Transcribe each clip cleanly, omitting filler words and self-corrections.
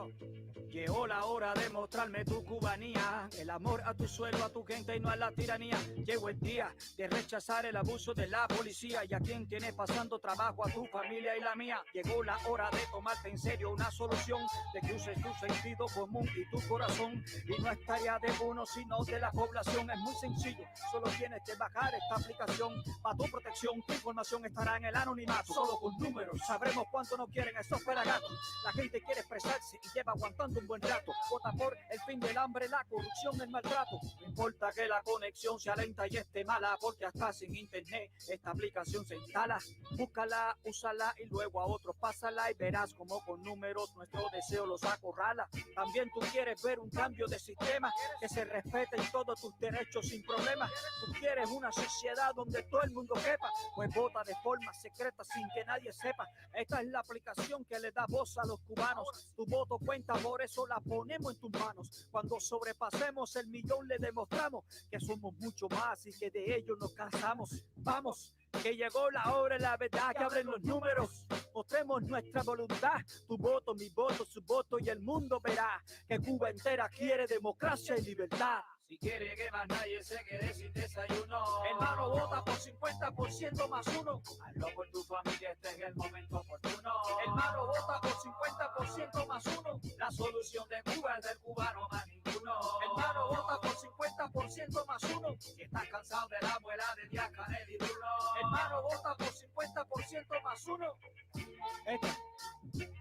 Yo, llegó la hora de mostrarme tu cubanía, el amor a tu suelo, a tu gente y no a la tiranía. Llegó el día de rechazar el abuso de la policía y a quien tienes pasando trabajo, a tu familia y la mía. Llegó la hora de tomarte en serio una solución, de que uses tu sentido común y tu corazón. Y no es tarea de uno, sino de la población. Es muy sencillo, solo tienes que bajar esta aplicación. Para tu protección, tu información estará en el anonimato. Solo con números sabremos cuánto no quieren esos pelagatos. La gente quiere expresarse y lleva aguantando un buen rato. Vota por el fin del hambre, la corrupción, el maltrato. No importa que la conexión sea lenta y esté mala, porque hasta sin internet esta aplicación se instala. Búscala, úsala y luego a otros pásala y verás como con números nuestro deseo los acorrala. También tú quieres ver un cambio de sistema, que se respeten todos tus derechos sin problemas. Tú quieres una sociedad donde todo el mundo quepa, pues vota de forma secreta sin que nadie sepa. Esta es la aplicación que le da voz a los cubanos. Tu voto cuenta, por eso la ponemos en tus manos. Cuando sobrepasemos el millón le demostramos que somos mucho más y que de ello nos cansamos. Vamos, que llegó la hora, la verdad, que abren los números. Mostremos nuestra voluntad, tu voto, mi voto, su voto, y el mundo verá que Cuba entera quiere democracia y libertad. Si quiere que más nadie se quede sin desayuno, hermano, vota por 50% más uno. Hazlo por tu familia, este es el momento oportuno. Hermano, vota por 50% más uno. La solución de Cuba es del cubano más ninguno. Hermano, vota por 50% más uno. Si estás cansado de la abuela de Díaz Canel y Bruno, hermano, vota por 50% más uno.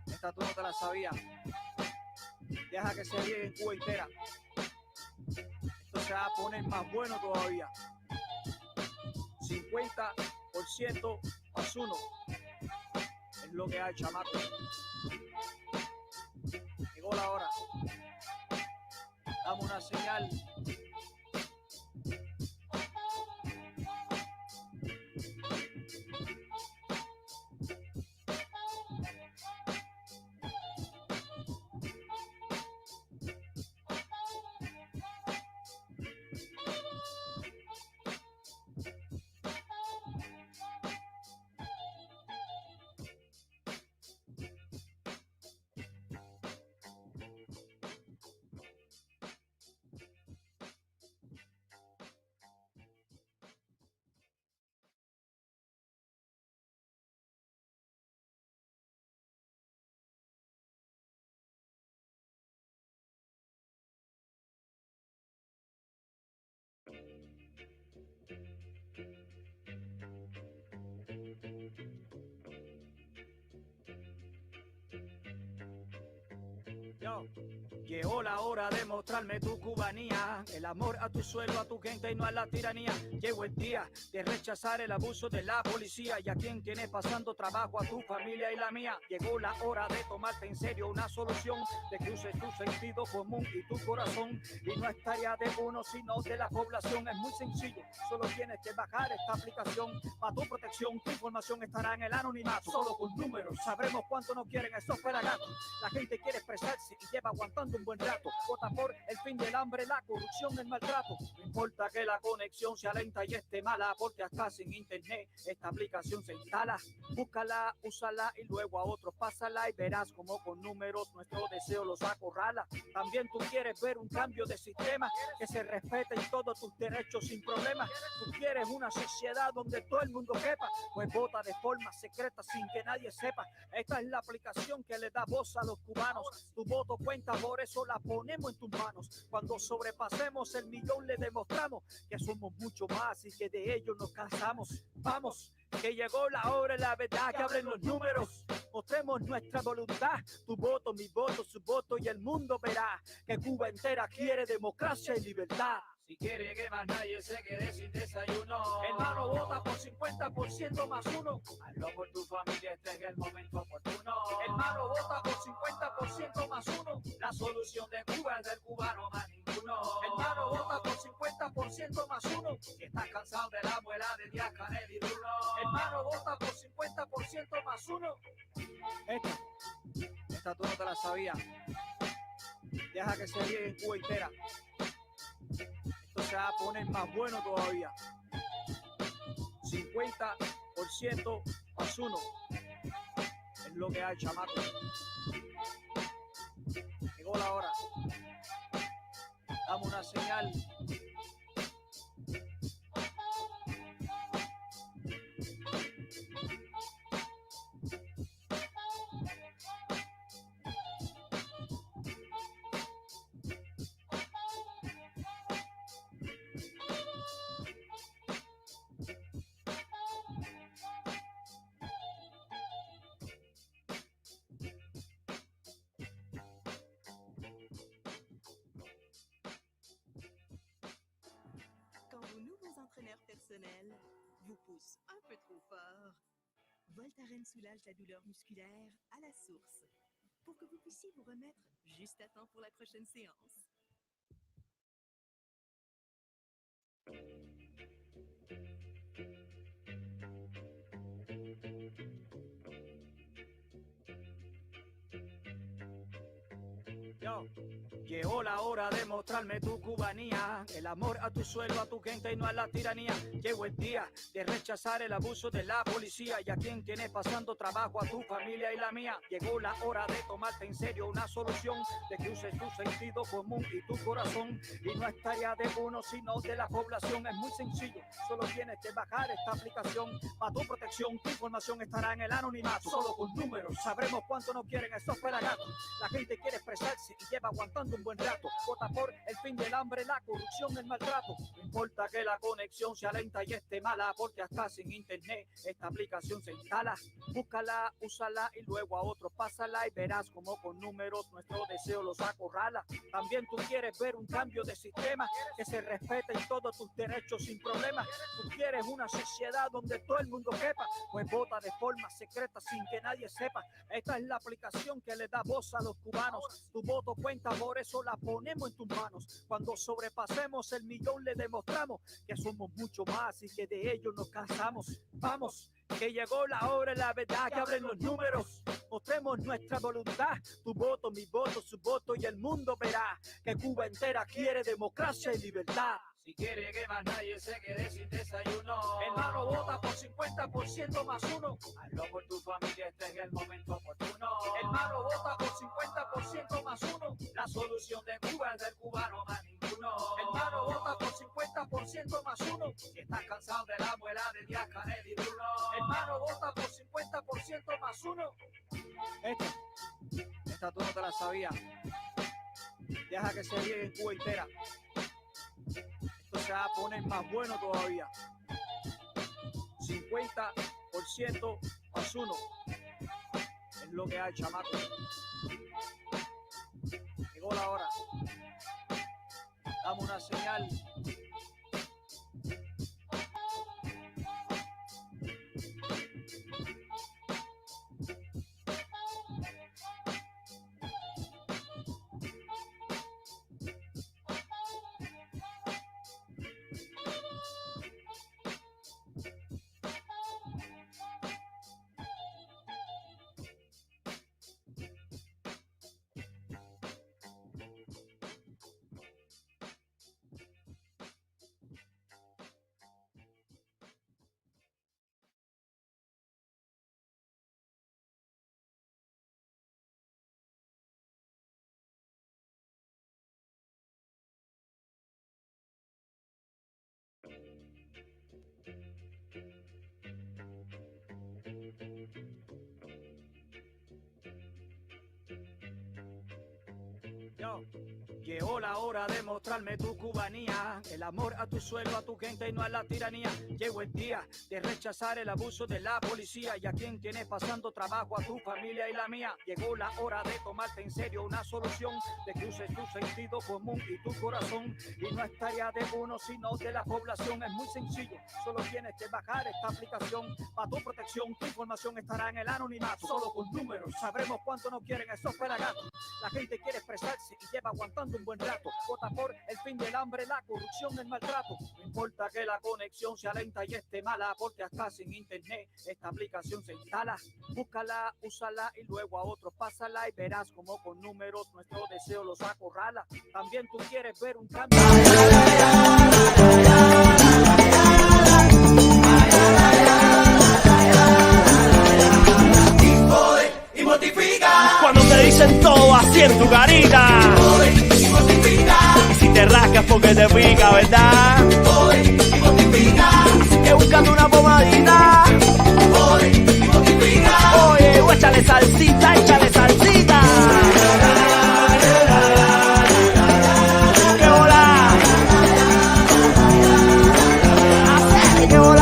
Esta tú no te la sabías. Deja que se riegue en Cuba entera. Esto se va a poner más bueno todavía. 50% más uno. Es lo que hay, chamaco. Llegó la hora. Dame una señal. Yo, llegó la hora de mostrarme tu cubanía, el amor a tu suelo, a tu gente y no a la tiranía. Llegó el día de rechazar el abuso de la policía y a quien tienes pasando trabajo, a tu familia y la mía. Llegó la hora de tomarte en serio una solución, de que uses tu sentido común y tu corazón. Y no es tarea de uno, sino de la población. Es muy sencillo, solo tienes que bajar esta aplicación. Para tu protección, tu información estará en el anonimato. Solo con números sabremos cuánto no quieren esos pelagatos. La gente quiere expresarse y lleva aguantando un buen rato. Vota por el fin del hambre, la corrupción, el maltrato. No importa que la conexión sea lenta y esté mala, porque hasta sin internet esta aplicación se instala. Búscala, úsala y luego a otros pásala y verás como con números nuestro deseo los acorrala. También tú quieres ver un cambio de sistema, que se respeten todos tus derechos sin problemas. Tú quieres una sociedad donde todo el mundo quepa, pues vota de forma secreta sin que nadie sepa. Esta es la aplicación que le da voz a los cubanos. Tu voto cuenta, por eso la ponemos en tus manos. Cuando sobrepasemos el millón le demostramos que somos mucho más y que de ello nos cansamos. Vamos, que llegó la hora, la verdad, que abren los números. Mostremos nuestra voluntad, tu voto, mi voto, su voto, y el mundo verá que Cuba entera quiere democracia y libertad. Si quiere que más nadie se quede sin desayuno, hermano, vota por 50% más uno. Hazlo por tu familia, este es el momento oportuno. Hermano, vota por 50% más uno. La solución de Cuba es del cubano más ninguno. Hermano, vota por 50% más uno. Si estás cansado de la abuela de Díaz Canel y Bruno, hermano, vota por 50% más uno. Esta tú no te la sabías. Deja que se riegue en Cuba entera. Esto se va a poner más bueno todavía. 50% más uno. Es lo que hay, chamaco. señal. Entraîneur personnel vous pousse un peu trop fort. Voltaren soulage la douleur musculaire à la source pour que vous puissiez vous remettre juste à temps pour la prochaine séance. Yo. Llegó la hora de mostrarme tu cubanía, el amor a tu suelo, a tu gente y no a la tiranía. Llegó el día de rechazar el abuso de la policía y a quien tiene pasando trabajo, a tu familia y la mía. Llegó la hora de tomarte en serio una solución, de que uses tu sentido común y tu corazón. Y no es tarea de uno, sino de la población. Es muy sencillo, solo tienes que bajar esta aplicación. Para tu protección, tu información estará en el anonimato. Solo con números sabremos cuánto nos quieren esos pelagatos. La gente quiere expresarse y lleva aguantando un buen rato. Vota por el fin del hambre, la corrupción, el maltrato. No importa que la conexión sea lenta y esté mala, porque hasta sin internet esta aplicación se instala. Búscala, úsala y luego a otros pásala y verás como con números nuestro deseo los acorrala. También tú quieres ver un cambio de sistema, que se respeten todos tus derechos sin problemas. Tú quieres una sociedad donde todo el mundo quepa, pues vota de forma secreta sin que nadie sepa. Esta es la aplicación que le da voz a los cubanos. Tu voto cuenta, por eso la ponemos en tus manos. Cuando sobrepasemos el millón le demostramos que somos mucho más y que de ello nos cansamos. Vamos, que llegó la hora, la verdad, que abren los números. Mostremos nuestra voluntad, tu voto, mi voto, su voto, y el mundo verá que Cuba entera quiere democracia y libertad. Si quiere que más nadie se quede sin desayuno, hermano, vota por 50% más uno. Hazlo por tu familia, este es el momento oportuno. Hermano, vota por 50% más uno. La solución de Cuba es del cubano más ninguno. Hermano, vota por 50% más uno. Si estás cansado de la abuela de Díaz Canel y Bruno, hermano, vota por 50% más uno. Esta tú no te la sabías. Deja que se riegue en Cuba entera. Esto se va a poner más bueno todavía. 50% más uno. Es lo que hay, chamaco. Llegó la hora. Dame una señal. Yo. Llegó la hora de mostrarme tu cubanía, el amor a tu suelo, a tu gente y no a la tiranía. Llegó el día de rechazar el abuso de la policía y a quien tienes pasando trabajo, a tu familia y la mía. Llegó la hora de tomarte en serio una solución, de que uses tu sentido común y tu corazón. Y no es tarea de uno, sino de la población. Es muy sencillo, solo tienes que bajar esta aplicación. Para tu protección, tu información estará en el anonimato. Solo con números sabremos cuánto nos quieren esos pelagatos. La gente quiere expresarse y lleva aguantando un buen rato. Vota por el fin del hambre, la corrupción, el maltrato. No importa que la conexión sea lenta y esté mala, porque hasta sin internet esta aplicación se instala. Búscala, úsala y luego a otros pásala y verás como con números nuestro deseo los acorrala. También tú quieres ver un cambio. Y mortifica cuando te dicen todo así en tu carita. Y si te rascas porque te pica, ¿verdad? Voy y mortifica. Así que búscate una pomadita. Voy y mortifica. Oye, échale salsita, échale salsita. ¡Qué hola! ¡Qué hola! ¡Qué hola!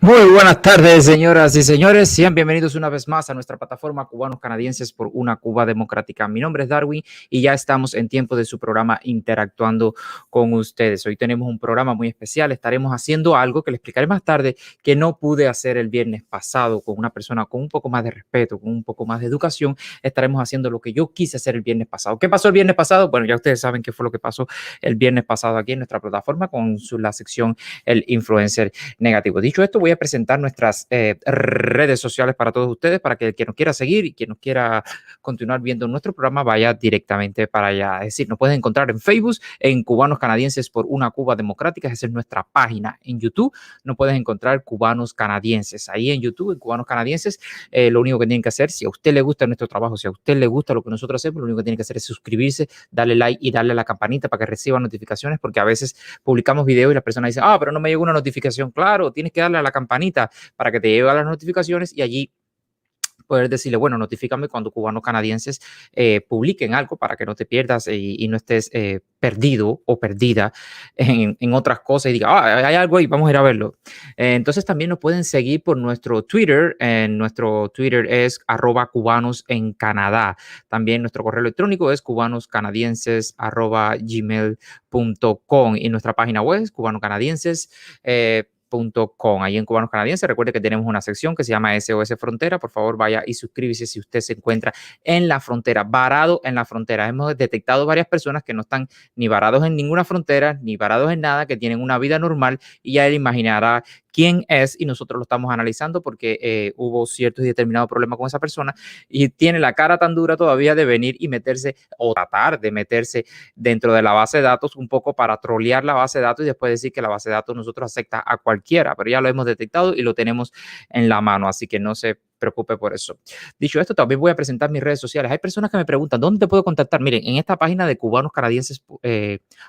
Muy buenas tardes, señoras y señores. Sean bienvenidos una vez más a nuestra plataforma Cubanos Canadienses por una Cuba Democrática. Mi nombre es Darwin y ya estamos en tiempo de su programa Interactuando con ustedes. Hoy tenemos un programa muy especial. Estaremos haciendo algo que les explicaré más tarde que no pude hacer el viernes pasado con una persona con un poco más de respeto, con un poco más de educación. Estaremos haciendo lo que yo quise hacer el viernes pasado. ¿Qué pasó el viernes pasado? Bueno, ya ustedes saben qué fue lo que pasó el viernes pasado aquí en nuestra plataforma con la sección El Influencer Negativo. Dicho esto, voy a presentar nuestras redes sociales para todos ustedes, para que quien nos quiera seguir y quien nos quiera continuar viendo nuestro programa vaya directamente para allá. Es decir, nos pueden encontrar en Facebook, en Cubanos Canadienses por una Cuba Democrática. Esa es nuestra página. En YouTube nos pueden encontrar Cubanos Canadienses. Ahí en YouTube, en Cubanos Canadienses, lo único que tienen que hacer, si a usted le gusta nuestro trabajo, si a usted le gusta lo que nosotros hacemos, lo único que tienen que hacer es suscribirse, darle like y darle a la campanita para que reciba notificaciones, porque a veces publicamos videos y las personas dicen, pero no me llegó una notificación. Claro, tienes que darle a la campanita para que te lleguen las notificaciones y allí poder decirle, bueno, notifícame cuando Cubanos Canadienses publiquen algo para que no te pierdas y no estés perdido o perdida en otras cosas y diga, hay algo ahí, vamos a ir a verlo. Entonces también nos pueden seguir por nuestro Twitter. Nuestro Twitter es @cubanos en Canadá. También nuestro correo electrónico es cubanoscanadienses@gmail.com y nuestra página web es cubanocanadienses. Ahí en Cubanos Canadienses, recuerde que tenemos una sección que se llama SOS Frontera. Por favor, vaya y suscríbase si usted se encuentra en la frontera, varado en la frontera. Hemos detectado varias personas que no están ni varados en ninguna frontera, ni varados en nada, que tienen una vida normal y ya él imaginará quién es y nosotros lo estamos analizando porque hubo ciertos y determinados problemas con esa persona y tiene la cara tan dura todavía de venir y meterse o tratar de meterse dentro de la base de datos un poco para trolear la base de datos y después decir que la base de datos nosotros acepta a cualquiera, pero ya lo hemos detectado y lo tenemos en la mano, así que no se preocupe por eso. Dicho esto, también voy a presentar mis redes sociales. Hay personas que me preguntan, ¿dónde te puedo contactar? Miren, en esta página de Cubanos Canadienses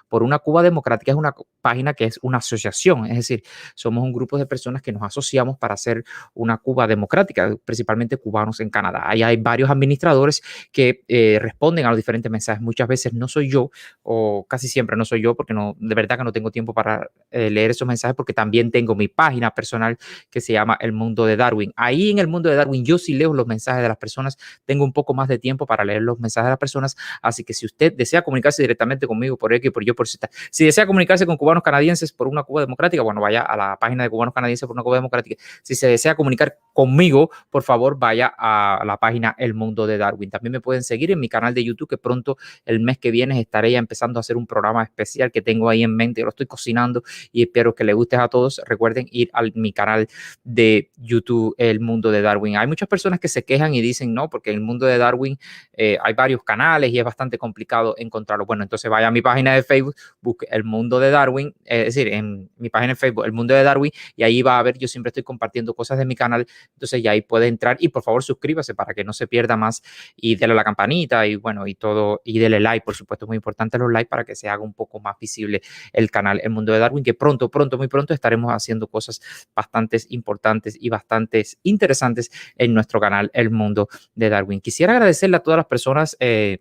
por una Cuba Democrática es una página que es una asociación, es decir, somos un grupo de personas que nos asociamos para hacer una Cuba democrática, principalmente cubanos en Canadá. Ahí hay varios administradores que responden a los diferentes mensajes. Muchas veces no soy yo, o casi siempre no soy yo, porque no, de verdad que no tengo tiempo para leer esos mensajes, porque también tengo mi página personal que se llama El Mundo de Darwin. Ahí en El Mundo de Darwin yo sí leo los mensajes de las personas, tengo un poco más de tiempo para leer los mensajes de las personas, así que si usted desea comunicarse directamente conmigo por X, por Y, por Z, si desea comunicarse con Cubanos Canadienses por una Cuba Democrática, bueno, vaya a la página de Cubanos Canadienses por una Cuba Democrática. Si se desea comunicar conmigo, por favor, vaya a la página El Mundo de Darwin. También me pueden seguir en mi canal de YouTube, que pronto el mes que viene estaré ya empezando a hacer un programa especial que tengo ahí en mente, lo estoy cocinando y espero que les guste a todos. Recuerden ir a mi canal de YouTube, El Mundo de Darwin. Hay muchas personas que se quejan y dicen, no, porque en El Mundo de Darwin hay varios canales y es bastante complicado encontrarlo. Bueno, entonces vaya a mi página de Facebook, busque El Mundo de Darwin, es decir, en mi página de Facebook, El Mundo de Darwin, y ahí va a ver, yo siempre estoy compartiendo cosas de mi canal, entonces ya ahí puede entrar y por favor suscríbase para que no se pierda más y dele a la campanita y bueno, y todo, y dele like, por supuesto, es muy importante los likes para que se haga un poco más visible el canal El Mundo de Darwin, que pronto, muy pronto estaremos haciendo cosas bastante importantes y bastante interesantes en nuestro canal El Mundo de Darwin. Quisiera agradecerle a todas las personas que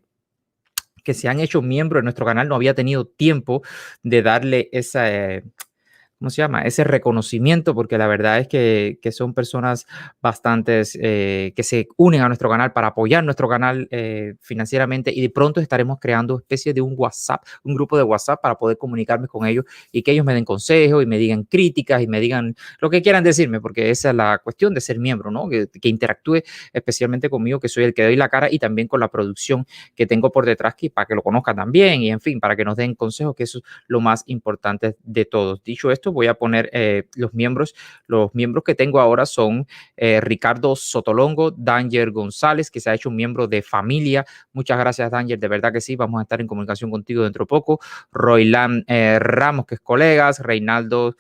se han hecho miembros de nuestro canal. No había tenido tiempo de darle esa ¿cómo se llama? Ese reconocimiento, porque la verdad es que son personas bastantes que se unen a nuestro canal para apoyar nuestro canal financieramente, y de pronto estaremos creando especie de un WhatsApp, un grupo de WhatsApp para poder comunicarme con ellos y que ellos me den consejos y me digan críticas y me digan lo que quieran decirme, porque esa es la cuestión de ser miembro, ¿no? Que interactúe especialmente conmigo, que soy el que doy la cara, y también con la producción que tengo por detrás, que para que lo conozcan también y en fin, para que nos den consejos, que eso es lo más importante de todos. Dicho esto, voy a poner los miembros que tengo ahora son Ricardo Sotolongo, Danger González, que se ha hecho un miembro de familia. Muchas gracias, Danger, de verdad que sí, vamos a estar en comunicación contigo dentro de poco. Roylan Ramos, que es colegas, Reinaldo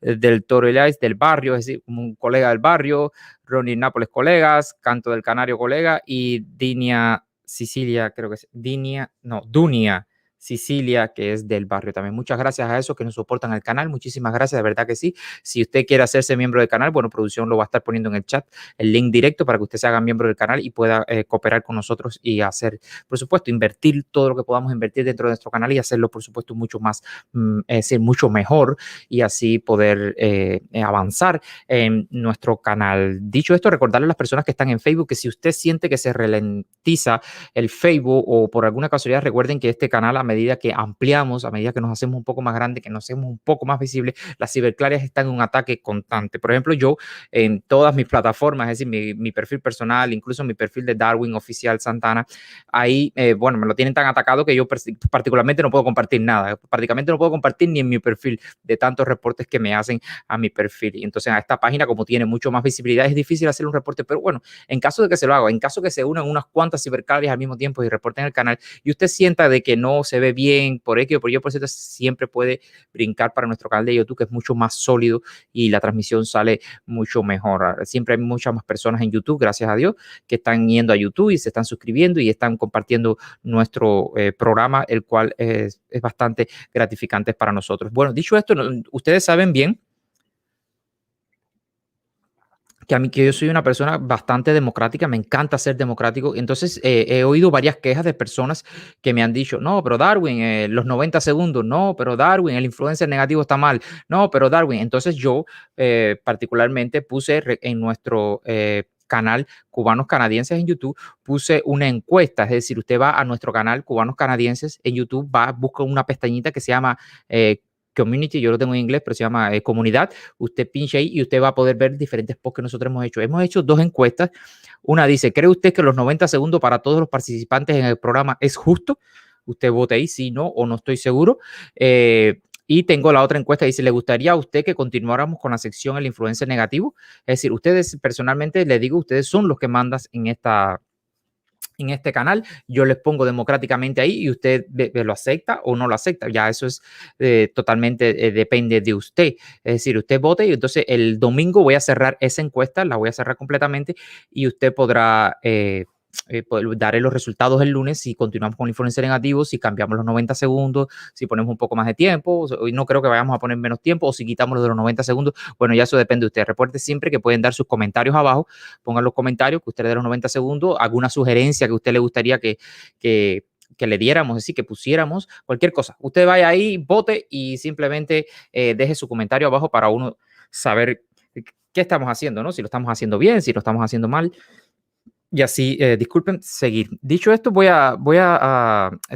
del Toro Elias del barrio, es decir, como un colega del barrio, Ronnie Nápoles, colegas, Canto del Canario, colega, y Dinia Sicilia, creo que es Dunia Sicilia, que es del barrio también. Muchas gracias a esos que nos soportan el canal. Muchísimas gracias, de verdad que sí. Si usted quiere hacerse miembro del canal, bueno, producción lo va a estar poniendo en el chat, el link directo para que usted se haga miembro del canal y pueda cooperar con nosotros y hacer, por supuesto, invertir todo lo que podamos invertir dentro de nuestro canal y hacerlo, por supuesto, mucho más, es decir, mucho mejor y así poder avanzar en nuestro canal. Dicho esto, recordarle a las personas que están en Facebook que si usted siente que se ralentiza el Facebook o por alguna casualidad, recuerden que este canal, a medida que ampliamos, a medida que nos hacemos un poco más grande, que nos hacemos un poco más visibles, las ciberclarias están en un ataque constante. Por ejemplo, yo en todas mis plataformas, es decir, mi perfil personal, incluso mi perfil de Darwin Oficial Santana, ahí, bueno, me lo tienen tan atacado que yo particularmente no puedo compartir nada. Prácticamente no puedo compartir ni en mi perfil de tantos reportes que me hacen a mi perfil. Y entonces a esta página, como tiene mucho más visibilidad, es difícil hacer un reporte, pero bueno, en caso de que se lo haga, en caso de que se unan unas cuantas ciberclarias al mismo tiempo y reporten el canal y usted sienta de que no se ve bien por X o por Y, por Z, siempre puede brincar para nuestro canal de YouTube, que es mucho más sólido y la transmisión sale mucho mejor. Siempre hay muchas más personas en YouTube, gracias a Dios, que están yendo a YouTube y se están suscribiendo y están compartiendo nuestro programa, el cual es bastante gratificante para nosotros. Bueno, dicho esto, ustedes saben bien que yo soy una persona bastante democrática, me encanta ser democrático, entonces he oído varias quejas de personas que me han dicho, no, pero Darwin, los 90 segundos, no, pero Darwin, el influencer negativo está mal, no, pero Darwin, entonces yo particularmente puse en nuestro canal Cubanos Canadienses en YouTube, puse una encuesta, es decir, usted va a nuestro canal Cubanos Canadienses en YouTube, busca una pestañita que se llama Community, yo lo tengo en inglés, pero se llama comunidad. Usted pincha ahí y usted va a poder ver diferentes posts que nosotros hemos hecho. Hemos hecho 2 encuestas. Una dice, ¿cree usted que los 90 segundos para todos los participantes en el programa es justo? Usted vote ahí, sí, no, o no estoy seguro. Y tengo la otra encuesta, dice, ¿le gustaría a usted que continuáramos con la sección el influencer negativo? Es decir, ustedes personalmente, les digo, ustedes son los que mandan en este canal, yo les pongo democráticamente ahí y usted lo acepta o no lo acepta. Ya eso es totalmente depende de usted. Es decir, usted vote y entonces el domingo voy a cerrar esa encuesta, la voy a cerrar completamente y usted podrá daré los resultados el lunes si continuamos con el influencer negativo, si cambiamos los 90 segundos, si ponemos un poco más de tiempo. Hoy no creo que vayamos a poner menos tiempo o si quitamos los de los 90 segundos. Bueno, ya eso depende de usted. Recuerde siempre que pueden dar sus comentarios abajo. Pongan los comentarios que usted de los 90 segundos, alguna sugerencia que a usted le gustaría que le diéramos, es decir, que pusiéramos, cualquier cosa. Usted vaya ahí, vote y simplemente deje su comentario abajo para uno saber qué estamos haciendo, ¿no? Si lo estamos haciendo bien, si lo estamos haciendo mal. Y así, disculpen, seguir. Dicho esto,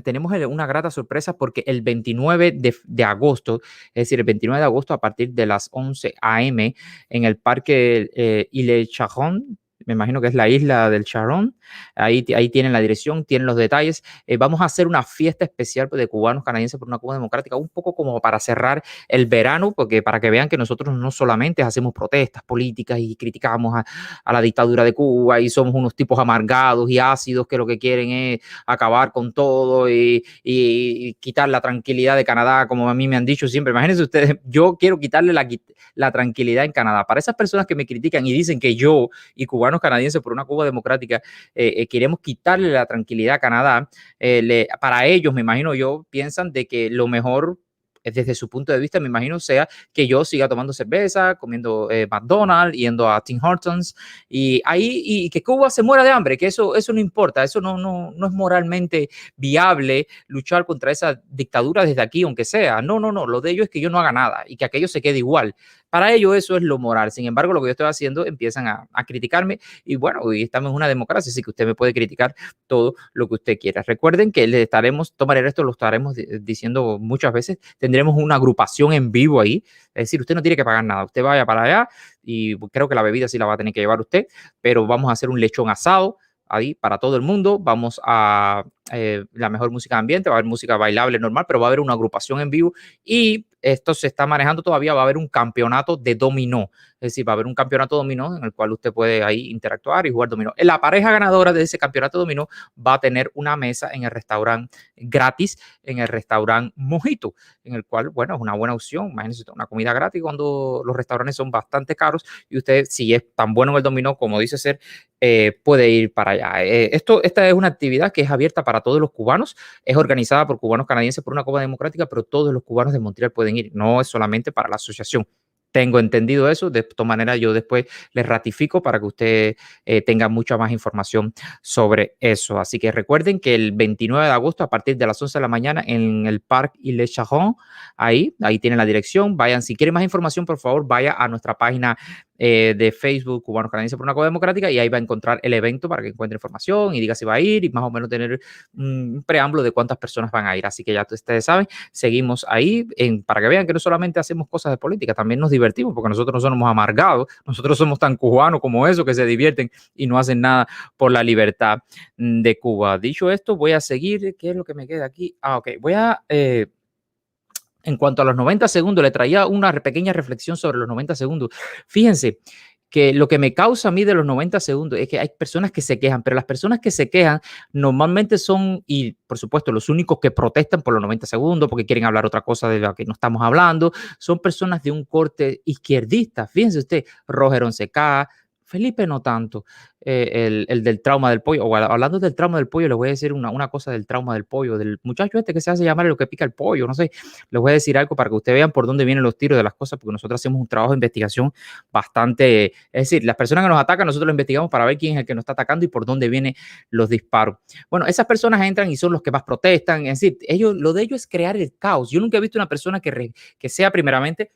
tenemos una grata sorpresa porque el 29 de agosto, es decir, el 29 de agosto a partir de las 11 a.m. en el parque Ile Charon, me imagino que es la isla del Charon, ahí tienen la dirección, tienen los detalles. Vamos a hacer una fiesta especial de cubanos canadienses por una Cuba democrática, un poco como para cerrar el verano, porque para que vean que nosotros no solamente hacemos protestas políticas y criticamos a la dictadura de Cuba y somos unos tipos amargados y ácidos que lo que quieren es acabar con todo y quitar la tranquilidad de Canadá, como a mí me han dicho siempre. Imagínense ustedes, yo quiero quitarle la tranquilidad en Canadá. Para esas personas que me critican y dicen que yo y cubanos canadienses por una Cuba democrática queremos quitarle la tranquilidad a Canadá, para ellos, me imagino yo, piensan de que lo mejor desde su punto de vista, me imagino, sea que yo siga tomando cerveza, comiendo McDonald's, yendo a Tim Hortons y que Cuba se muera de hambre, que eso no importa, eso no es moralmente viable luchar contra esa dictadura desde aquí, aunque sea. No, lo de ellos es que yo no haga nada y que aquello se quede igual. Para ellos eso es lo moral. Sin embargo, lo que yo estoy haciendo, empiezan a criticarme y bueno, hoy estamos en una democracia, así que usted me puede criticar todo lo que usted quiera. Recuerden que le estaremos, tomaré esto, lo estaremos diciendo muchas veces, tendremos una agrupación en vivo ahí, es decir, usted no tiene que pagar nada, usted vaya para allá y creo que la bebida sí la va a tener que llevar usted, pero vamos a hacer un lechón asado ahí para todo el mundo, vamos a la mejor música de ambiente, va a haber música bailable normal, pero va a haber una agrupación en vivo y esto se está manejando todavía, va a haber un campeonato de dominó, Es decir, va a haber un campeonato dominó en el cual usted puede ahí interactuar y jugar dominó. La pareja ganadora de ese campeonato dominó va a tener una mesa en el restaurante gratis, en el restaurante Mojito, en el cual, bueno, es una buena opción. Imagínense una comida gratis cuando los restaurantes son bastante caros y usted, si es tan bueno en el dominó como dice ser, puede ir para allá. Esta es una actividad que es abierta para todos los cubanos, es organizada por cubanos canadienses por una Cuba democrática, pero todos los cubanos de Montreal pueden ir, no es solamente para la asociación. Tengo entendido eso, de esta manera yo después les ratifico para que usted tenga mucha más información sobre eso. Así que recuerden que el 29 de agosto a partir de las 11 de la mañana en el Parque Ile Charon, ahí tienen la dirección, vayan, si quieren más información por favor vaya a nuestra página de Facebook Cubanos Canadienses por una Cuba Democrática y ahí va a encontrar el evento para que encuentre información y diga si va a ir y más o menos tener un preámbulo de cuántas personas van a ir. Así que ya ustedes saben, seguimos ahí para que vean que no solamente hacemos cosas de política, también nos divertimos porque nosotros no somos amargados, nosotros somos tan cubanos como eso que se divierten y no hacen nada por la libertad de Cuba. Dicho esto, voy a seguir. ¿Qué es lo que me queda aquí? Ok, voy a... En cuanto a los 90 segundos, le traía una pequeña reflexión sobre los 90 segundos. Fíjense que lo que me causa a mí de los 90 segundos es que hay personas que se quejan, pero las personas que se quejan normalmente son, y por supuesto, los únicos que protestan por los 90 segundos porque quieren hablar otra cosa de la que no estamos hablando, son personas de un corte izquierdista. Fíjense usted, Roger Onseca, Felipe no tanto, el del trauma del pollo. O hablando del trauma del pollo, les voy a decir una cosa del trauma del pollo, del muchacho este que se hace llamar lo que pica el pollo, no sé, les voy a decir algo para que ustedes vean por dónde vienen los tiros de las cosas, porque nosotros hacemos un trabajo de investigación bastante, es decir, las personas que nos atacan, nosotros lo investigamos para ver quién es el que nos está atacando y por dónde vienen los disparos. Bueno, esas personas entran y son los que más protestan, es decir, lo de ellos es crear el caos. Yo nunca he visto una persona que sea primeramente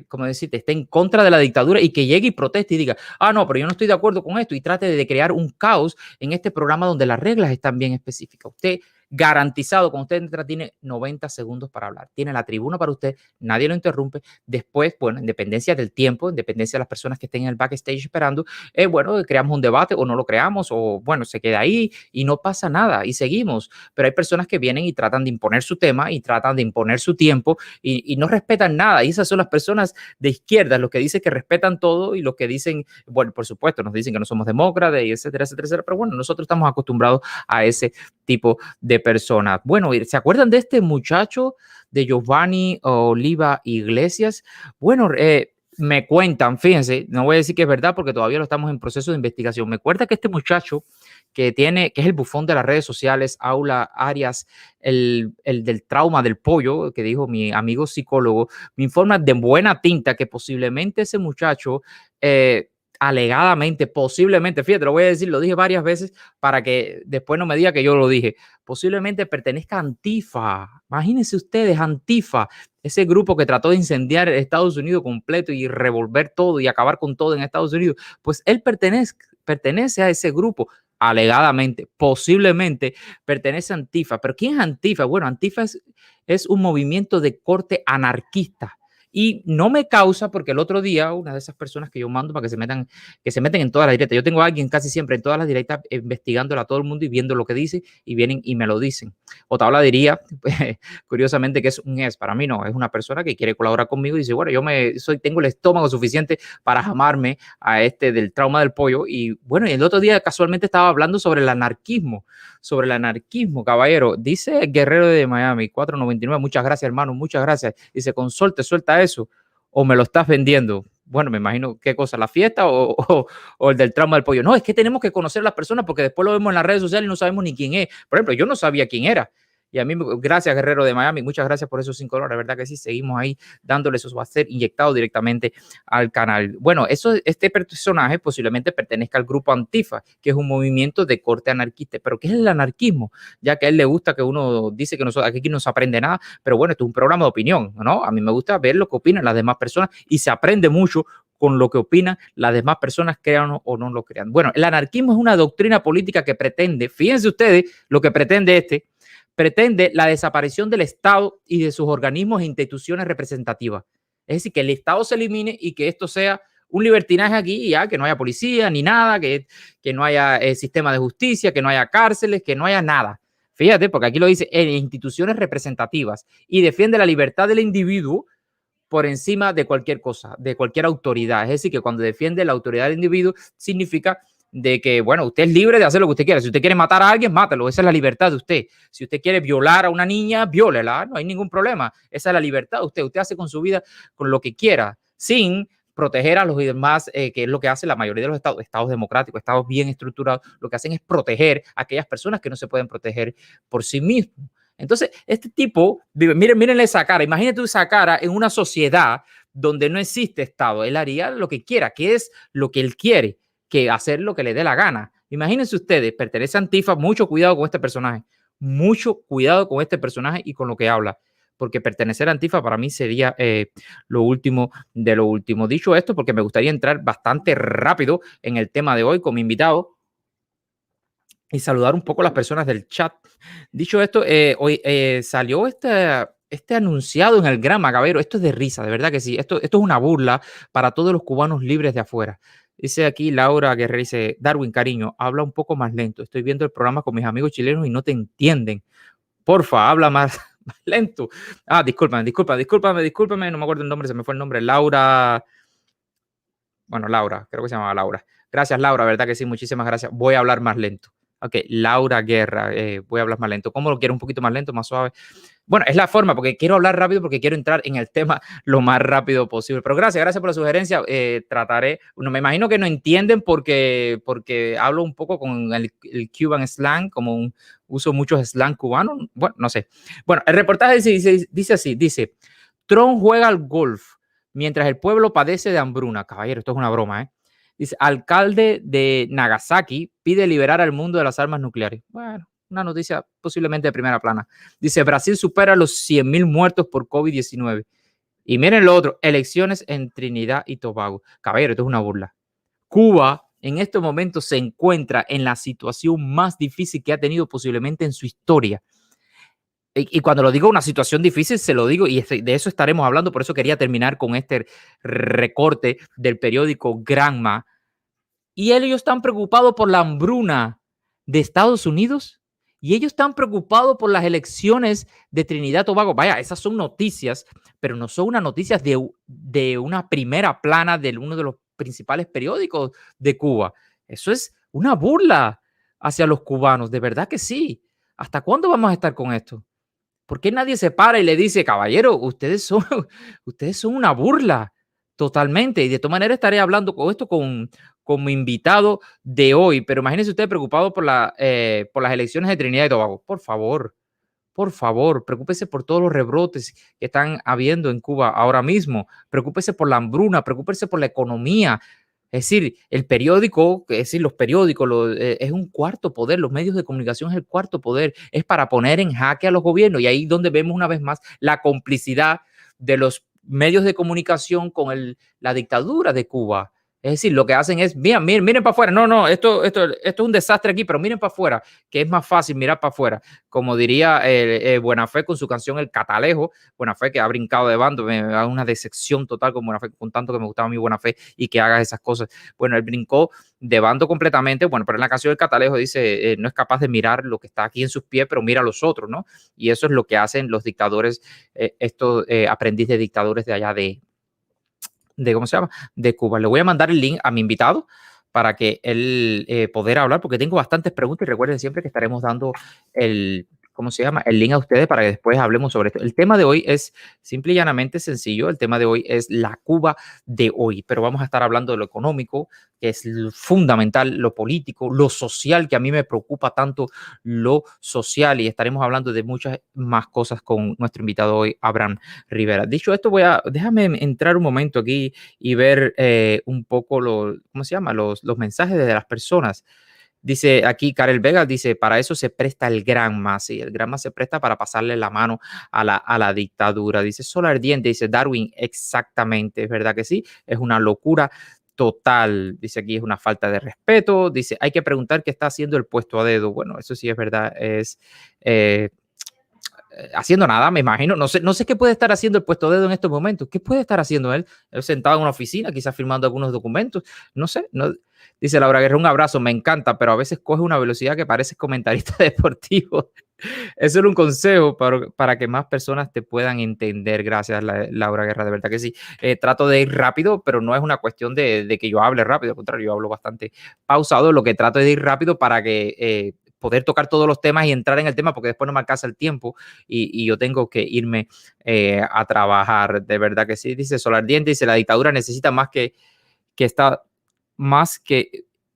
como decirte, esté en contra de la dictadura y que llegue y proteste y diga, no, pero yo no estoy de acuerdo con esto y trate de crear un caos en este programa donde las reglas están bien específicas. Usted garantizado, cuando usted entra, tiene 90 segundos para hablar. Tiene la tribuna para usted, nadie lo interrumpe. Después, bueno, en dependencia del tiempo, en dependencia de las personas que estén en el backstage esperando, bueno, creamos un debate o no lo creamos o, bueno, se queda ahí y no pasa nada y seguimos. Pero hay personas que vienen y tratan de imponer su tema y tratan de imponer su tiempo y no respetan nada. Y esas son las personas de izquierda, los que dicen que respetan todo y los que dicen, bueno, por supuesto, nos dicen que no somos demócratas y etcétera, etcétera, etcétera. Pero bueno, nosotros estamos acostumbrados a ese tipo de personas. Bueno, ¿se acuerdan de este muchacho de Giovanni Oliva Iglesias? Bueno, me cuentan, fíjense, no voy a decir que es verdad porque todavía lo estamos en proceso de investigación. Me cuenta que este muchacho que es el bufón de las redes sociales, Aula Arias, el del trauma del pollo, que dijo mi amigo psicólogo, me informa de buena tinta que posiblemente ese muchacho alegadamente, posiblemente, fíjate, lo voy a decir, lo dije varias veces para que después no me diga que yo lo dije, posiblemente pertenezca a Antifa. Imagínense ustedes, Antifa, ese grupo que trató de incendiar Estados Unidos completo y revolver todo y acabar con todo en Estados Unidos, pues él pertenece a ese grupo, alegadamente, posiblemente pertenece a Antifa. ¿Pero quién es Antifa? Bueno, Antifa es un movimiento de corte anarquista. Y no me causa, porque el otro día, una de esas personas que yo mando para que se meten en todas las directas, yo tengo a alguien casi siempre en todas las directas investigándola a todo el mundo y viendo lo que dice y vienen y me lo dicen. Otaola diría, curiosamente, que es un para mí no, es una persona que quiere colaborar conmigo y dice, bueno, tengo el estómago suficiente para jamarme a del trauma del pollo. Y bueno, y el otro día casualmente estaba hablando sobre el anarquismo, caballero. Dice Guerrero de Miami, 499, muchas gracias, hermano, muchas gracias. Dice, con sol te suelta eso o me lo estás vendiendo. Bueno, me imagino qué cosa, la fiesta o el del trauma del pollo. No, es que tenemos que conocer a las personas porque después lo vemos en las redes sociales y no sabemos ni quién es. Por ejemplo, yo no sabía quién era. Y a mí, gracias, Guerrero de Miami, muchas gracias por esos $5, la verdad que sí, seguimos ahí dándole, eso va a ser inyectado directamente al canal. Bueno, este personaje posiblemente pertenezca al grupo Antifa, que es un movimiento de corte anarquista. ¿Pero qué es el anarquismo? Ya que a él le gusta que uno dice que aquí no se aprende nada, pero bueno, esto es un programa de opinión, ¿no? A mí me gusta ver lo que opinan las demás personas y se aprende mucho con lo que opinan las demás personas, crean o no lo crean. Bueno, el anarquismo es una doctrina política que pretende, fíjense ustedes lo que pretende pretende la desaparición del Estado y de sus organismos e instituciones representativas. Es decir, que el Estado se elimine y que esto sea un libertinaje aquí, ya que no haya policía ni nada, que no haya sistema de justicia, que no haya cárceles, que no haya nada. Fíjate, porque aquí lo dice, en instituciones representativas y defiende la libertad del individuo por encima de cualquier cosa, de cualquier autoridad. Es decir, que cuando defiende la autoridad del individuo, significa de que, bueno, usted es libre de hacer lo que usted quiera. Si usted quiere matar a alguien, mátalo. Esa es la libertad de usted. Si usted quiere violar a una niña, viólela. No hay ningún problema. Esa es la libertad de usted. Usted hace con su vida con lo que quiera, sin proteger a los demás, que es lo que hace la mayoría de los estados democráticos, estados bien estructurados. Lo que hacen es proteger a aquellas personas que no se pueden proteger por sí mismos. Entonces, este tipo, mírenle esa cara. Imagínate esa cara en una sociedad donde no existe Estado. Él haría lo que quiera, que es lo que él quiere, que hacer lo que le dé la gana. Imagínense ustedes, pertenece a Antifa, mucho cuidado con este personaje. Mucho cuidado con este personaje y con lo que habla, porque pertenecer a Antifa para mí sería lo último de lo último. Dicho esto, porque me gustaría entrar bastante rápido en el tema de hoy con mi invitado y saludar un poco a las personas del chat. Dicho esto, hoy salió este anunciado en el Granma, Caballero. Esto es de risa, de verdad que sí. Esto es una burla para todos los cubanos libres de afuera. Dice aquí Laura Guerrero, dice, Darwin, cariño, habla un poco más lento. Estoy viendo el programa con mis amigos chilenos y no te entienden. Porfa, habla más lento. Ah, discúlpame, no me acuerdo el nombre, se me fue el nombre. Laura, bueno, Laura, creo que se llamaba Laura. Gracias, Laura, verdad que sí, muchísimas gracias. Voy a hablar más lento. Ok, Laura Guerra, voy a hablar más lento. ¿Cómo lo quiero? Un poquito más lento, más suave. Bueno, es la forma, porque quiero hablar rápido, porque quiero entrar en el tema lo más rápido posible. Pero gracias por la sugerencia. Trataré, no, me imagino que no entienden porque hablo un poco con el Cuban slang, como uso muchos slang cubanos. Bueno, no sé. Bueno, el reportaje dice así, dice, Trump juega al golf mientras el pueblo padece de hambruna. Caballero, esto es una broma, ¿eh? Dice, alcalde de Nagasaki pide liberar al mundo de las armas nucleares. Bueno, una noticia posiblemente de primera plana. Dice, Brasil supera los 100,000 muertos por COVID-19. Y miren lo otro, elecciones en Trinidad y Tobago. Caballero, esto es una burla. Cuba en este momento se encuentra en la situación más difícil que ha tenido posiblemente en su historia. Y cuando lo digo una situación difícil, se lo digo, y de eso estaremos hablando, por eso quería terminar con este recorte del periódico Granma. Y ellos están preocupados por la hambruna de Estados Unidos y ellos están preocupados por las elecciones de Trinidad y Tobago. Vaya, esas son noticias, pero no son unas noticias de una primera plana de uno de los principales periódicos de Cuba. Eso es una burla hacia los cubanos, de verdad que sí. ¿Hasta cuándo vamos a estar con esto? ¿Por qué nadie se para y le dice, caballero, ustedes son una burla totalmente? Y de todas maneras estaré hablando con esto con mi invitado de hoy, pero imagínense ustedes preocupados por las elecciones de Trinidad y Tobago. Por favor, preocúpese por todos los rebrotes que están habiendo en Cuba ahora mismo. Preocúpese por la hambruna, preocúpese por la economía. Es decir, el periódico, es decir, los periódicos es un cuarto poder, los medios de comunicación es el cuarto poder, es para poner en jaque a los gobiernos y ahí donde vemos una vez más la complicidad de los medios de comunicación con la dictadura de Cuba. Es decir, lo que hacen es, miren para afuera. No, esto es un desastre aquí, pero miren para afuera, que es más fácil mirar para afuera. Como diría Buena Fe con su canción El Catalejo. Buena Fe que ha brincado de bando, me da una decepción total con Buena Fe, con tanto que me gustaba mi Buena Fe y que haga esas cosas. Bueno, él brincó de bando completamente, bueno, pero en la canción El Catalejo dice, no es capaz de mirar lo que está aquí en sus pies, pero mira a los otros, ¿no? Y eso es lo que hacen los dictadores, estos aprendices de dictadores de allá de ¿cómo se llama? De Cuba. Le voy a mandar el link a mi invitado para que él poder hablar, porque tengo bastantes preguntas y recuerden siempre que estaremos dando el link a ustedes para que después hablemos sobre esto. El tema de hoy es simple y llanamente sencillo. El tema de hoy es la Cuba de hoy, pero vamos a estar hablando de lo económico, que es fundamental, lo político, lo social, que a mí me preocupa tanto lo social, y estaremos hablando de muchas más cosas con nuestro invitado hoy, Abraham Rivera. Dicho esto, déjame entrar un momento aquí y ver un poco los mensajes de las personas. Dice aquí Karel Vega, dice, para eso se presta el Granma. Sí, el Granma se presta para pasarle la mano a la dictadura. Dice Sol Ardiente, dice Darwin, exactamente, es verdad que sí, es una locura total. Dice aquí es una falta de respeto. Dice, hay que preguntar qué está haciendo el puesto a dedo. Bueno, eso sí es verdad, haciendo nada, me imagino. No sé qué puede estar haciendo el puesto dedo en estos momentos. ¿Qué puede estar haciendo él? Él sentado en una oficina, quizás firmando algunos documentos. No sé. No. Dice Laura Guerra, un abrazo, me encanta, pero a veces coge una velocidad que parece comentarista deportivo. Eso es un consejo para que más personas te puedan entender. Gracias, Laura Guerra, de verdad que sí. Trato de ir rápido, pero no es una cuestión de que yo hable rápido, al contrario, yo hablo bastante pausado. Lo que trato es de ir rápido para que poder tocar todos los temas y entrar en el tema, porque después no me alcanza el tiempo y yo tengo que irme a trabajar. De verdad que sí. Dice Solardiente, dice, la dictadura necesita más que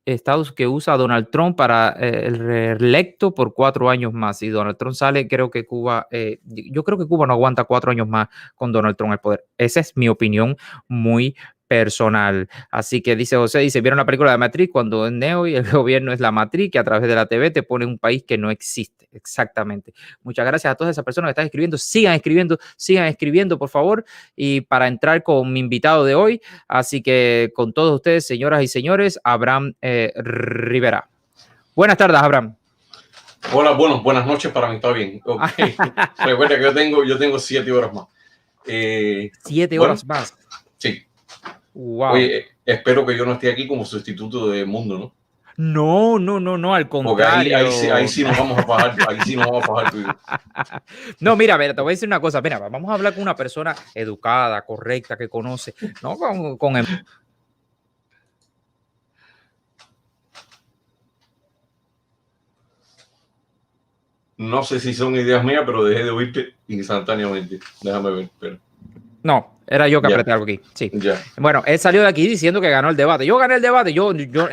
Estados que usa a Donald Trump para el reelecto por 4 años más. Si Donald Trump sale, creo que Cuba, yo creo que Cuba no aguanta 4 años más con Donald Trump al poder. Esa es mi opinión muy personal. Así que dice José, dice, ¿vieron la película de Matrix? Cuando es Neo y el gobierno es la Matrix, que a través de la TV te pone un país que no existe. Exactamente. Muchas gracias a todas esas personas que están escribiendo. Sigan escribiendo, por favor. Y para entrar con mi invitado de hoy, así que con todos ustedes, señoras y señores, Abraham Rivera. Buenas tardes, Abraham. Hola, buenas noches, para mí está bien. Okay. Recuerda que yo tengo 7 horas más. 7 horas más. Sí. Wow. Oye, espero que yo no esté aquí como sustituto de Mundo, ¿no? No, al contrario. Porque ahí sí nos vamos a fajar, tú y yo. No, mira, a ver, te voy a decir una cosa. Mira, vamos a hablar con una persona educada, correcta, que conoce, no con el... No sé si son ideas mías, pero dejé de oírte instantáneamente. Déjame ver, pero... No, era yo que apreté algo aquí. Sí. Ya. Bueno, él salió de aquí diciendo que ganó el debate. Yo gané el debate.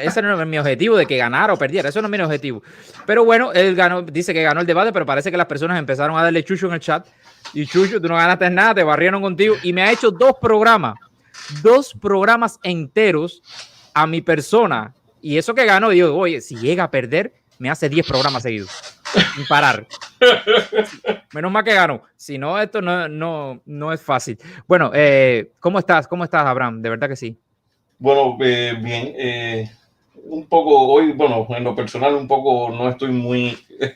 Ese no es mi objetivo de que ganara o perdiera. Eso no es mi objetivo. Pero bueno, él dice que ganó el debate, pero parece que las personas empezaron a darle chucho en el chat. Y chucho, tú no ganaste nada, te barrieron contigo. Y me ha hecho 2 programas enteros a mi persona. Y eso que ganó, digo, oye, si llega a perder, me hace 10 programas seguidos. Sin parar. Menos mal que ganó. Si no, esto no es fácil. Bueno, ¿cómo estás? ¿Cómo estás, Abraham? De verdad que sí. Bueno, bien. Un poco hoy, bueno, en lo personal, un poco no estoy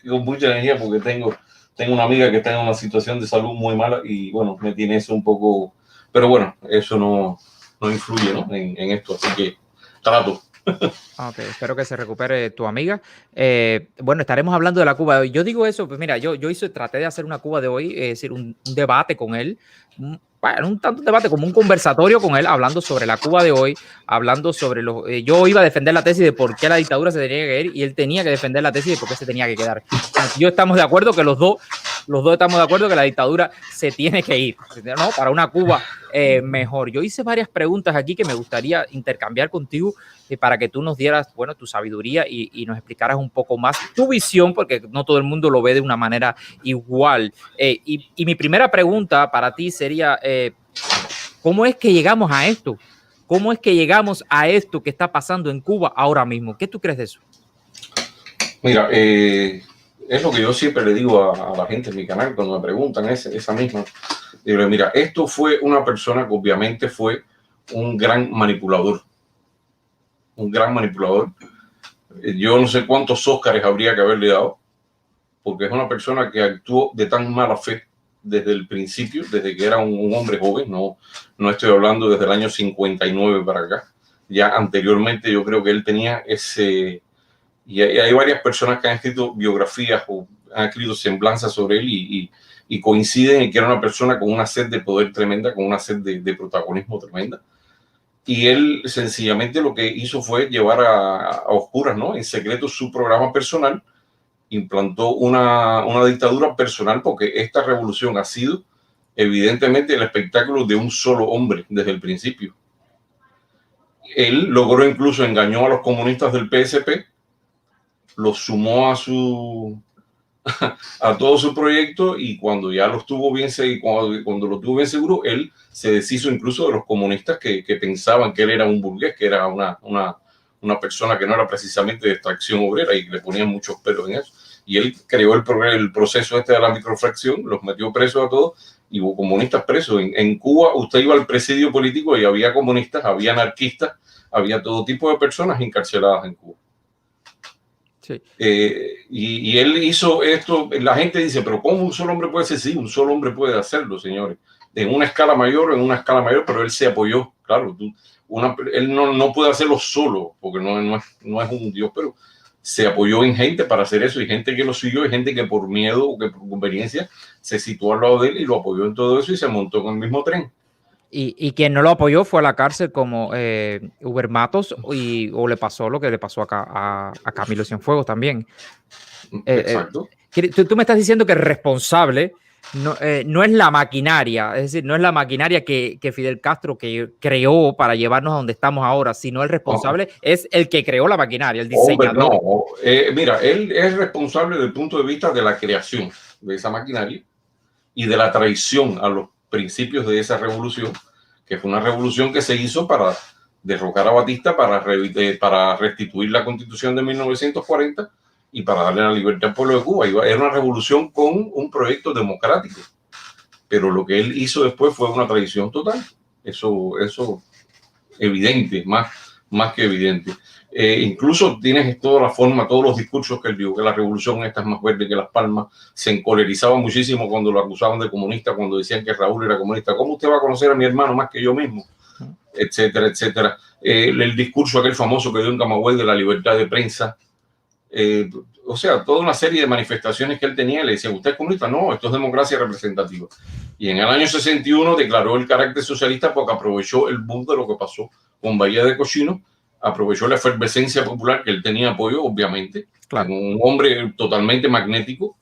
con mucha energía porque tengo una amiga que está en una situación de salud muy mala y bueno, me tiene eso un poco. Pero bueno, eso no influye, ¿no? en esto, así que trato. Okay, espero que se recupere tu amiga. Bueno, estaremos hablando de la Cuba de hoy. Yo digo eso, pues mira, yo traté de hacer una Cuba de hoy, es decir, un debate con él. Bueno, un tanto debate como un conversatorio con él, hablando sobre la Cuba de hoy, hablando sobre yo iba a defender la tesis de por qué la dictadura se tenía que ir y él tenía que defender la tesis de por qué se tenía que quedar. Yo estamos de acuerdo que los dos estamos de acuerdo que la dictadura se tiene que ir, ¿no? Para una Cuba mejor. Yo hice varias preguntas aquí que me gustaría intercambiar contigo para que tú nos dieras, bueno, tu sabiduría y nos explicaras un poco más tu visión, porque no todo el mundo lo ve de una manera igual. Y mi primera pregunta para ti sería, ¿cómo es que llegamos a esto? ¿Cómo es que llegamos a esto que está pasando en Cuba ahora mismo? ¿Qué tú crees de eso? Mira, es lo que yo siempre le digo a la gente en mi canal cuando me preguntan esa misma. Digo, mira, esto fue una persona que obviamente fue un gran manipulador. Yo no sé cuántos Óscares habría que haberle dado, porque es una persona que actuó de tan mala fe desde el principio, desde que era un hombre joven. No estoy hablando desde el año 59 para acá. Ya anteriormente yo creo que él tenía ese... Y hay varias personas que han escrito biografías o han escrito semblanzas sobre él y coinciden en que era una persona con una sed de poder tremenda, con una sed de protagonismo tremenda. Y él sencillamente lo que hizo fue llevar a oscuras, ¿no? En secreto su programa personal, implantó una dictadura personal, porque esta revolución ha sido evidentemente el espectáculo de un solo hombre desde el principio. Él logró, incluso engañó a los comunistas del PSP, los sumó a todo su proyecto, y cuando ya los tuvo bien cuando lo tuvo bien seguro, él se deshizo incluso de los comunistas que pensaban que él era un burgués, que era una persona que no era precisamente de extracción obrera y que le ponían muchos pelos en eso. Y él creó el proceso de la microfracción, los metió presos a todos y hubo comunistas presos. En Cuba usted iba al presidio político y había comunistas, había anarquistas, había todo tipo de personas encarceladas en Cuba. Sí. Y él hizo esto. La gente dice, pero ¿cómo un solo hombre puede ser? Sí, un solo hombre puede hacerlo, señores. En una escala mayor, pero él se apoyó. Claro, él no puede hacerlo solo, porque no es un Dios, pero se apoyó en gente para hacer eso, y gente que lo siguió, y gente que por miedo o que por conveniencia se situó al lado de él y lo apoyó en todo eso y se montó con el mismo tren. Y quien no lo apoyó fue a la cárcel como Uber Matos, o le pasó lo que le pasó a Camilo Cienfuegos también. Exacto. Tú me estás diciendo que el responsable no es la maquinaria, es decir, no es la maquinaria que Fidel Castro que creó para llevarnos a donde estamos ahora, sino el responsable es el que creó la maquinaria, el diseñador. Mira, él es responsable desde el punto de vista de la creación de esa maquinaria y de la traición a los principios de esa revolución, que fue una revolución que se hizo para derrocar a Batista, para restituir la Constitución de 1940 y para darle la libertad al pueblo de Cuba. Era una revolución con un proyecto democrático, pero lo que él hizo después fue una traición total. Eso evidente, más que evidente. Incluso tienes toda la forma, todos los discursos que él dio, que la revolución esta es más verde que las palmas. Se encolerizaba muchísimo cuando lo acusaban de comunista, cuando decían que Raúl era comunista. ¿Cómo usted va a conocer a mi hermano más que yo mismo? Etcétera, etcétera. El discurso aquel famoso que dio en Camagüey de la libertad de prensa. O sea, toda una serie de manifestaciones que él tenía. Le decían, ¿usted es comunista? No, esto es democracia representativa. Y en el año 61 declaró el carácter socialista porque aprovechó el boom de lo que pasó con Bahía de Cochinos, aprovechó la efervescencia popular, que él tenía apoyo, obviamente, claro, un hombre totalmente magnético,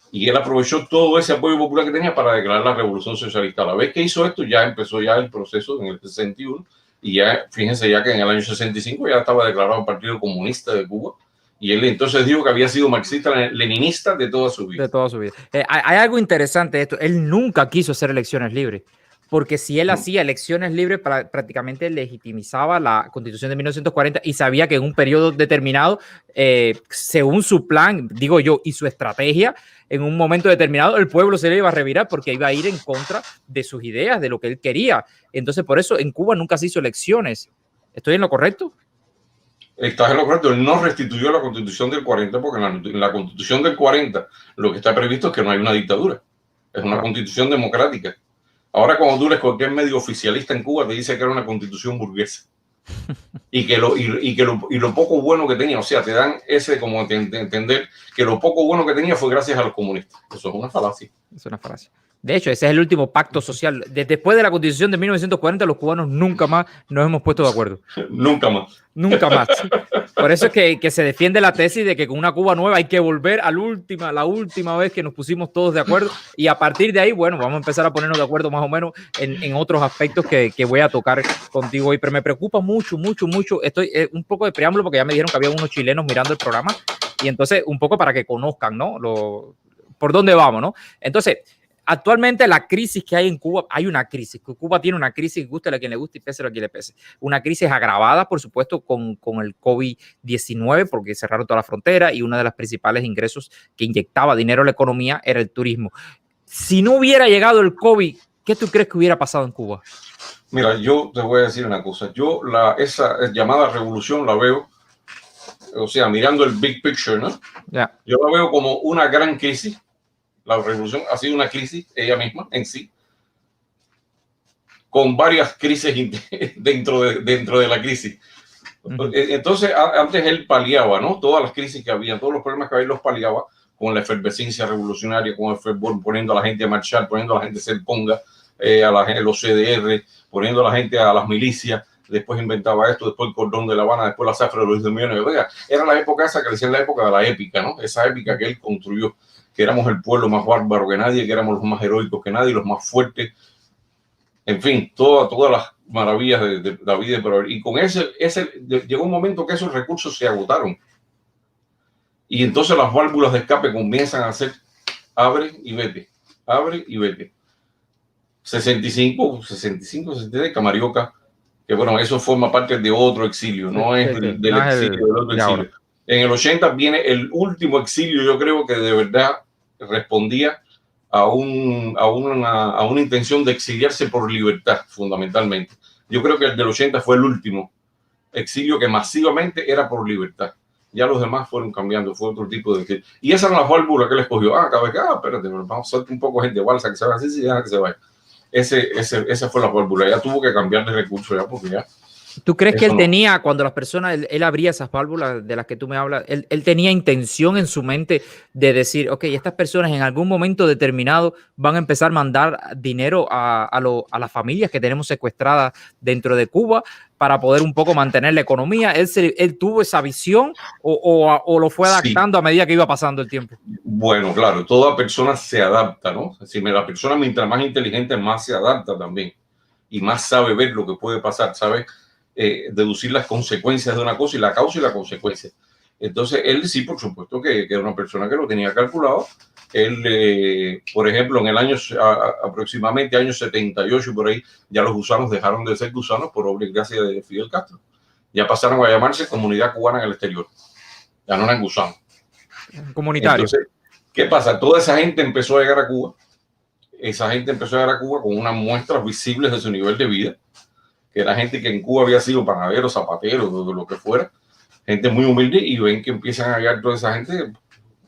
y él aprovechó todo ese apoyo popular que tenía para declarar la revolución socialista. A la vez que hizo esto, ya empezó ya el proceso en el 61, y ya, fíjense ya que en el año 65 ya estaba declarado el Partido Comunista de Cuba, y él entonces dijo que había sido marxista-leninista de toda su vida. De toda su vida. Hay algo interesante de esto, él nunca quiso hacer elecciones libres. Porque si él hacía elecciones libres, prácticamente legitimizaba la Constitución de 1940 y sabía que en un periodo determinado, según su plan, digo yo, y su estrategia, en un momento determinado el pueblo se le iba a revirar porque iba a ir en contra de sus ideas, de lo que él quería. Entonces, por eso en Cuba nunca se hizo elecciones. ¿Estoy en lo correcto? Estás en lo correcto. Él no restituyó la Constitución del 40 porque en la Constitución del 40 lo que está previsto es que no hay una dictadura. Es una constitución democrática. Ahora, cuando tú lees cualquier medio oficialista en Cuba, te dice que era una constitución burguesa y lo poco bueno que tenía, o sea, te dan ese como entender que lo poco bueno que tenía fue gracias a los comunistas. Eso es una falacia. Es una falacia. De hecho, ese es el último pacto social. Después de la Constitución de 1940, los cubanos nunca más nos hemos puesto de acuerdo. Nunca más. Nunca más. Por eso es que se defiende la tesis de que con una Cuba nueva hay que volver a la última vez que nos pusimos todos de acuerdo, y a partir de ahí, bueno, vamos a empezar a ponernos de acuerdo más o menos en otros aspectos que voy a tocar contigo hoy. Pero me preocupa mucho. Estoy un poco de preámbulo porque ya me dijeron que había unos chilenos mirando el programa, y entonces un poco para que conozcan, ¿no? Por dónde vamos, ¿no? Entonces, actualmente la crisis que hay en Cuba, hay una crisis. Cuba tiene una crisis, guste a quien le guste y pese a quien le pese. Una crisis agravada, por supuesto, con el COVID-19, porque cerraron toda la frontera y uno de los principales ingresos que inyectaba dinero a la economía era el turismo. Si no hubiera llegado el COVID, ¿qué tú crees que hubiera pasado en Cuba? Mira, yo te voy a decir una cosa. Yo esa llamada revolución la veo, o sea, mirando el big picture, ¿no? Yeah. Yo la veo como una gran crisis. La revolución ha sido una crisis ella misma en sí, con varias crisis dentro de la crisis. Entonces, antes él paliaba, ¿no? Todas las crisis que había, todos los problemas que había, los paliaba con la efervescencia revolucionaria, con el fervor, poniendo a la gente a marchar, poniendo a la gente a hacer ponga, los CDR, poniendo a la gente a las milicias. Después inventaba esto, después el cordón de La Habana, después la zafra de los millones. Era la época esa que decían la época de la épica, ¿no? Esa épica que él construyó, que éramos el pueblo más bárbaro que nadie, que éramos los más heroicos que nadie, los más fuertes. En fin, todas las maravillas de la vida. Y con ese llegó un momento que esos recursos se agotaron. Y entonces las válvulas de escape comienzan a hacer abre y vete, abre y vete. 65, 63, Camarioca, que bueno, eso forma parte de otro exilio, no es del exilio, del otro exilio. En el 80 viene el último exilio, yo creo que de verdad respondía a una intención de exiliarse por libertad, fundamentalmente. Yo creo que el del 80 fue el último exilio que masivamente era por libertad. Ya los demás fueron cambiando, fue otro tipo de... Y esa era la válvula que él escogió. Cada vez que, espérate, vamos a hacer un poco gente balsa que se vaya así, sí, deja que se vaya. Esa fue la válvula. Ya tuvo que cambiar de recursos ya, porque ya... ¿Tú crees que él no. tenía, cuando las personas, él abría esas válvulas de las que tú me hablas, él tenía intención en su mente de decir, ok, estas personas en algún momento determinado van a empezar a mandar dinero a las familias que tenemos secuestradas dentro de Cuba para poder un poco mantener la economía? ¿Él tuvo esa visión o lo fue adaptando a medida que iba pasando el tiempo? Bueno, claro, toda persona se adapta, ¿no? Si la persona mientras más inteligente, más se adapta también y más sabe ver lo que puede pasar, ¿sabes? Deducir las consecuencias de una cosa y la causa y la consecuencia. Entonces, él sí, por supuesto, que era una persona que lo tenía calculado. Él, por ejemplo, en el año, aproximadamente año 78, por ahí, ya los gusanos dejaron de ser gusanos por obra y gracia de Fidel Castro. Ya pasaron a llamarse Comunidad Cubana en el Exterior. Ya no eran gusanos. Comunitario. Entonces, ¿qué pasa? Toda esa gente empezó a llegar a Cuba. Esa gente empezó a llegar a Cuba con unas muestras visibles de su nivel de vida, que era gente que en Cuba había sido panaderos, zapateros, lo que fuera, gente muy humilde, y ven que empiezan a llegar toda esa gente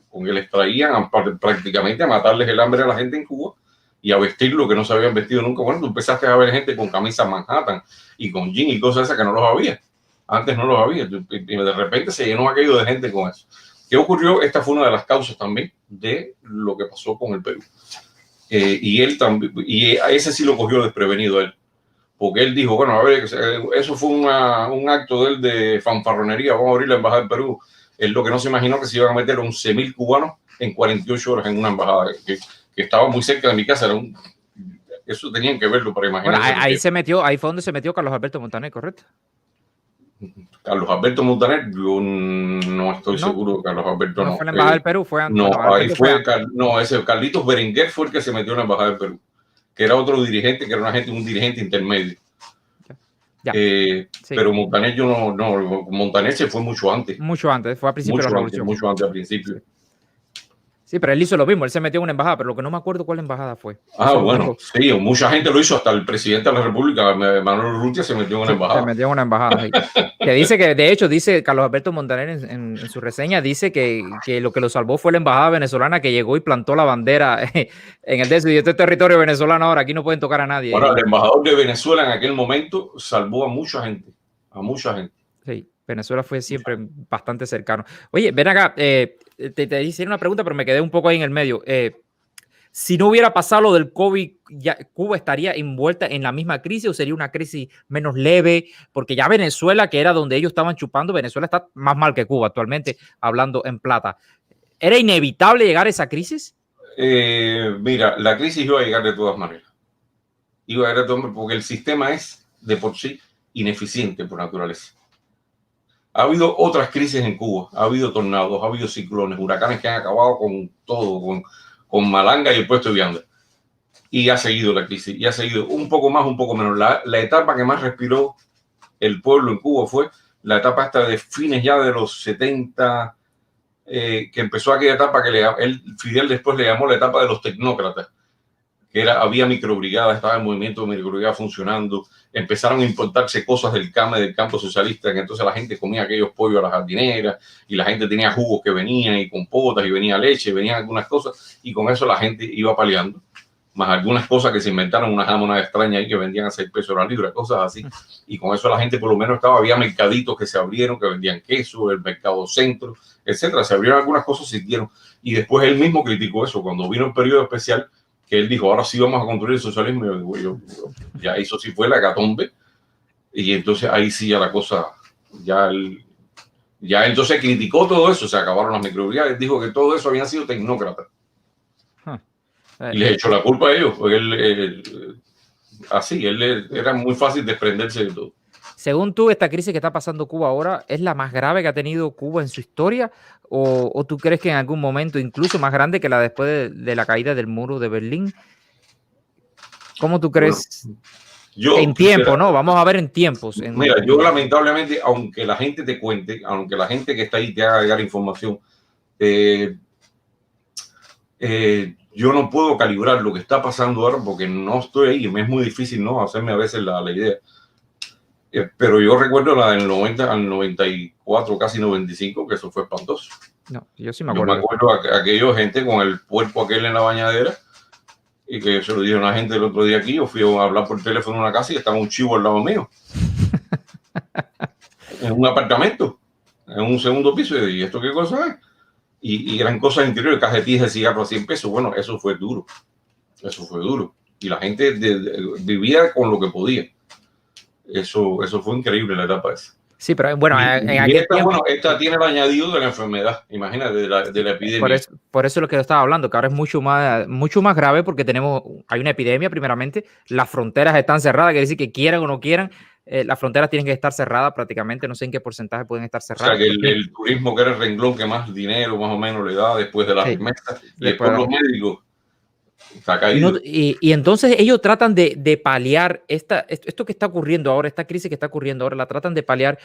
con que les traían prácticamente a matarles el hambre a la gente en Cuba y a vestir lo que no se habían vestido nunca. Bueno, tú empezaste a ver gente con camisas Manhattan y con jeans y cosas esas que no los había. Antes no los había. Y de repente se llenó aquello de gente con eso. ¿Qué ocurrió? Esta fue una de las causas también de lo que pasó con el Perú. Y él también, y a ese sí lo cogió desprevenido él. Porque él dijo, bueno, a ver, eso fue un acto de él de fanfarronería, vamos a abrir la embajada del Perú. Él lo que no se imaginó que se iban a meter 11.000 cubanos en 48 horas en una embajada que estaba muy cerca de mi casa. Eso tenían que verlo para imaginarse. Bueno, ahí fue donde se metió Carlos Alberto Montaner, ¿correcto? Carlos Alberto Montaner, yo no estoy seguro. Carlos Alberto no fue la embajada del Perú, fue antes. No, ahí fue ese Carlitos Berenguer fue el que se metió en la embajada del Perú, que era otro dirigente, que era un dirigente intermedio. Sí. Pero Montaner Montaner se fue mucho antes. Mucho antes, fue a principio de la revolución. Mucho antes, al principio. Sí, pero él hizo lo mismo, él se metió en una embajada, pero lo que no me acuerdo cuál embajada fue. Bueno, sí, mucha gente lo hizo, hasta el presidente de la República, Manuel Urrutia, se metió en una embajada. Se metió en una embajada, sí. Que dice que, de hecho, dice Carlos Alberto Montaner en su reseña, dice que lo que lo salvó fue la embajada venezolana que llegó y plantó la bandera en el desierto. Y este es territorio venezolano ahora, aquí no pueden tocar a nadie. Bueno, el embajador de Venezuela en aquel momento salvó a mucha gente, Sí, Venezuela fue siempre bastante cercano. Oye, ven acá, te hice una pregunta, pero me quedé un poco ahí en el medio. Si no hubiera pasado lo del COVID, ¿Cuba estaría envuelta en la misma crisis o sería una crisis menos leve? Porque ya Venezuela, que era donde ellos estaban chupando, Venezuela está más mal que Cuba actualmente, hablando en plata. ¿Era inevitable llegar a esa crisis? Mira, la crisis iba a llegar de todas maneras. Iba a llegar de todas maneras porque el sistema es de por sí ineficiente por naturaleza. Ha habido otras crisis en Cuba, ha habido tornados, ha habido ciclones, huracanes que han acabado con todo, con Malanga y el puesto de Vianda. Y ha seguido la crisis, y ha seguido un poco más, un poco menos. La etapa que más respiró el pueblo en Cuba fue la etapa esta de fines ya de los 70, que empezó aquella etapa que Fidel después le llamó la etapa de los tecnócratas, que había microbrigadas, estaba el movimiento de microbrigadas funcionando, empezaron a importarse cosas del CAME, del campo socialista, que entonces la gente comía aquellos pollos a las jardineras, y la gente tenía jugos que venían, y compotas, y venía leche, venían algunas cosas, y con eso la gente iba paliando, más algunas cosas que se inventaron, unas jamonas extrañas ahí que vendían a 6 pesos la libra, cosas así, y con eso la gente por lo menos había mercaditos que se abrieron, que vendían queso, el mercado centro, etcétera, se abrieron algunas cosas, se hicieron, y después él mismo criticó eso, cuando vino el periodo especial, que él dijo, ahora sí vamos a construir el socialismo, y yo, ya eso sí fue la hecatombe, y entonces ahí sí ya la cosa, ya entonces criticó todo eso, se acabaron las microbrigadas, dijo que todo eso habían sido tecnócratas, y les echó la culpa a ellos, porque él era muy fácil desprenderse de todo. Según tú, esta crisis que está pasando Cuba ahora, ¿es la más grave que ha tenido Cuba en su historia? ¿O tú crees que en algún momento, incluso más grande que la después de la caída del muro de Berlín? ¿Cómo tú crees? Bueno, en tiempo, ¿no? Vamos a ver en tiempos. Mira, yo lamentablemente, aunque la gente te cuente, aunque la gente que está ahí te haga llegar información, yo no puedo calibrar lo que está pasando ahora porque no estoy ahí y me es muy difícil, ¿no? Hacerme a veces la idea. Pero yo recuerdo la del 90 al 94, casi 95, que eso fue espantoso. No, yo sí me Yo acuerdo. me acuerdo aquello gente con el puerco aquel en la bañadera, y que se lo dijo una gente el otro día aquí. Yo fui a hablar por teléfono en una casa y estaba un chivo al lado mío. En un apartamento, en un segundo piso. Y ¿esto qué cosa es? Y eran cosas interiores, cajetillas de cigarros a 100 pesos. Bueno, eso fue duro. Eso fue duro. Y la gente vivía con lo que podía. Eso fue increíble la etapa esa. Sí, pero bueno, en Y aquel esta, tiempo, bueno, esta tiene el añadido de la enfermedad, imagínate, de la epidemia. por eso es lo que yo estaba hablando, que ahora es mucho más grave porque hay una epidemia primeramente, las fronteras están cerradas, quiere decir que quieran o no quieran, las fronteras tienen que estar cerradas prácticamente, no sé en qué porcentaje pueden estar O cerradas. sea, que el turismo, que era el renglón que más dinero más o menos le da después de las Sí. remesas, y Después después los médicos, está caído. Y entonces ellos tratan de paliar esto que está ocurriendo ahora, esta crisis que está ocurriendo ahora, la tratan de paliar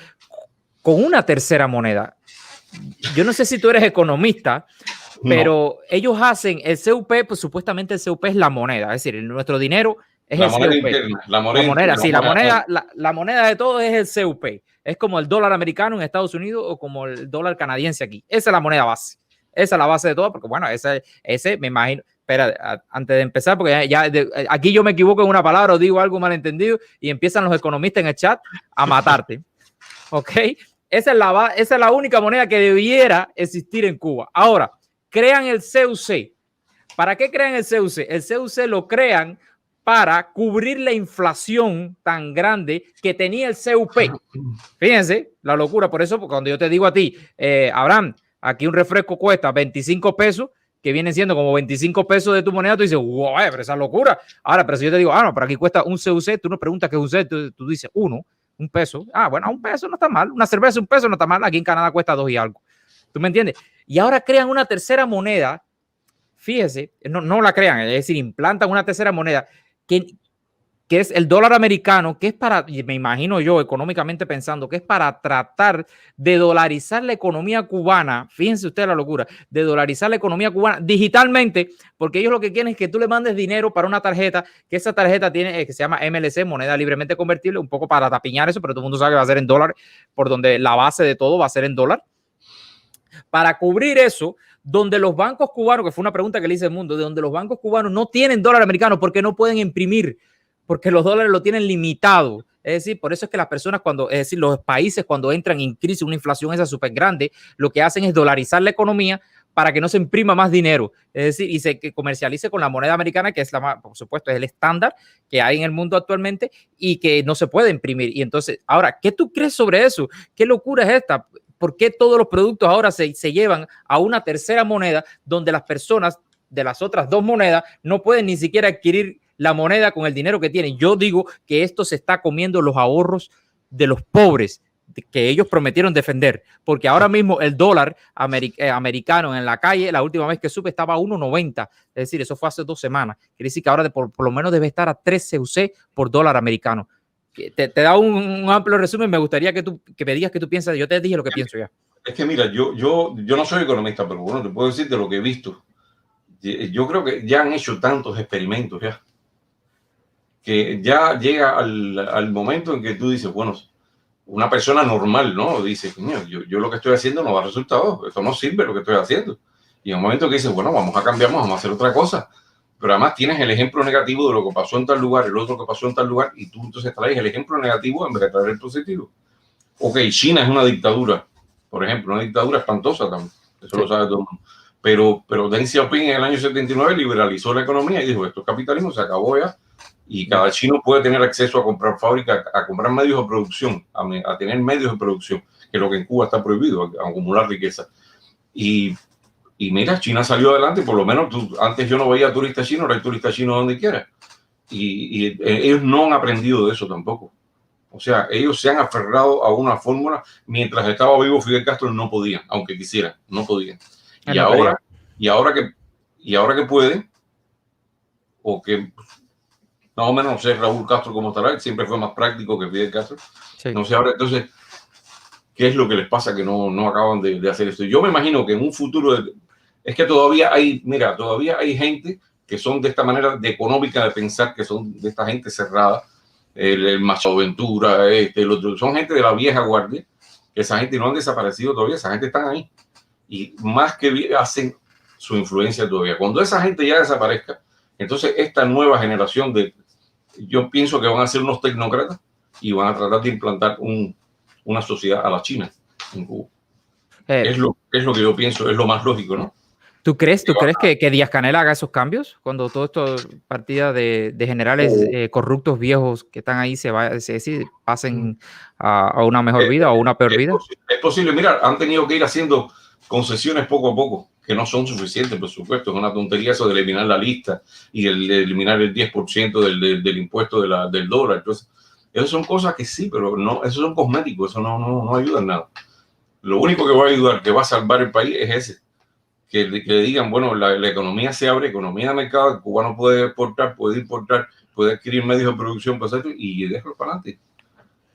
con una tercera moneda. Yo no sé si tú eres economista, pero ellos hacen el CUP, pues supuestamente el CUP es la moneda, es decir, nuestro dinero es La el moneda CUP. interna, la moneda de todo es el CUP. Es como el dólar americano en Estados Unidos o como el dólar canadiense aquí. Esa es la moneda base. Esa es la base de todo, porque bueno, ese me imagino. Espera, antes de empezar, porque aquí yo me equivoco en una palabra o digo algo malentendido y empiezan los economistas en el chat a matarte. ¿Ok? Esa es la única moneda que debiera existir en Cuba. Ahora, crean el CUC. ¿Para qué crean el CUC? El CUC lo crean para cubrir la inflación tan grande que tenía el CUP. Fíjense, la locura. Por eso, cuando yo te digo a ti, Abraham, aquí un refresco cuesta 25 pesos, que vienen siendo como 25 pesos de tu moneda, tú dices, wow, pero esa locura. Ahora, pero si yo te digo, no, pero aquí cuesta un CUC, tú no preguntas qué es un CUC, tú dices un peso. Bueno, un peso no está mal. Una cerveza, un peso no está mal. Aquí en Canadá cuesta 2 y algo. ¿Tú me entiendes? Y ahora crean una tercera moneda. Fíjese, no la crean, es decir, implantan una tercera moneda que es el dólar americano, que es para, me imagino yo, económicamente pensando, que es para tratar de dolarizar la economía cubana. Fíjense ustedes la locura, de dolarizar la economía cubana digitalmente, porque ellos lo que quieren es que tú le mandes dinero para una tarjeta, que esa tarjeta tiene, que se llama MLC, moneda libremente convertible, un poco para tapiñar eso, pero todo el mundo sabe que va a ser en dólar, por donde la base de todo va a ser en dólar. Para cubrir eso, donde los bancos cubanos, que fue una pregunta que le hice al mundo, de donde los bancos cubanos no tienen dólar americano porque no pueden imprimir, porque los dólares lo tienen limitado. Es decir, por eso es que las personas los países cuando entran en crisis, una inflación esa súper grande, lo que hacen es dolarizar la economía para que no se imprima más dinero. Es decir, y se comercialice con la moneda americana, que es por supuesto, es el estándar que hay en el mundo actualmente y que no se puede imprimir. Y entonces, ahora, ¿qué tú crees sobre eso? ¿Qué locura es esta? ¿Por qué todos los productos ahora se llevan a una tercera moneda donde las personas de las otras dos monedas no pueden ni siquiera adquirir la moneda con el dinero que tienen? Yo digo que esto se está comiendo los ahorros de los pobres que ellos prometieron defender, porque ahora mismo el dólar americano en la calle, la última vez que supe, estaba a 1.90, es decir, eso fue hace 2 semanas. Quiere decir que ahora por lo menos debe estar a 3 CUC por dólar americano. Te da un amplio resumen. Me gustaría que me digas qué tú piensas. Yo te dije lo que pienso ya. Es que mira, yo no soy economista, pero bueno, te puedo decir de lo que he visto. Yo creo que ya han hecho tantos experimentos ya, que ya llega al momento en que tú dices, bueno, una persona normal, ¿no? Dice, yo lo que estoy haciendo no da resultados, esto no sirve lo que estoy haciendo. Y en un momento que dices, bueno, vamos a cambiar, vamos a hacer otra cosa. Pero además tienes el ejemplo negativo de lo que pasó en tal lugar, el otro que pasó en tal lugar, y tú entonces traes el ejemplo negativo en vez de traer el positivo. Ok, China es una dictadura, por ejemplo, una dictadura espantosa también, eso sí. Lo sabe todo el mundo. Pero Deng Xiaoping en el año 79 liberalizó la economía y dijo, esto es capitalismo, se acabó ya, y cada chino puede tener acceso a comprar fábricas, a comprar medios de producción, a tener medios de producción, que es lo que en Cuba está prohibido, a acumular riqueza. Y mira, China salió adelante, por lo menos antes yo no veía turistas chinos, ahora hay turistas chinos donde quiera. Y ellos no han aprendido de eso tampoco. O sea, ellos se han aferrado a una fórmula. Mientras estaba vivo Fidel Castro no podían, aunque quisieran, no podían. Y ahora que pueden, o que más o menos, no sé, Raúl Castro como estará, siempre fue más práctico que Fidel Castro. Sí. No sé, ahora entonces, ¿qué es lo que les pasa que no acaban de hacer esto? Yo me imagino que en un futuro... Es que todavía hay gente que son de esta manera de económica de pensar, que son de esta gente cerrada, el Machado Ventura, el otro, son gente de la vieja guardia, que esa gente no han desaparecido todavía, esa gente están ahí y más que hacen su influencia todavía. Cuando esa gente ya desaparezca, entonces esta nueva generación yo pienso que van a ser unos tecnócratas y van a tratar de implantar una sociedad a la China en Cuba. Es lo que yo pienso, es lo más lógico, ¿no? ¿Tú crees que Díaz-Canel haga esos cambios cuando todo esto partida de generales corruptos viejos que están ahí pasen a una mejor vida o una peor vida? Es posible. Mira, han tenido que ir haciendo concesiones poco a poco, que no son suficientes, por supuesto. Es una tontería eso de eliminar la lista y de eliminar el 10% del impuesto del dólar. Entonces, esas son cosas que sí, pero no, esos son cosméticos, eso no ayuda en nada. Lo único que va a ayudar, que va a salvar el país es ese. Que le digan, bueno, la economía se abre, economía de mercado, el cubano puede exportar, puede importar, puede adquirir medios de producción y déjalo para adelante.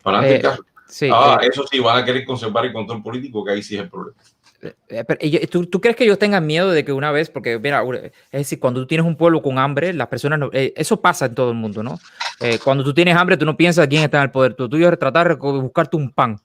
Para adelante el caso. Sí, eso sí, van a querer conservar el control político, que ahí sí es el problema. ¿Tú crees que ellos tengan miedo de que una vez, porque mira, es decir, cuando tú tienes un pueblo con hambre, las personas, eso pasa en todo el mundo, ¿no? Cuando tú tienes hambre, tú no piensas quién está en el poder, tú es tratar de buscarte un pan.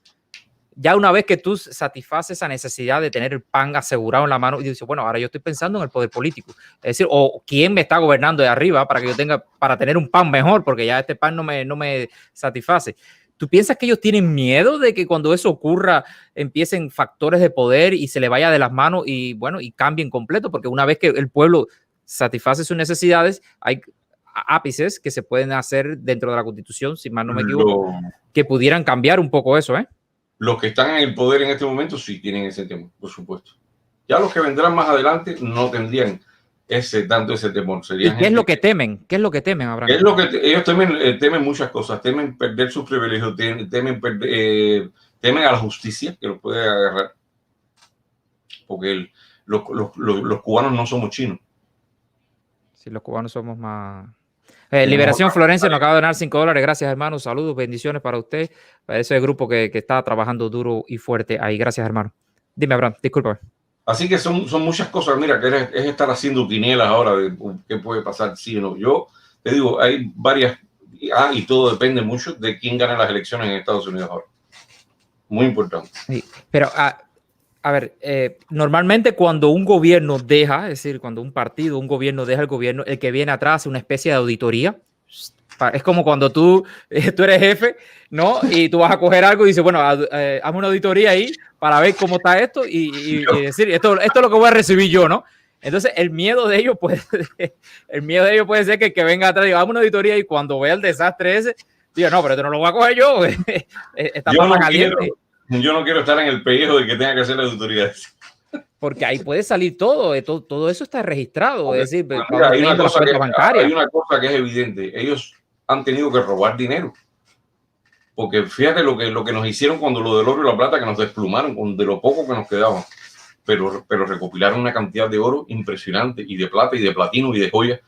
Ya una vez que tú satisfaces esa necesidad de tener el pan asegurado en la mano y dices, bueno, ahora yo estoy pensando en el poder político. Es decir, o quién me está gobernando de arriba para que yo para tener un pan mejor, porque ya este pan no me satisface. ¿Tú piensas que ellos tienen miedo de que cuando eso ocurra empiecen factores de poder y se le vaya de las manos y cambien completo? Porque una vez que el pueblo satisface sus necesidades, hay ápices que se pueden hacer dentro de la Constitución, si mal no me equivoco, que pudieran cambiar un poco eso, ¿eh? Los que están en el poder en este momento sí tienen ese temor, por supuesto. Ya los que vendrán más adelante no tendrían tanto ese temor. ¿Y qué es lo que temen? ¿Qué es lo que temen, Abraham? Es lo que ellos temen muchas cosas. Temen perder sus privilegios, temen a la justicia, que los puede agarrar. Porque los cubanos no somos chinos. Sí, los cubanos somos más... Liberación Florencia nos acaba de donar $5. Gracias, hermano. Saludos, bendiciones para usted. Para ese grupo que está trabajando duro y fuerte ahí. Gracias, hermano. Dime, Abraham, disculpa. Así que son muchas cosas. Mira, que es estar haciendo quinielas ahora de qué puede pasar, sí o no. Yo te digo, hay varias... y todo depende mucho de quién gana las elecciones en Estados Unidos ahora. Muy importante. Sí, pero... A ver, normalmente cuando un gobierno deja, es decir, cuando un gobierno deja el gobierno, el que viene atrás hace una especie de auditoría. Es como cuando tú eres jefe, ¿no? Y tú vas a coger algo y dices, bueno, hazme una auditoría ahí para ver cómo está esto y decir, esto es lo que voy a recibir yo, ¿no? Entonces, el miedo de ellos puede ser que el que venga atrás diga, hazme una auditoría y cuando vea el desastre ese, diga, no, pero esto no lo voy a coger yo. Está yo para caliente. Yo no quiero estar en el pellejo de que tenga que hacer las autoridades. Porque ahí puede salir todo eso está registrado. Es decir, hay una cosa que es evidente. Ellos han tenido que robar dinero. Porque fíjate lo que nos hicieron cuando lo del oro y la plata, que nos desplumaron de lo poco que nos quedaba. Pero recopilaron una cantidad de oro impresionante, y de plata, y de platino, y de joyas.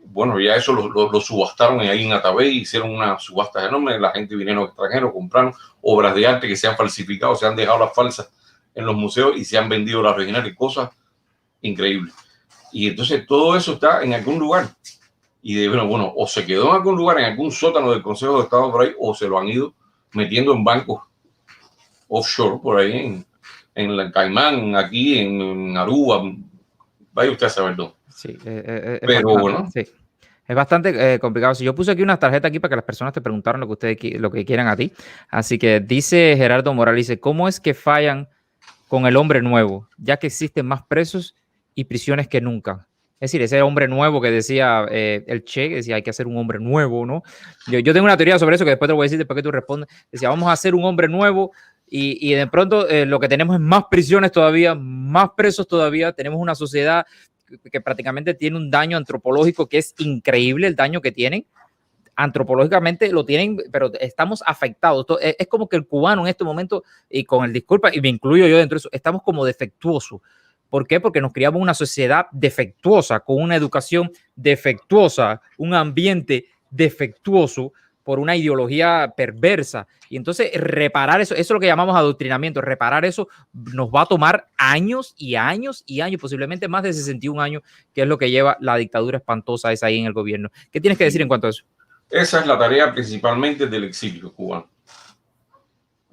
Bueno, ya eso lo subastaron ahí en Atabey, hicieron una subasta enorme, la gente vinieron extranjeros, compraron obras de arte que se han falsificado, se han dejado las falsas en los museos y se han vendido las originales, cosas increíbles. Y entonces todo eso está en algún lugar. Y bueno, o se quedó en algún lugar, en algún sótano del Consejo de Estado por ahí, o se lo han ido metiendo en bancos offshore por ahí, en la Caimán, aquí en Aruba. Vaya usted a saber dónde. Sí, pero bastante, bueno. Sí. Es bastante complicado. Si yo puse aquí unas tarjetas aquí para que las personas te preguntaran lo que quieran a ti. Así que dice Gerardo Morales, dice, ¿cómo es que fallan con el hombre nuevo? Ya que existen más presos y prisiones que nunca. Es decir, ese hombre nuevo que decía el Che, que decía hay que hacer un hombre nuevo, ¿no? Yo tengo una teoría sobre eso que después te lo voy a decir después que tú respondas. Decía, vamos a hacer un hombre nuevo y de pronto lo que tenemos es más prisiones todavía, más presos todavía. Tenemos una sociedad que prácticamente tiene un daño antropológico que es increíble, el daño que tienen. Antropológicamente lo tienen, pero estamos afectados. Es como que el cubano en este momento, y con el disculpa, y me incluyo yo dentro de eso, estamos como defectuosos. ¿Por qué? Porque nos criamos en una sociedad defectuosa, con una educación defectuosa, un ambiente defectuoso, por una ideología perversa. Y entonces reparar eso es lo que llamamos adoctrinamiento. Reparar eso nos va a tomar años y años y años, posiblemente más de 61 años, que es lo que lleva la dictadura espantosa esa ahí en el gobierno. ¿Qué tienes que decir en cuanto a eso? Esa es la tarea principalmente del exilio cubano.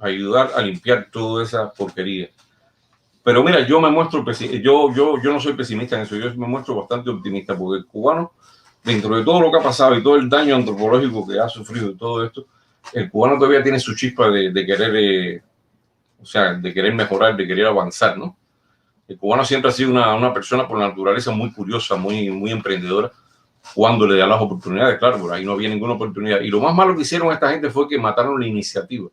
Ayudar a limpiar toda esa porquería. Pero mira, yo me muestro, yo no soy pesimista en eso, yo me muestro bastante optimista, porque el cubano, dentro de todo lo que ha pasado y todo el daño antropológico que ha sufrido y todo esto, el cubano todavía tiene su chispa de querer, o sea, de querer mejorar, de querer avanzar, ¿no? El cubano siempre ha sido una persona por naturaleza muy curiosa, muy emprendedora, cuando le da las oportunidades, claro, por ahí no había ninguna oportunidad. Y lo más malo que hicieron esta gente fue que mataron la iniciativa.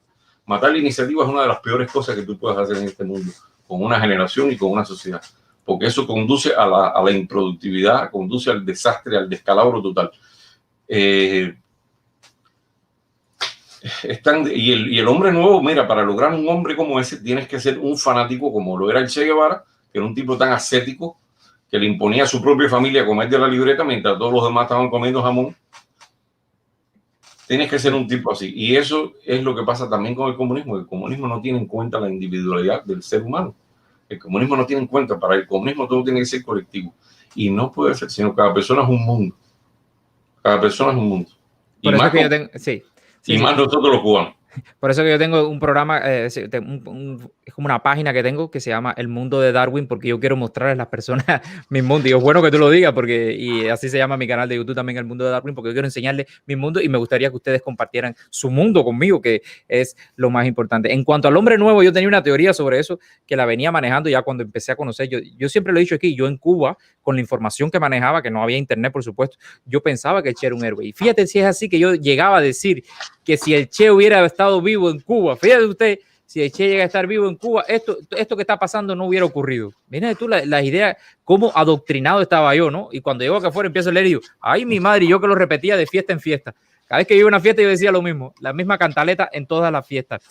Matar la iniciativa es una de las peores cosas que tú puedes hacer en este mundo, con una generación y con una sociedad, porque eso conduce a la improductividad, conduce al desastre, al descalabro total. Y el hombre nuevo, mira, para lograr un hombre como ese tienes que ser un fanático como lo era el Che Guevara, que era un tipo tan ascético que le imponía a su propia familia comer de la libreta mientras todos los demás estaban comiendo jamón. Tienes que ser un tipo así. Y eso es lo que pasa también con el comunismo. El comunismo no tiene en cuenta la individualidad del ser humano. El comunismo no tiene en cuenta, para el comunismo todo tiene que ser colectivo. Y no puede ser, sino cada persona es un mundo. Cada persona es un mundo. Por eso que yo tengo, y más nosotros los cubanos. Por eso que yo tengo un programa, es como una página que tengo que se llama El Mundo de Darwin, porque yo quiero mostrarles a las personas mi mundo. Y es bueno que tú lo digas, porque y así se llama mi canal de YouTube también, El Mundo de Darwin, porque yo quiero enseñarles mi mundo y me gustaría que ustedes compartieran su mundo conmigo, que es lo más importante. En cuanto al hombre nuevo, yo tenía una teoría sobre eso que la venía manejando ya cuando empecé a conocer. Yo siempre lo he dicho aquí, yo en Cuba, con la información que manejaba, que no había internet, por supuesto, yo pensaba que el Che era un héroe. Y fíjate si es así que yo llegaba a decir que si el Che hubiera estado vivo en Cuba, fíjate usted, si el Che llega a estar vivo en Cuba, esto que está pasando no hubiera ocurrido. Mira tú las ideas, cómo adoctrinado estaba yo, ¿no? Y cuando llego acá afuera empiezo a leer y digo, ay, mi madre, y yo que lo repetía de fiesta en fiesta. Cada vez que iba a una fiesta yo decía lo mismo, la misma cantaleta en todas las fiestas.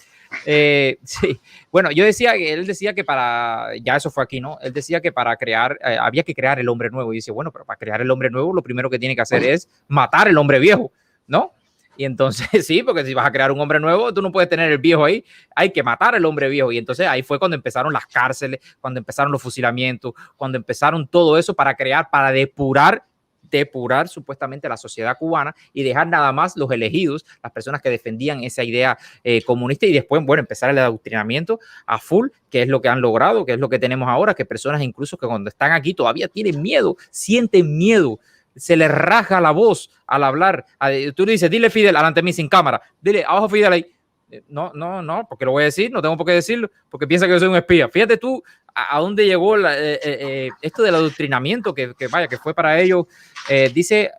Sí, bueno, yo decía, él decía que ya eso fue aquí, ¿no? Él decía que para crear, había que crear el hombre nuevo. Y dice, bueno, pero para crear el hombre nuevo, lo primero que tiene que hacer es matar el hombre viejo, ¿no? Y entonces, sí, porque si vas a crear un hombre nuevo, tú no puedes tener el viejo ahí, hay que matar al hombre viejo. Y entonces ahí fue cuando empezaron las cárceles, cuando empezaron los fusilamientos, cuando empezaron todo eso para depurar supuestamente la sociedad cubana y dejar nada más los elegidos, las personas que defendían esa idea comunista, y después, bueno, empezar el adoctrinamiento a full, que es lo que han logrado, que es lo que tenemos ahora, que personas incluso que cuando están aquí todavía tienen miedo, sienten miedo, se les raja la voz al hablar. Tú le dices, dile Fidel, adelante de mí sin cámara, dile, abajo Fidel ahí. No, porque lo voy a decir, no tengo por qué decirlo, porque piensa que yo soy un espía. Fíjate tú a dónde llegó esto del adoctrinamiento, que fue para ellos. Dice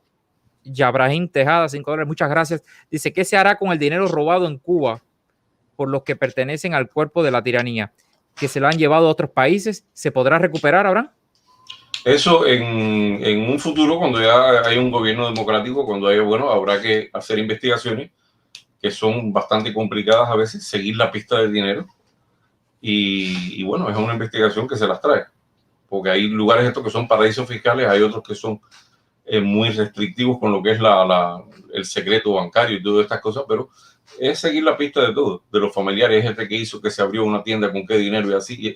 Yabrahim Tejada, $5, muchas gracias. Dice, ¿qué se hará con el dinero robado en Cuba por los que pertenecen al cuerpo de la tiranía? ¿Que se lo han llevado a otros países? ¿Se podrá recuperar, Abraham? Eso en un futuro, cuando ya hay un gobierno democrático, cuando haya, bueno, habrá que hacer investigaciones que son bastante complicadas a veces, seguir la pista del dinero. Y bueno, es una investigación que se las trae, porque hay lugares estos que son paraísos fiscales, hay otros que son muy restrictivos con lo que es el secreto bancario y todas estas cosas, pero es seguir la pista de todo, de los familiares, que hizo que se abrió una tienda, con qué dinero y así.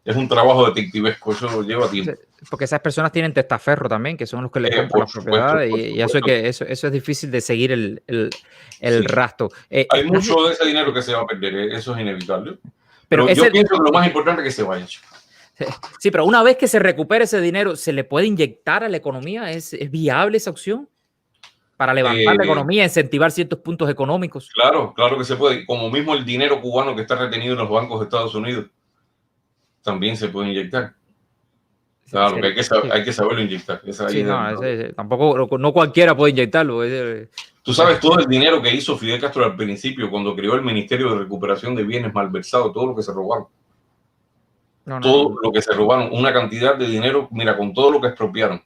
Es un trabajo detectivesco, eso lleva tiempo. Porque esas personas tienen testaferro también, que son los que le compran las propiedades, y eso es difícil de seguir el rastro. Hay mucho de ese dinero que se va a perder, eso es inevitable. Pero yo pienso que lo más importante es que se vaya. Sí, pero una vez que se recupere ese dinero, ¿se le puede inyectar a la economía? ¿Es viable esa opción? Para levantar la economía, incentivar ciertos puntos económicos. Claro que se puede. Como mismo el dinero cubano que está retenido en los bancos de Estados Unidos, también se puede inyectar. Claro, que hay que saberlo inyectar. Tampoco, no cualquiera puede inyectarlo. Tú sabes todo el dinero que hizo Fidel Castro al principio, cuando creó el Ministerio de Recuperación de Bienes Malversados, todo lo que se robaron. Todo lo que se robaron, una cantidad de dinero, mira, con todo lo que expropiaron.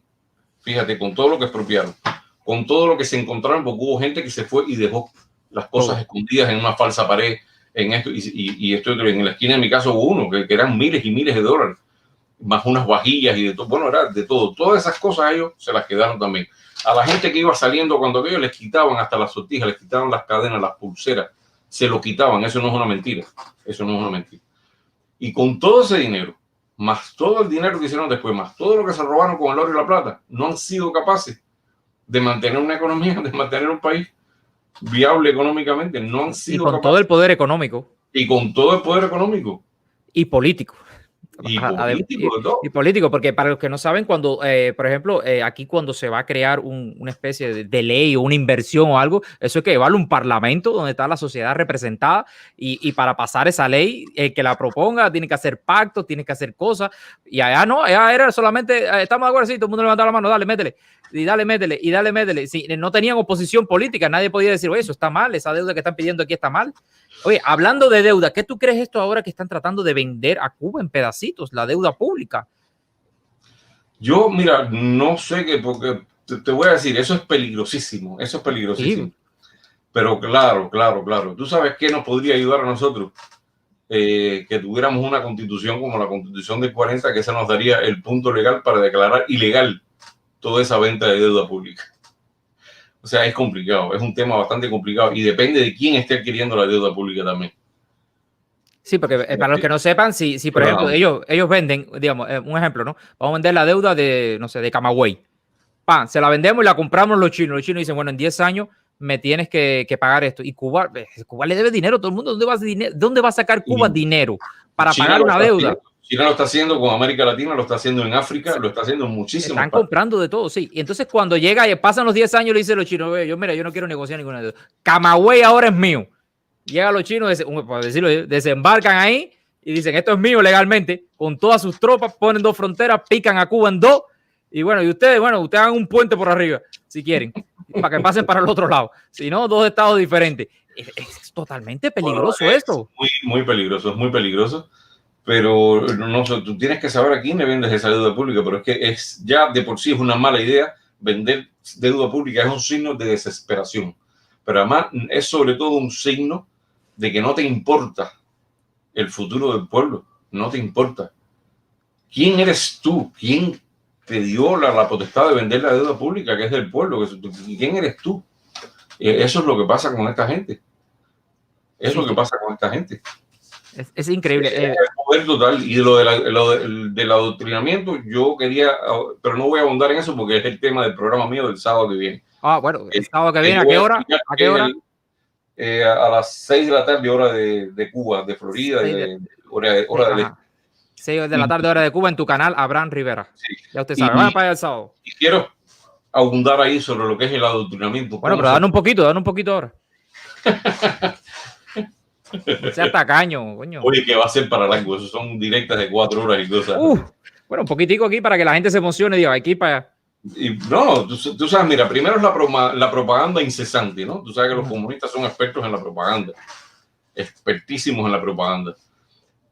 Fíjate, con todo lo que expropiaron, con todo lo que se encontraron, porque hubo gente que se fue y dejó las cosas escondidas en una falsa pared, en esto, y esto en la esquina de mi casa hubo uno, que eran miles y miles de dólares, más unas vajillas y de todo, bueno, era de todo. Todas esas cosas ellos se las quedaron también. A la gente que iba saliendo, cuando ellos les quitaban hasta las sortijas, les quitaban las cadenas, las pulseras, se lo quitaban. Eso no es una mentira. Eso no es una mentira. Y con todo ese dinero, más todo el dinero que hicieron después, más todo lo que se robaron con el oro y la plata, no han sido capaces de mantener una economía, de mantener un país viable económicamente. No han Y sido con capaces. todo el poder económico Y con todo el poder económico. y político. Y político, de todo. Y político, porque para los que no saben, cuando, por ejemplo, aquí cuando se va a crear una especie de ley o una inversión o algo, eso es que vale un parlamento donde está la sociedad representada y para pasar esa ley, el que la proponga tiene que hacer pactos, tiene que hacer cosas, y allá no, allá era solamente, estamos de acuerdo, sí, todo el mundo levantaba la mano, dale, métele, y dale, métele, y dale, métele. Si no tenían oposición política, nadie podía decir, oye, eso está mal, esa deuda que están pidiendo aquí está mal. Oye, hablando de deuda, ¿qué tú crees esto ahora que están tratando de vender a Cuba en pedacitos, la deuda pública? Yo, mira, no sé qué, porque te voy a decir, eso es peligrosísimo, eso es peligrosísimo. Sí. Pero claro. ¿Tú sabes qué nos podría ayudar a nosotros? Que tuviéramos una constitución como la constitución del 40, que esa nos daría el punto legal para declarar ilegal toda esa venta de deuda pública. O sea, es complicado, es un tema bastante complicado y depende de quién esté adquiriendo la deuda pública también. Sí, porque para los que no sepan, si por ejemplo, ellos venden, digamos, un ejemplo, ¿no? Vamos a vender la deuda de, no sé, de Camagüey. Se la vendemos y la compramos los chinos. Los chinos dicen, bueno, en 10 años me tienes que pagar esto. Y Cuba le debe dinero a todo el mundo. ¿Dónde va a sacar Cuba dinero para China pagar una deuda? China lo está haciendo con América Latina, lo está haciendo en África, lo está haciendo en muchísimas Están comprando de todo, sí. Y entonces cuando llega y pasan los 10 años, le dicen los chinos, yo no quiero negociar ninguna deuda. Camagüey ahora es mío. Llegan los chinos, para decirlo, desembarcan ahí y dicen, esto es mío legalmente, con todas sus tropas, ponen 2 fronteras, pican a Cuba en 2, y ustedes hagan un puente por arriba, si quieren, para que pasen para el otro lado. Si no, 2 estados diferentes. Es totalmente peligroso esto. Muy peligroso, es muy peligroso. Pero no sé, tú tienes que saber a quién le vendes esa deuda pública, pero es que ya de por sí es una mala idea vender deuda pública, es un signo de desesperación. Pero además es sobre todo un signo de que no te importa el futuro del pueblo, no te importa. ¿Quién eres tú? ¿Quién te dio la potestad de vender la deuda pública que es del pueblo? ¿Quién eres tú? Eso es lo que pasa con esta gente. Es lo que pasa con esta gente. Es increíble. Es el poder total. Y del adoctrinamiento, yo quería, pero no voy a abundar en eso porque es el tema del programa mío del sábado que viene. Bueno, el sábado que viene, ¿a qué hora? ¿A qué hora? A las 6 de la tarde, hora de Cuba, de Florida, hora del este. 6 de la tarde, hora de Cuba, en tu canal, Abraham Rivera. Sí. Ya usted sabe, vaya para allá el sábado. Y quiero abundar ahí sobre lo que es el adoctrinamiento. Bueno, pero dan un poquito ahora. No sea tacaño, coño. Oye, que va a ser para largo, eso son directas de 4 horas y cosas. Bueno, un poquitico aquí para que la gente se emocione y diga, aquí para allá. Y no, tú sabes, mira, primero es la propaganda incesante, ¿no? Tú sabes que los comunistas son expertos en la propaganda, expertísimos en la propaganda.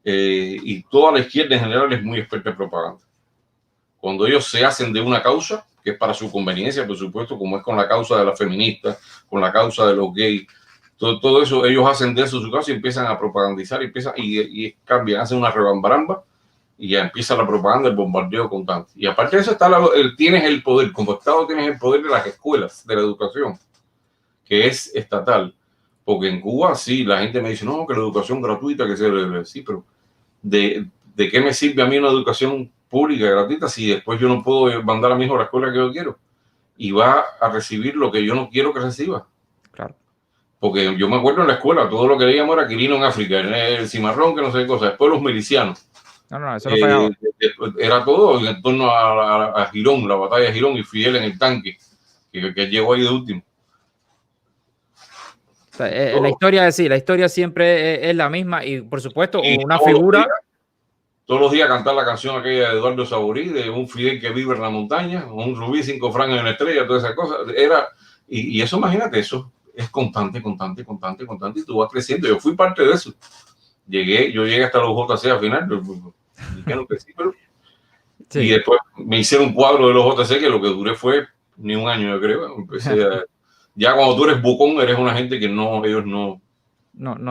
Y toda la izquierda en general es muy experta en propaganda. Cuando ellos se hacen de una causa, que es para su conveniencia, por supuesto, como es con la causa de las feministas, con la causa de los gays, todo eso, ellos hacen de eso su causa y empiezan a propagandizar y cambian, hacen una rebambaramba y ya empieza la propaganda, el bombardeo constante. Y aparte de eso tienes el poder, como Estado tienes el poder de las escuelas, de la educación, que es estatal. Porque en Cuba sí, la gente me dice, no, que la educación gratuita, que sea, sí, pero ¿de qué me sirve a mí una educación pública gratuita si después yo no puedo mandar a mi hijo a la escuela que yo quiero? Y va a recibir lo que yo no quiero que reciba. Claro. Porque yo me acuerdo en la escuela, todo lo que veíamos era Quirino en África, el cimarrón, que no sé qué cosa, después los milicianos. No, eso no fallaba. Era todo en torno a Girón, la batalla de Girón y Fidel en el tanque, que llegó ahí de último. O sea, la historia siempre es la misma y por supuesto una todos figura. Todos los días cantar la canción aquella de Eduardo Saborí, de un Fidel que vive en la montaña, un rubí 5 francos en la estrella, todas esas cosas. Y eso, imagínate, eso es constante, y tú vas creciendo. Yo fui parte de eso. Yo llegué hasta los JC al final, sí. Y después me hicieron un cuadro de los JC que lo que duré fue ni un año, yo creo. Ya cuando tú eres bocón, eres una gente que ellos no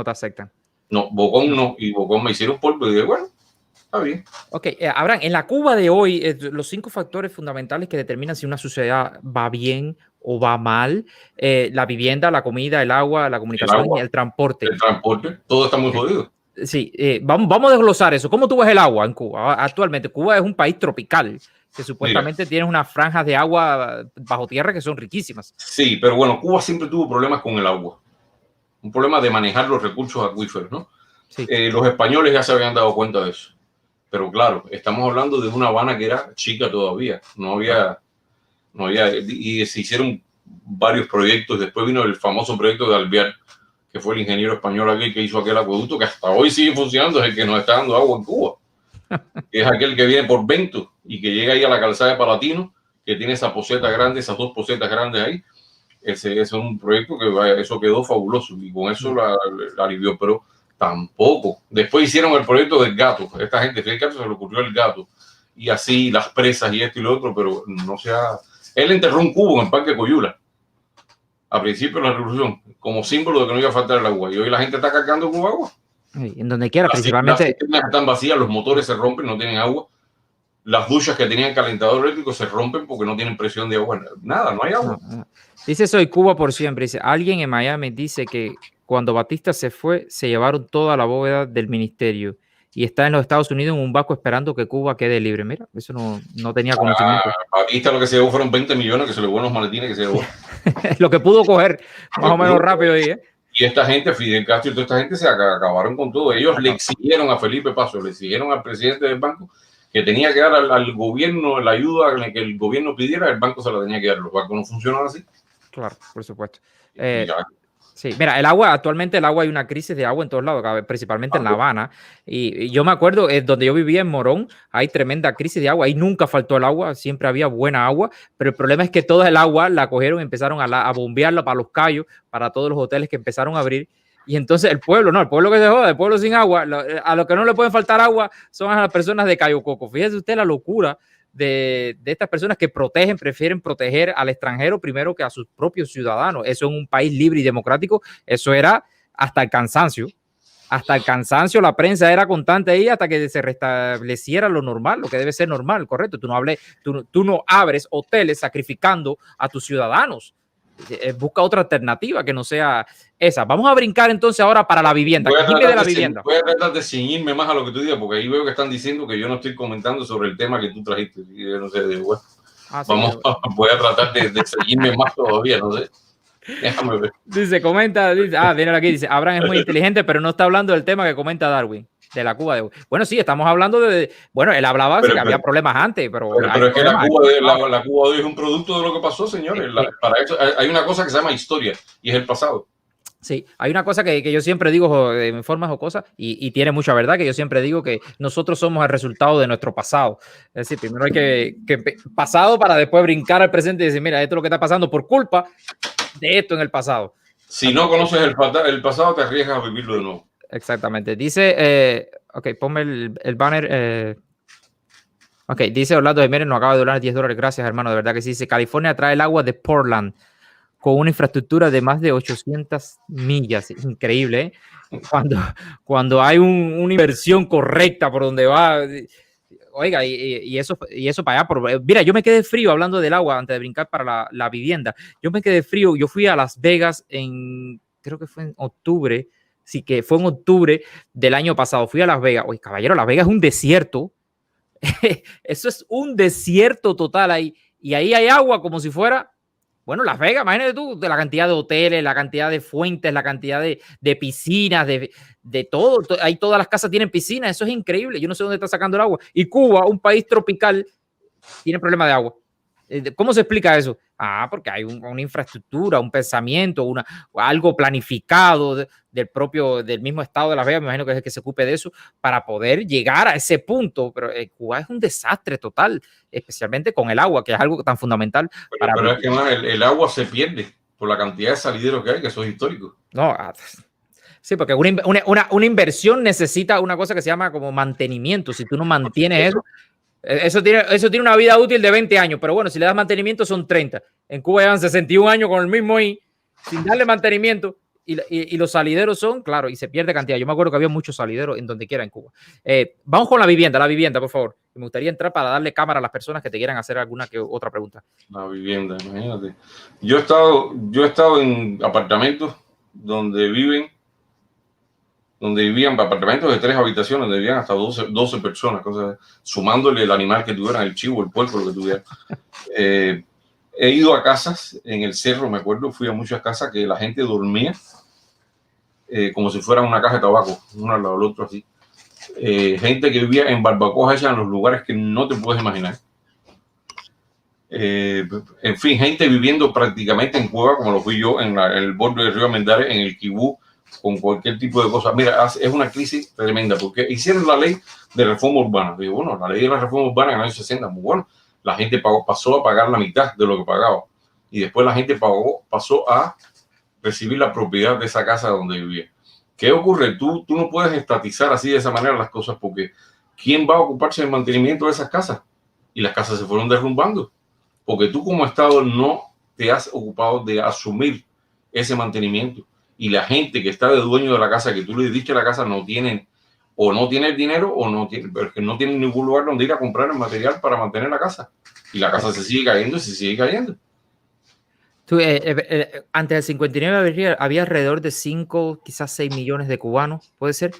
te aceptan. No, bocón no, y bocón me hicieron polvo y dije, bueno, está bien. Ok, Abraham, en la Cuba de hoy, los 5 factores fundamentales que determinan si una sociedad va bien o va mal, la vivienda, la comida, el agua, la comunicación y el transporte. El transporte, todo está muy jodido. Sí, vamos a desglosar eso. ¿Cómo tú ves el agua en Cuba? Actualmente, Cuba es un país tropical que supuestamente tiene unas franjas de agua bajo tierra que son riquísimas. Sí, pero bueno, Cuba siempre tuvo problemas con el agua. Un problema de manejar los recursos acuíferos, ¿no? Sí. Los españoles ya se habían dado cuenta de eso. Pero claro, estamos hablando de una Habana que era chica todavía. No había, y se hicieron varios proyectos. Después vino el famoso proyecto de Alvear, que fue el ingeniero español aquel que hizo aquel acueducto que hasta hoy sigue funcionando, es el que nos está dando agua en Cuba. Que es aquel que viene por Bento y que llega ahí a la calzada de Palatino, que tiene esa poseta grande, esas dos posetas grandes ahí. Ese es un proyecto que eso quedó fabuloso y con eso la alivió, pero tampoco. Después hicieron el proyecto del Gato. Esta gente, fíjate, se le ocurrió el Gato y así las presas y esto y lo otro, pero no se ha... Él enterró un cubo en el Parque Coyula a principios de la revolución como símbolo de que no iba a faltar el agua y hoy la gente está cargando con agua. Sí, en donde quiera, Las principalmente. cisternas están vacías, los motores se rompen, no tienen agua. Las duchas que tenían calentador eléctrico se rompen porque no tienen presión de agua. Nada, no hay agua. No. Dice, soy Cuba por siempre. Dice, alguien en Miami dice que cuando Batista se fue, se llevaron toda la bóveda del ministerio y está en los Estados Unidos en un barco esperando que Cuba quede libre. Mira, eso no tenía conocimiento. Batista lo que se llevó fueron 20 millones que se le llevó en los maletines que se llevó. Lo que pudo coger más o menos rápido ahí, ¿eh? Y esta gente, Fidel Castro y toda esta gente se acabaron con todo. Ellos le exigieron a Felipe Paso, le exigieron al presidente del banco que tenía que dar al gobierno la ayuda que el gobierno pidiera, el banco se la tenía que dar. Los bancos no funcionan así. Claro, por supuesto. Sí, mira, actualmente el agua, hay una crisis de agua en todos lados, principalmente en La Habana. Y yo me acuerdo, donde yo vivía en Morón, hay tremenda crisis de agua. Ahí nunca faltó el agua, siempre había buena agua, pero el problema es que toda el agua la cogieron y empezaron a bombearla para los Cayos, para todos los hoteles que empezaron a abrir. Y entonces el pueblo que se joda, el pueblo sin agua, a los que no le pueden faltar agua son a las personas de Cayo Coco. Fíjese usted la locura de estas personas que prefieren proteger al extranjero primero que a sus propios ciudadanos. Eso en un país libre y democrático, eso era hasta el cansancio. Hasta el cansancio, la prensa era constante ahí hasta que se restableciera lo normal, lo que debe ser normal, correcto. Tú no abres hoteles sacrificando a tus ciudadanos. Busca otra alternativa que no sea esa. Vamos a brincar entonces ahora para la vivienda. Voy a tratar de ceñirme más a lo que tú digas, porque ahí veo que están diciendo que yo no estoy comentando sobre el tema que tú trajiste. Yo no sé, voy a tratar de ceñirme más todavía, no sé. Déjame ver. Dice, viene aquí, dice, Abraham es muy inteligente, pero no está hablando del tema que comenta Darwin. De la Cuba de hoy. Bueno, sí, estamos hablando bueno, él hablaba que había problemas antes, pero es que la Cuba de hoy es un producto de lo que pasó, señores. Para eso hay una cosa que se llama historia y es el pasado. Sí, hay una cosa que yo siempre digo en formas o cosas y tiene mucha verdad, que yo siempre digo que nosotros somos el resultado de nuestro pasado. Es decir, primero hay que pasado para después brincar al presente y decir, mira, esto es lo que está pasando por culpa de esto en el pasado. Si no conoces el pasado, te arriesgas a vivirlo de nuevo. Exactamente. Dice, ok, ponme el banner. Ok, dice Orlando Jiménez, nos acaba de donar $10. Gracias, hermano, de verdad que sí. Dice, California trae el agua de Portland con una infraestructura de más de 800 millas. Increíble, ¿eh? Cuando hay una inversión correcta por donde va. Oiga, y eso para allá. Mira, yo me quedé frío hablando del agua antes de brincar para la vivienda. Yo me quedé frío. Yo fui a Las Vegas creo que fue en octubre. Sí, que fue en octubre del año pasado. Fui a Las Vegas. Oye, caballero, Las Vegas es un desierto. Eso es un desierto total ahí. Y ahí hay agua como si fuera, bueno, Las Vegas, imagínate tú, de la cantidad de hoteles, la cantidad de fuentes, la cantidad de piscinas, de todo. Ahí todas las casas tienen piscinas. Eso es increíble. Yo no sé dónde está sacando el agua. Y Cuba, un país tropical, tiene problema de agua. ¿Cómo se explica eso? Porque hay una infraestructura, un pensamiento, algo planificado del mismo estado de Las Vegas, me imagino que es el que se ocupe de eso, para poder llegar a ese punto. Pero Cuba es un desastre total, especialmente con el agua, que es algo tan fundamental. Pero es que más el agua se pierde por la cantidad de salideros que hay, que son históricos. No, sí, porque una inversión necesita una cosa que se llama como mantenimiento. Si tú no mantienes eso tiene una vida útil de 20 años, pero bueno, si le das mantenimiento son 30. En Cuba llevan 61 años con el mismo ahí, sin darle mantenimiento, y los salideros son, claro, y se pierde cantidad. Yo me acuerdo que había muchos salideros en donde quiera en Cuba. Vamos con la vivienda, por favor. Me gustaría entrar para darle cámara a las personas que te quieran hacer alguna que otra pregunta. La vivienda, imagínate. Yo he estado en apartamentos donde viven donde vivían apartamentos de 3 habitaciones, donde vivían hasta 12 personas, cosas, sumándole el animal que tuvieran, el chivo, el puerco, lo que tuvieran. He ido a casas en el cerro, me acuerdo, fui a muchas casas que la gente dormía como si fuera una caja de tabaco, uno al lado del otro así. Gente que vivía en barbacoas hechas en los lugares que no te puedes imaginar. En fin, gente viviendo prácticamente en cueva, como lo fui yo, en el borde del río Mendares, en el Kibú, con cualquier tipo de cosas. Mira, es una crisis tremenda, porque hicieron la ley de reforma urbana. Digo, bueno, la ley de la reforma urbana en el año 60, muy bueno. La gente pasó a pagar la mitad de lo que pagaba. Y después la gente pasó a recibir la propiedad de esa casa donde vivía. ¿Qué ocurre? Tú no puedes estatizar así de esa manera las cosas, porque ¿quién va a ocuparse del mantenimiento de esas casas? Y las casas se fueron derrumbando, porque tú como Estado no te has ocupado de asumir ese mantenimiento. Y la gente que está de dueño de la casa, que tú le dices que la casa no tiene, o no tiene el dinero, o no tiene, pero que no tiene ningún lugar donde ir a comprar el material para mantener la casa. Y la casa se sigue cayendo y se sigue cayendo. Tú, antes del 59 había alrededor de 5, quizás 6 millones de cubanos, puede ser.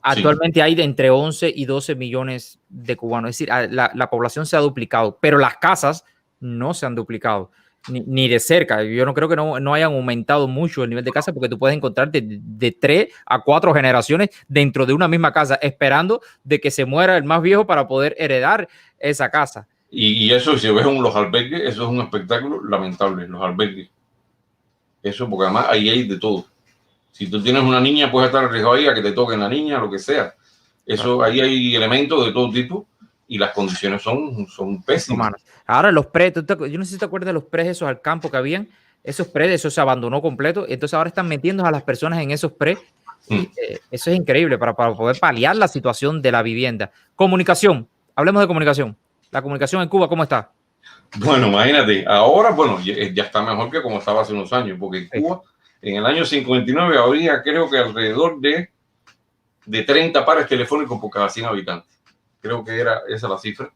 Actualmente sí. Hay de entre 11 y 12 millones de cubanos. Es decir, la población se ha duplicado, pero las casas no se han duplicado, ni de cerca. Yo no creo que no hayan aumentado mucho el nivel de casa, porque tú puedes encontrar de 3 a 4 generaciones dentro de una misma casa, esperando de que se muera el más viejo para poder heredar esa casa. Y eso, si ves los albergues, eso es un espectáculo lamentable, los albergues. Eso, porque además ahí hay de todo. Si tú tienes una niña, puedes estar arriesgado ahí a que te toquen la niña, lo que sea. Eso, claro. Ahí hay elementos de todo tipo y las condiciones son pésimas. Ahora los prés, yo no sé si te acuerdas de los prés esos al campo que habían, esos prés, eso se abandonó completo, entonces ahora están metiendo a las personas en esos prés. Eso es increíble para poder paliar la situación de la vivienda. Comunicación, hablemos de comunicación. La comunicación en Cuba, ¿cómo está? Bueno, imagínate, ahora, bueno, ya está mejor que como estaba hace unos años, porque en Cuba, en el año 59, había, creo que alrededor de 30 pares telefónicos por cada 100 habitantes. Creo que era esa la cifra.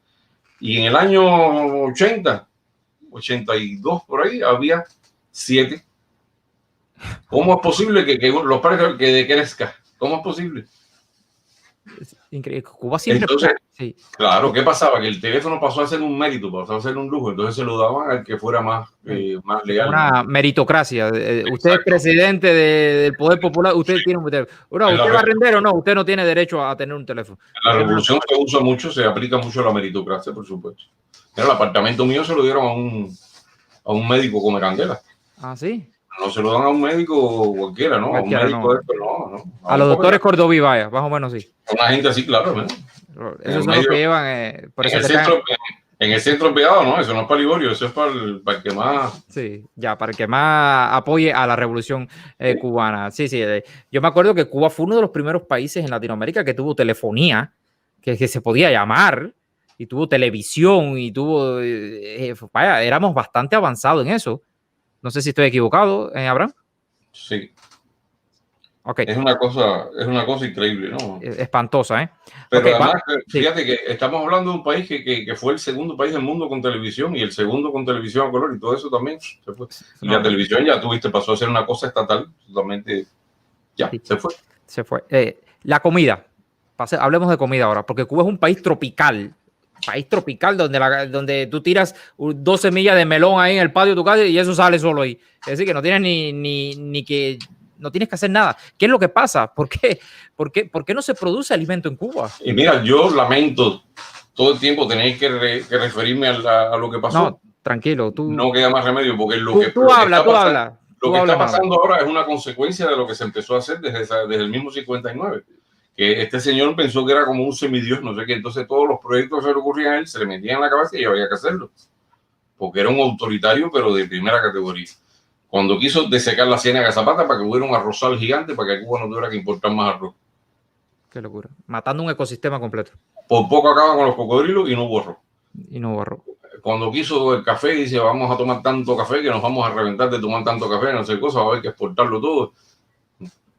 Y en el año 80, 82, por ahí, había 7. ¿Cómo es posible que los pares que decrezcan? ¿Cómo es posible? Increíble. Cuba siempre. Entonces, sí. Claro, ¿qué pasaba? Que el teléfono pasó a ser un mérito, pasó a ser un lujo, entonces se lo daban al que fuera más legal. Una meritocracia. Usted es presidente del Poder Popular, usted tiene un teléfono. ¿Usted va a render o no? Usted no tiene derecho a tener un teléfono. En la revolución se usa mucho, se aplica mucho la meritocracia, por supuesto. Pero el apartamento mío se lo dieron a un médico como Candela. Ah, sí. No se lo dan a un médico cualquiera, ¿no? Cualquiera, a un médico no. A los doctores Cordobí, vaya, más o menos sí. Una gente así, claro, ¿no? Esos son los que llevan. Por eso en el centro privado, ¿no? Eso no es para Liborio, eso es para el que más. Sí, ya, para el que más apoye a la revolución cubana. Sí. Yo me acuerdo que Cuba fue uno de los primeros países en Latinoamérica que tuvo telefonía, que se podía llamar, y tuvo televisión, y tuvo. Vaya, éramos bastante avanzados en eso. No sé si estoy equivocado, Abraham. Sí. Okay. Es una cosa increíble, ¿no? Espantosa, ¿eh? Pero además, fíjate que estamos hablando de un país que fue el segundo país del mundo con televisión y el segundo con televisión a color y todo eso también se fue. Y la televisión ya pasó a ser una cosa estatal, totalmente, se fue. Se fue. La comida. Hablemos de comida ahora, porque Cuba es un país tropical. Donde tú tiras 2 semillas de melón ahí en el patio de tu casa y eso sale solo ahí. Es decir, que no tienes no tienes que hacer nada. ¿Qué es lo que pasa? ¿Por qué no se produce alimento en Cuba? Y mira, yo lamento todo el tiempo tener que referirme a lo que pasó. No, tranquilo. No queda más remedio, porque Lo que está pasando ahora es una consecuencia de lo que se empezó a hacer desde el mismo 59. Que este señor pensó que era como un semidios, no sé qué, entonces todos los proyectos que se le ocurrían a él se le metían en la cabeza y había que hacerlo, porque era un autoritario, pero de primera categoría. Cuando quiso desecar la Ciénaga Zapata para que hubiera un arrozal gigante, para que Cuba no tuviera que importar más arroz. Qué locura. Matando un ecosistema completo. Por poco acaba con los cocodrilos y no hubo arroz. Cuando quiso el café, dice, vamos a tomar tanto café que nos vamos a reventar de tomar tanto café, no sé cosa, va a haber que exportarlo todo.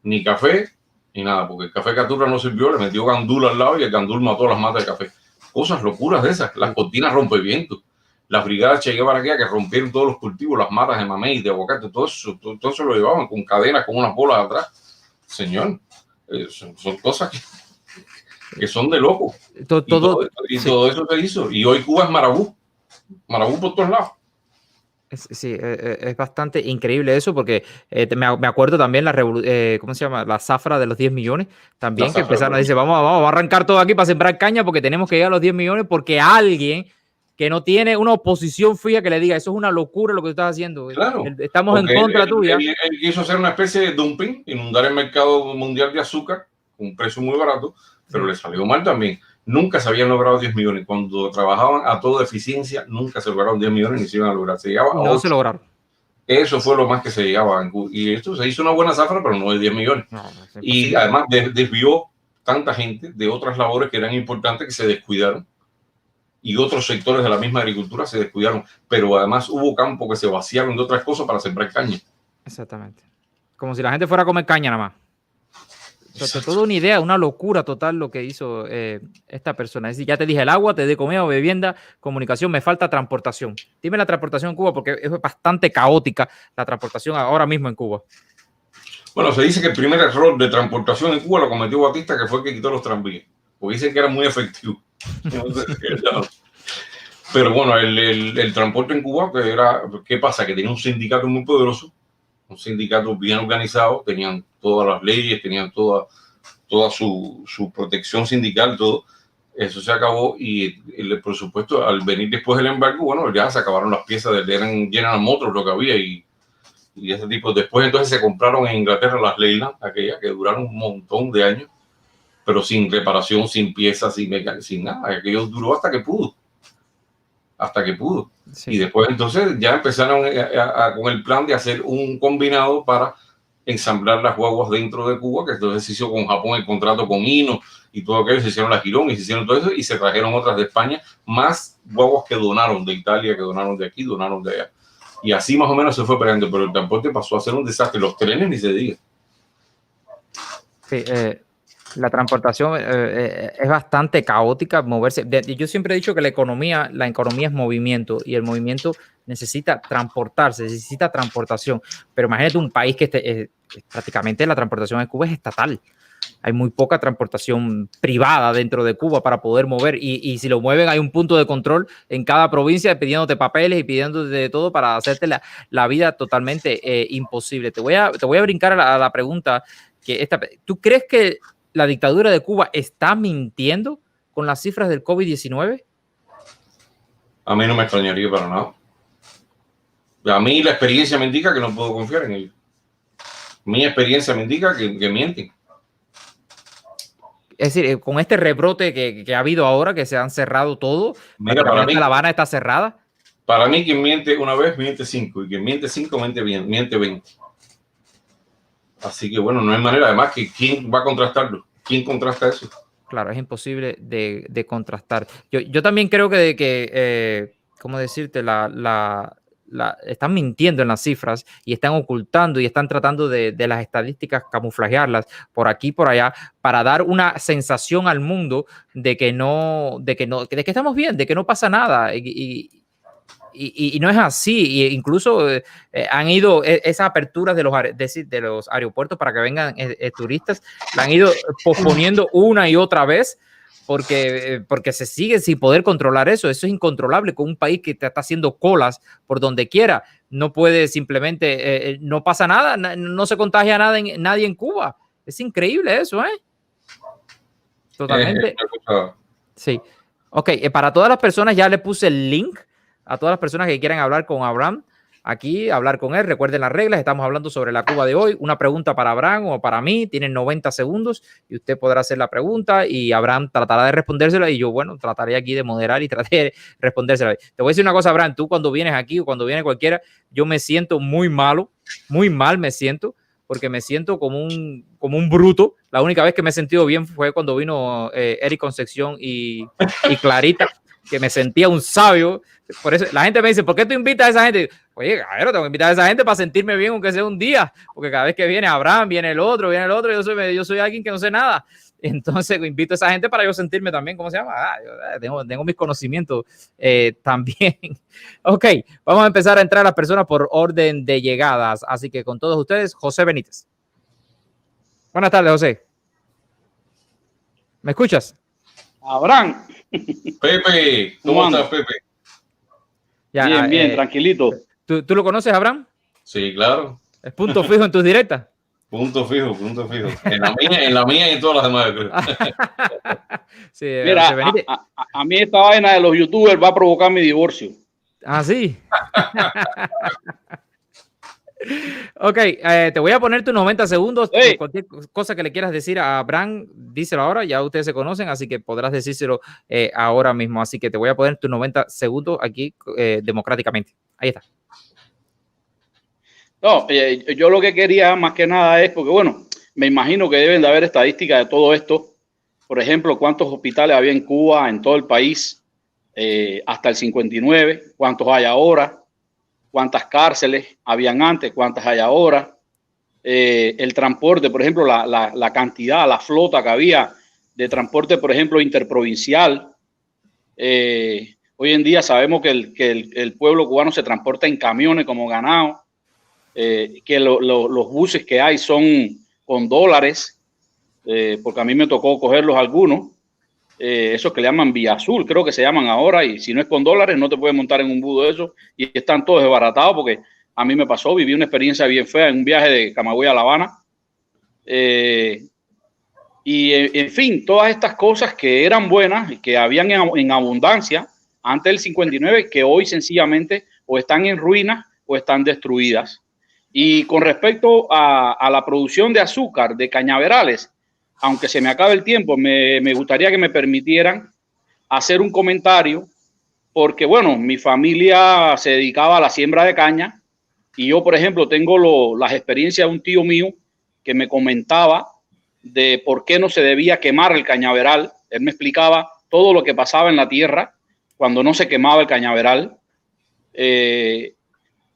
Ni café, ni nada, porque el café Caturra no sirvió, le metió gandul al lado y el gandul mató las matas de café. Cosas locuras de esas, las cortinas rompevientos, las brigadas Che Guevara que rompieron todos los cultivos, las matas de mamey, de aguacate, todo eso lo llevaban con cadenas, con unas bolas atrás. Señor, Son cosas que son de loco. Todo Eso se hizo. Y hoy Cuba es Marabú por todos lados. Sí, es bastante increíble eso porque me acuerdo también ¿cómo se llama? La zafra de los 10 millones también, que empezaron a decir, vamos a arrancar todo aquí para sembrar caña porque tenemos que llegar a los 10 millones porque alguien que no tiene una oposición fija que le diga, eso es una locura lo que tú estás haciendo. Claro, estamos en contra tuya. Él quiso hacer una especie de dumping, inundar el mercado mundial de azúcar con un precio muy barato, pero le salió mal también. Nunca se habían logrado 10 millones. Cuando trabajaban a toda eficiencia, nunca se lograron 10 millones ni se iban a lograr. Se llegaba a 8. Se lograron. Eso fue lo más que se llegaba. Y esto se hizo una buena zafra, pero no de 10 millones. Y además desvió tanta gente de otras labores que eran importantes que se descuidaron. Y otros sectores de la misma agricultura se descuidaron. Pero además hubo campos que se vaciaron de otras cosas para sembrar caña. Exactamente. Como si la gente fuera a comer caña nada más. Toda una idea, una locura total lo que hizo esta persona. Es decir, ya te dije el agua, te di comida, vivienda, comunicación, me falta transportación. Dime la transportación en Cuba porque es bastante caótica la transportación ahora mismo en Cuba. Bueno, se dice que el primer error de transportación en Cuba lo cometió Batista, que fue el que quitó los tranvías. Porque dicen que era muy efectivo. Pero bueno, el transporte en Cuba, ¿qué pasa? Que tenía un sindicato muy poderoso, un sindicato bien organizado, tenían todas las leyes, tenían toda su protección sindical, todo. Eso se acabó y por supuesto, al venir después del embargo, bueno, ya se acabaron las piezas eran General Motors lo que había y ese tipo. Después entonces se compraron en Inglaterra las Leyland, aquellas que duraron un montón de años, pero sin reparación, sin piezas, sin nada. Aquello duró hasta que pudo. Sí. Y después entonces ya empezaron con el plan de hacer un combinado para ensamblar las guaguas dentro de Cuba, que entonces se hizo con Japón el contrato con Hino y todo aquello, se hicieron las Girón y se hicieron todo eso y se trajeron otras de España, más guaguas que donaron de Italia, que donaron de aquí, donaron de allá. Y así más o menos se fue peleando, pero el transporte pasó a ser un desastre. Los trenes ni se diga. Sí, la transportación es bastante caótica, moverse. Yo siempre he dicho que la economía es movimiento y el movimiento necesita transportarse, necesita transportación. Pero imagínate un país que prácticamente la transportación en Cuba es estatal. Hay muy poca transportación privada dentro de Cuba para poder mover y si lo mueven hay un punto de control en cada provincia pidiéndote papeles y pidiéndote todo para hacerte la vida totalmente imposible. Te voy a brincar a la pregunta que ¿tú crees que la dictadura de Cuba está mintiendo con las cifras del COVID-19? A mí no me extrañaría para nada. A mí la experiencia me indica que no puedo confiar en ellos. Mi experiencia me indica que mienten. Es decir, con este rebrote que ha habido ahora, que se han cerrado todo, mira, para mí, La Habana está cerrada. Para mí, quien miente una vez, miente 5. Y quien miente 5, miente 20. Así que bueno, no hay manera. Además, ¿quién va a contrastarlo? ¿Quién contrasta eso? Claro, es imposible de contrastar. Yo también creo que ¿cómo decirte? Están mintiendo en las cifras y están ocultando y están tratando de las estadísticas camuflajearlas por aquí y por allá para dar una sensación al mundo de que estamos bien, de que no pasa nada y no es así. Y incluso han ido esas aperturas de los aeropuertos para que vengan turistas, la han ido posponiendo una y otra vez porque se sigue sin poder controlar eso. Eso es incontrolable con un país que te está haciendo colas por donde quiera. No puede simplemente, no pasa nada, no se contagia nadie en Cuba. Es increíble eso, ¿eh? Totalmente. Sí. Ok, para todas las personas ya le puse el link a todas las personas que quieran hablar con Abraham. Aquí, hablar con él, recuerden las reglas, estamos hablando sobre la Cuba de hoy, una pregunta para Abraham o para mí, tienen 90 segundos y usted podrá hacer la pregunta y Abraham tratará de respondérsela y yo, bueno, trataré aquí de moderar y trataré de respondérsela. Te voy a decir una cosa, Abraham, tú cuando vienes aquí o cuando viene cualquiera, yo me siento muy mal me siento, porque me siento como un bruto. La única vez que me he sentido bien fue cuando vino Eric Concepción y Clarita, que me sentía un sabio. Por eso la gente me dice, ¿por qué tú invitas a esa gente? Oye, cabrón, tengo que invitar a esa gente para sentirme bien, aunque sea un día, porque cada vez que viene Abraham, viene el otro, yo soy alguien que no sé nada. Entonces invito a esa gente para yo sentirme también, ¿cómo se llama? Tengo mis conocimientos también. Ok, vamos a empezar a entrar a las personas por orden de llegadas. Así que con todos ustedes, José Benítez. Buenas tardes, José. ¿Me escuchas? Abraham. Pepe, ¿cómo ¿Cómo estás, Pepe? Ya, Bien, tranquilito. ¿tú lo conoces, Abraham? Sí, claro. Es punto fijo en tus directas. Punto fijo, punto fijo. En la mía y en todas las demás, yo creo. Sí, Mira, José Benítez. a mí esta vaina de los youtubers va a provocar mi divorcio. Ah, sí. Ok, te voy a poner tus 90 segundos. Hey. Cualquier cosa que le quieras decir a Abraham, díselo ahora. Ya ustedes se conocen, así que podrás decírselo ahora mismo. Así que te voy a poner tus 90 segundos aquí democráticamente. Ahí está. No, yo lo que quería más que nada es, porque bueno, me imagino que deben de haber estadísticas de todo esto. Por ejemplo, cuántos hospitales había en Cuba, en todo el país, hasta el 59, cuántos hay ahora, cuántas cárceles habían antes, cuántas hay ahora. El transporte, por ejemplo, la cantidad, la flota que había de transporte, por ejemplo, interprovincial. Hoy en día sabemos que el pueblo cubano se transporta en camiones como ganado. Que los buses que hay son con dólares, porque a mí me tocó cogerlos algunos, esos que le llaman Vía Azul, creo que se llaman ahora, y si no es con dólares no te puedes montar en un budo de esos, y están todos desbaratados, porque a mí me pasó, viví una experiencia bien fea en un viaje de Camagüey a La Habana, y en fin, todas estas cosas que eran buenas y que habían en abundancia antes del 59, que hoy sencillamente o están en ruinas o están destruidas. Y con respecto a la producción de azúcar de cañaverales, aunque se me acabe el tiempo, me gustaría que me permitieran hacer un comentario, porque bueno, mi familia se dedicaba a la siembra de caña y yo, por ejemplo, tengo las experiencias de un tío mío que me comentaba de por qué no se debía quemar el cañaveral. Él me explicaba todo lo que pasaba en la tierra cuando no se quemaba el cañaveral.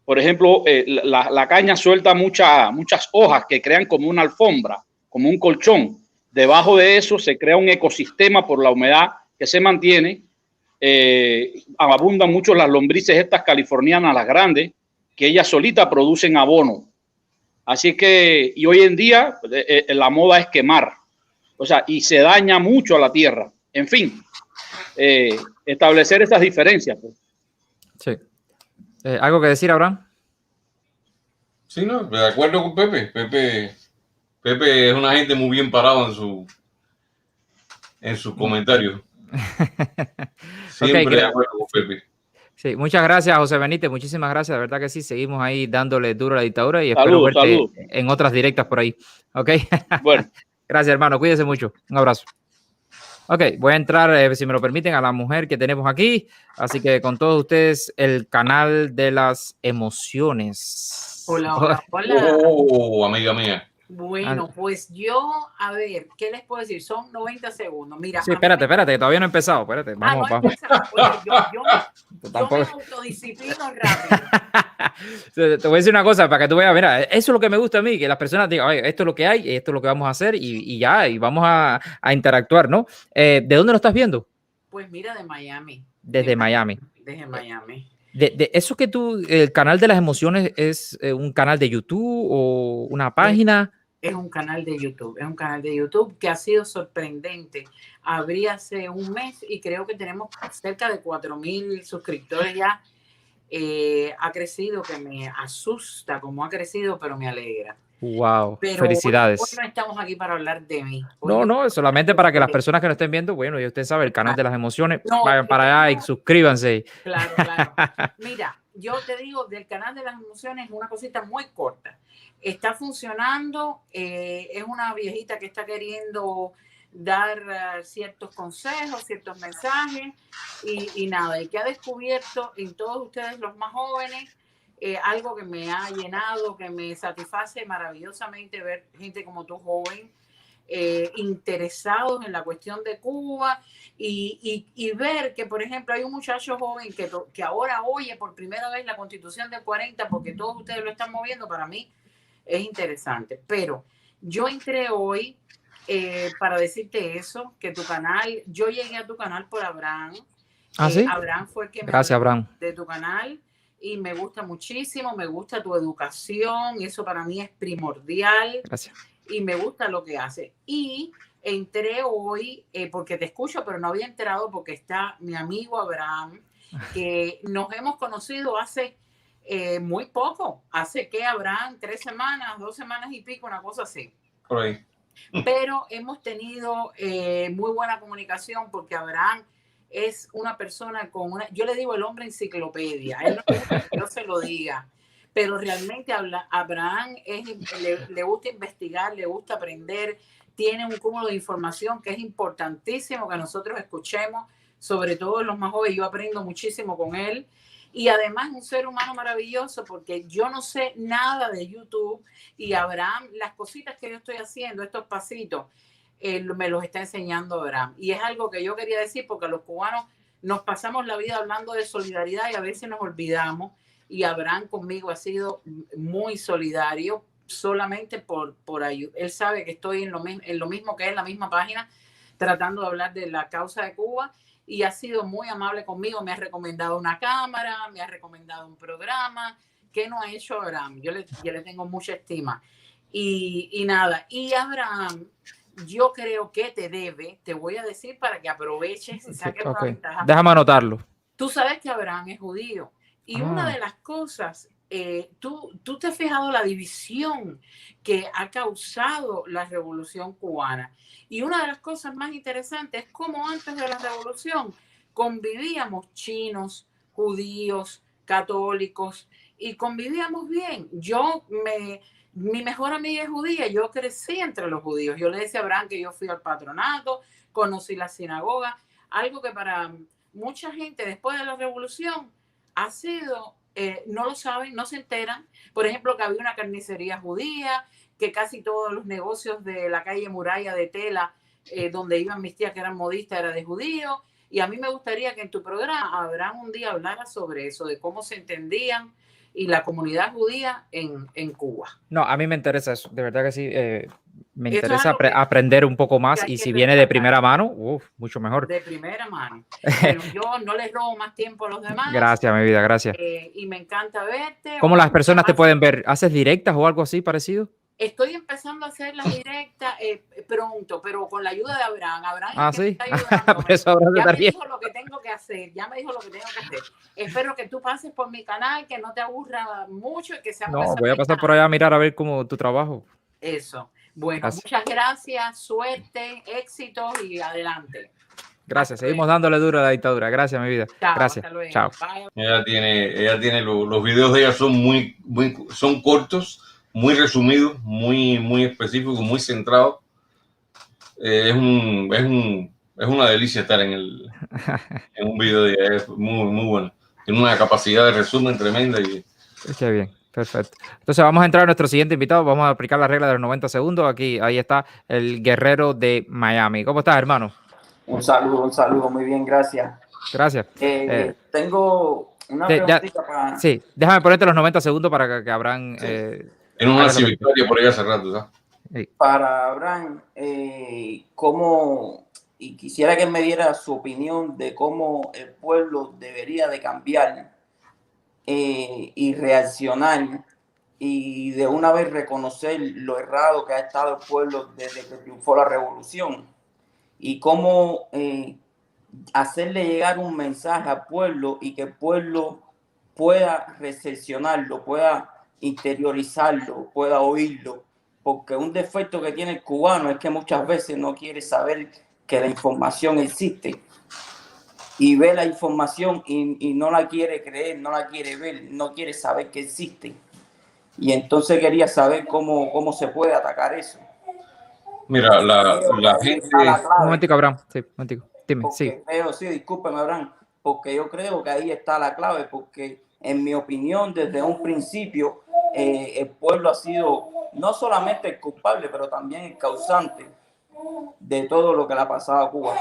Por ejemplo, la caña suelta muchas hojas que crean como una alfombra, como un colchón. Debajo de eso se crea un ecosistema por la humedad que se mantiene. Abundan mucho las lombrices estas californianas, las grandes, que ellas solitas producen abono. Así que, y hoy en día la moda es quemar. O sea, y se daña mucho a la tierra. En fin, establecer esas diferencias. Pues. Sí. ¿Algo que decir, Abraham? Sí, no, de acuerdo con Pepe. Pepe es una gente muy bien parado en sus comentarios. Siempre Okay, de acuerdo con Pepe. Sí, muchas gracias, José Benítez. Muchísimas gracias. De verdad que sí, seguimos ahí dándole duro a la dictadura y espero verte en otras directas por ahí. Ok. Bueno. Gracias, hermano. Cuídese mucho. Un abrazo. Ok, voy a entrar, si me lo permiten, a la mujer que tenemos aquí. Así que con todos ustedes, el canal de las emociones. Hola, hola, hola. Oh, amiga mía. Bueno, pues yo, a ver, ¿qué les puedo decir? Son 90 segundos. Mira. Sí, espérate, que todavía no he empezado. Espérate, vamos, no vamos. Oye, yo me autodisciplino rápido. Te voy a decir una cosa para que tú veas, mira, eso es lo que me gusta a mí, que las personas digan, oye, esto es lo que hay, esto es lo que vamos a hacer y ya, y vamos a interactuar, ¿no? ¿De dónde lo estás viendo? Pues mira, de Miami. Desde Miami. Desde Miami. De eso que tú, el canal de las emociones es un canal de YouTube o una página. Es un canal de YouTube, es un canal de YouTube que ha sido sorprendente. Abrí hace un mes y creo que tenemos cerca de 4,000 suscriptores ya. Ha crecido, que me asusta como ha crecido, pero me alegra. Wow, pero felicidades. Hoy no estamos aquí para hablar de mí. No, solamente para que las personas que nos estén viendo, bueno, ya usted sabe, el canal de las emociones, vayan para allá y suscríbanse. Claro. Mira, yo te digo, del canal de las emociones, una cosita muy corta. Está funcionando, es una viejita que está queriendo dar ciertos consejos, ciertos mensajes y nada, y que ha descubierto en todos ustedes los más jóvenes algo que me ha llenado, que me satisface maravillosamente ver gente como tú, joven, interesados en la cuestión de Cuba y ver que, por ejemplo, hay un muchacho joven que ahora oye por primera vez la Constitución del 40 porque todos ustedes lo están moviendo. Para mí es interesante, pero yo entré hoy para decirte eso, que tu canal, yo llegué a tu canal por Abraham. ¿Sí? Abraham fue el que me Gracias, Abraham. De tu canal y me gusta muchísimo, me gusta tu educación, eso para mí es primordial. Gracias. y me gusta lo que hace. Y entré hoy porque te escucho, pero no había entrado porque está mi amigo Abraham, que nos hemos conocido hace muy poco. Hace que Abraham 3 semanas, 2 semanas y pico, una cosa así. Por ahí. Pero hemos tenido muy buena comunicación porque Abraham es una persona con una, yo le digo el hombre enciclopedia, él no quiere que yo se lo diga, pero realmente Abraham le gusta investigar, le gusta aprender, tiene un cúmulo de información que es importantísimo que nosotros escuchemos, sobre todo los más jóvenes. Yo aprendo muchísimo con él. Y además un ser humano maravilloso porque yo no sé nada de YouTube y Abraham, las cositas que yo estoy haciendo, estos pasitos, me los está enseñando Abraham. Y es algo que yo quería decir porque los cubanos nos pasamos la vida hablando de solidaridad y a veces nos olvidamos. Y Abraham conmigo ha sido muy solidario solamente por ayuda. Él sabe que estoy en lo mismo que él, en la misma página, tratando de hablar de la causa de Cuba. Y ha sido muy amable conmigo, me ha recomendado una cámara, me ha recomendado un programa, que no ha hecho Abraham. Yo le tengo mucha estima. Y nada, y Abraham, yo creo que te debe, te voy a decir para que aproveches y saques una ventaja. Déjame anotarlo. Tú sabes que Abraham es judío. Y una de las cosas, tú te has fijado la división que ha causado la Revolución Cubana. Y una de las cosas más interesantes es cómo antes de la Revolución convivíamos chinos, judíos, católicos y convivíamos bien. Mi mejor amiga es judía, yo crecí entre los judíos. Yo le decía a Abraham que yo fui al patronato, conocí la sinagoga, algo que para mucha gente después de la Revolución ha sido, no lo saben, no se enteran. Por ejemplo, que había una carnicería judía, que casi todos los negocios de la calle Muralla de Tela, donde iban mis tías que eran modistas, era de judíos. Y a mí me gustaría que en tu programa Abraham un día hablara sobre eso, de cómo se entendían y la comunidad judía en Cuba. No, a mí me interesa eso, de verdad que sí. Me interesa aprender un poco más y si viene de primera mano, mucho mejor. De primera mano. Pero yo no les robo más tiempo a los demás. Gracias, mi vida, gracias. Y me encanta verte. ¿Cómo las personas te pueden ver? ¿Haces directas o algo así parecido? Estoy empezando a hacer las directas pronto, pero con la ayuda de Abraham. Abraham sí. Me está ayudando. Ya me dijo lo que tengo que hacer. Espero que tú pases por mi canal, que no te aburra mucho y que sea No, voy a pasar por allá a mirar a ver cómo tu trabajo. Eso. Bueno, muchas gracias, suerte, éxitos y adelante. Gracias, seguimos dándole duro a la dictadura. Gracias, mi vida. Chao, gracias. hasta luego. Chao. Ella tiene los videos de ella son cortos, muy resumidos, muy específicos, muy centrados. Es una delicia estar en un video de ella, es muy bueno. Tiene una capacidad de resumen tremenda. Qué bien. Perfecto. Entonces vamos a entrar a nuestro siguiente invitado. Vamos a aplicar la regla de los 90 segundos. Ahí está el guerrero de Miami. ¿Cómo estás, hermano? Un saludo. Muy bien, gracias. Gracias. Tengo una preguntita para... Sí, déjame ponerte los 90 segundos para que Abraham... En una victoria por ahí hace rato, ¿sabes? Sí. Para Abraham, ¿cómo... Y quisiera que me diera su opinión de cómo el pueblo debería de cambiar y reaccionar y de una vez reconocer lo errado que ha estado el pueblo desde que triunfó la revolución y cómo hacerle llegar un mensaje al pueblo y que el pueblo pueda recepcionarlo, pueda interiorizarlo, pueda oírlo, porque un defecto que tiene el cubano es que muchas veces no quiere saber que la información existe y ve la información y no la quiere creer, no la quiere ver, no quiere saber que existe. Y entonces quería saber cómo se puede atacar eso. Mira, la gente... Un momentico, Abraham. Sí, un momentico. Dime, sí. Discúlpeme, Abraham, porque yo creo que ahí está la clave, porque en mi opinión, desde un principio, el pueblo ha sido no solamente el culpable, pero también el causante de todo lo que le ha pasado a Cuba.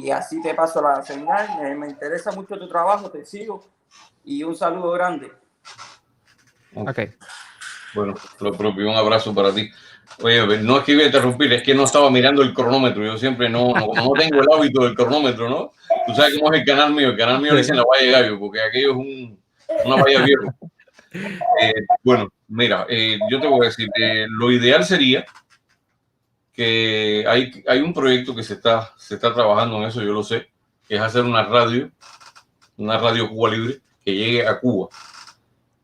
Y así te paso la señal. Me interesa mucho tu trabajo, te sigo y un saludo grande. Okay. Bueno, lo propio, un abrazo para ti. Oye, no es que iba a interrumpir, es que no estaba mirando el cronómetro. Yo siempre no tengo el hábito del cronómetro, ¿no? Tú sabes cómo es el canal mío le dicen la valla de gallo, porque aquello es una valla vieja. Bueno, Mira, yo te voy a decir, lo ideal sería que hay un proyecto que se está trabajando en eso, yo lo sé, que es hacer una radio Cuba Libre que llegue a Cuba.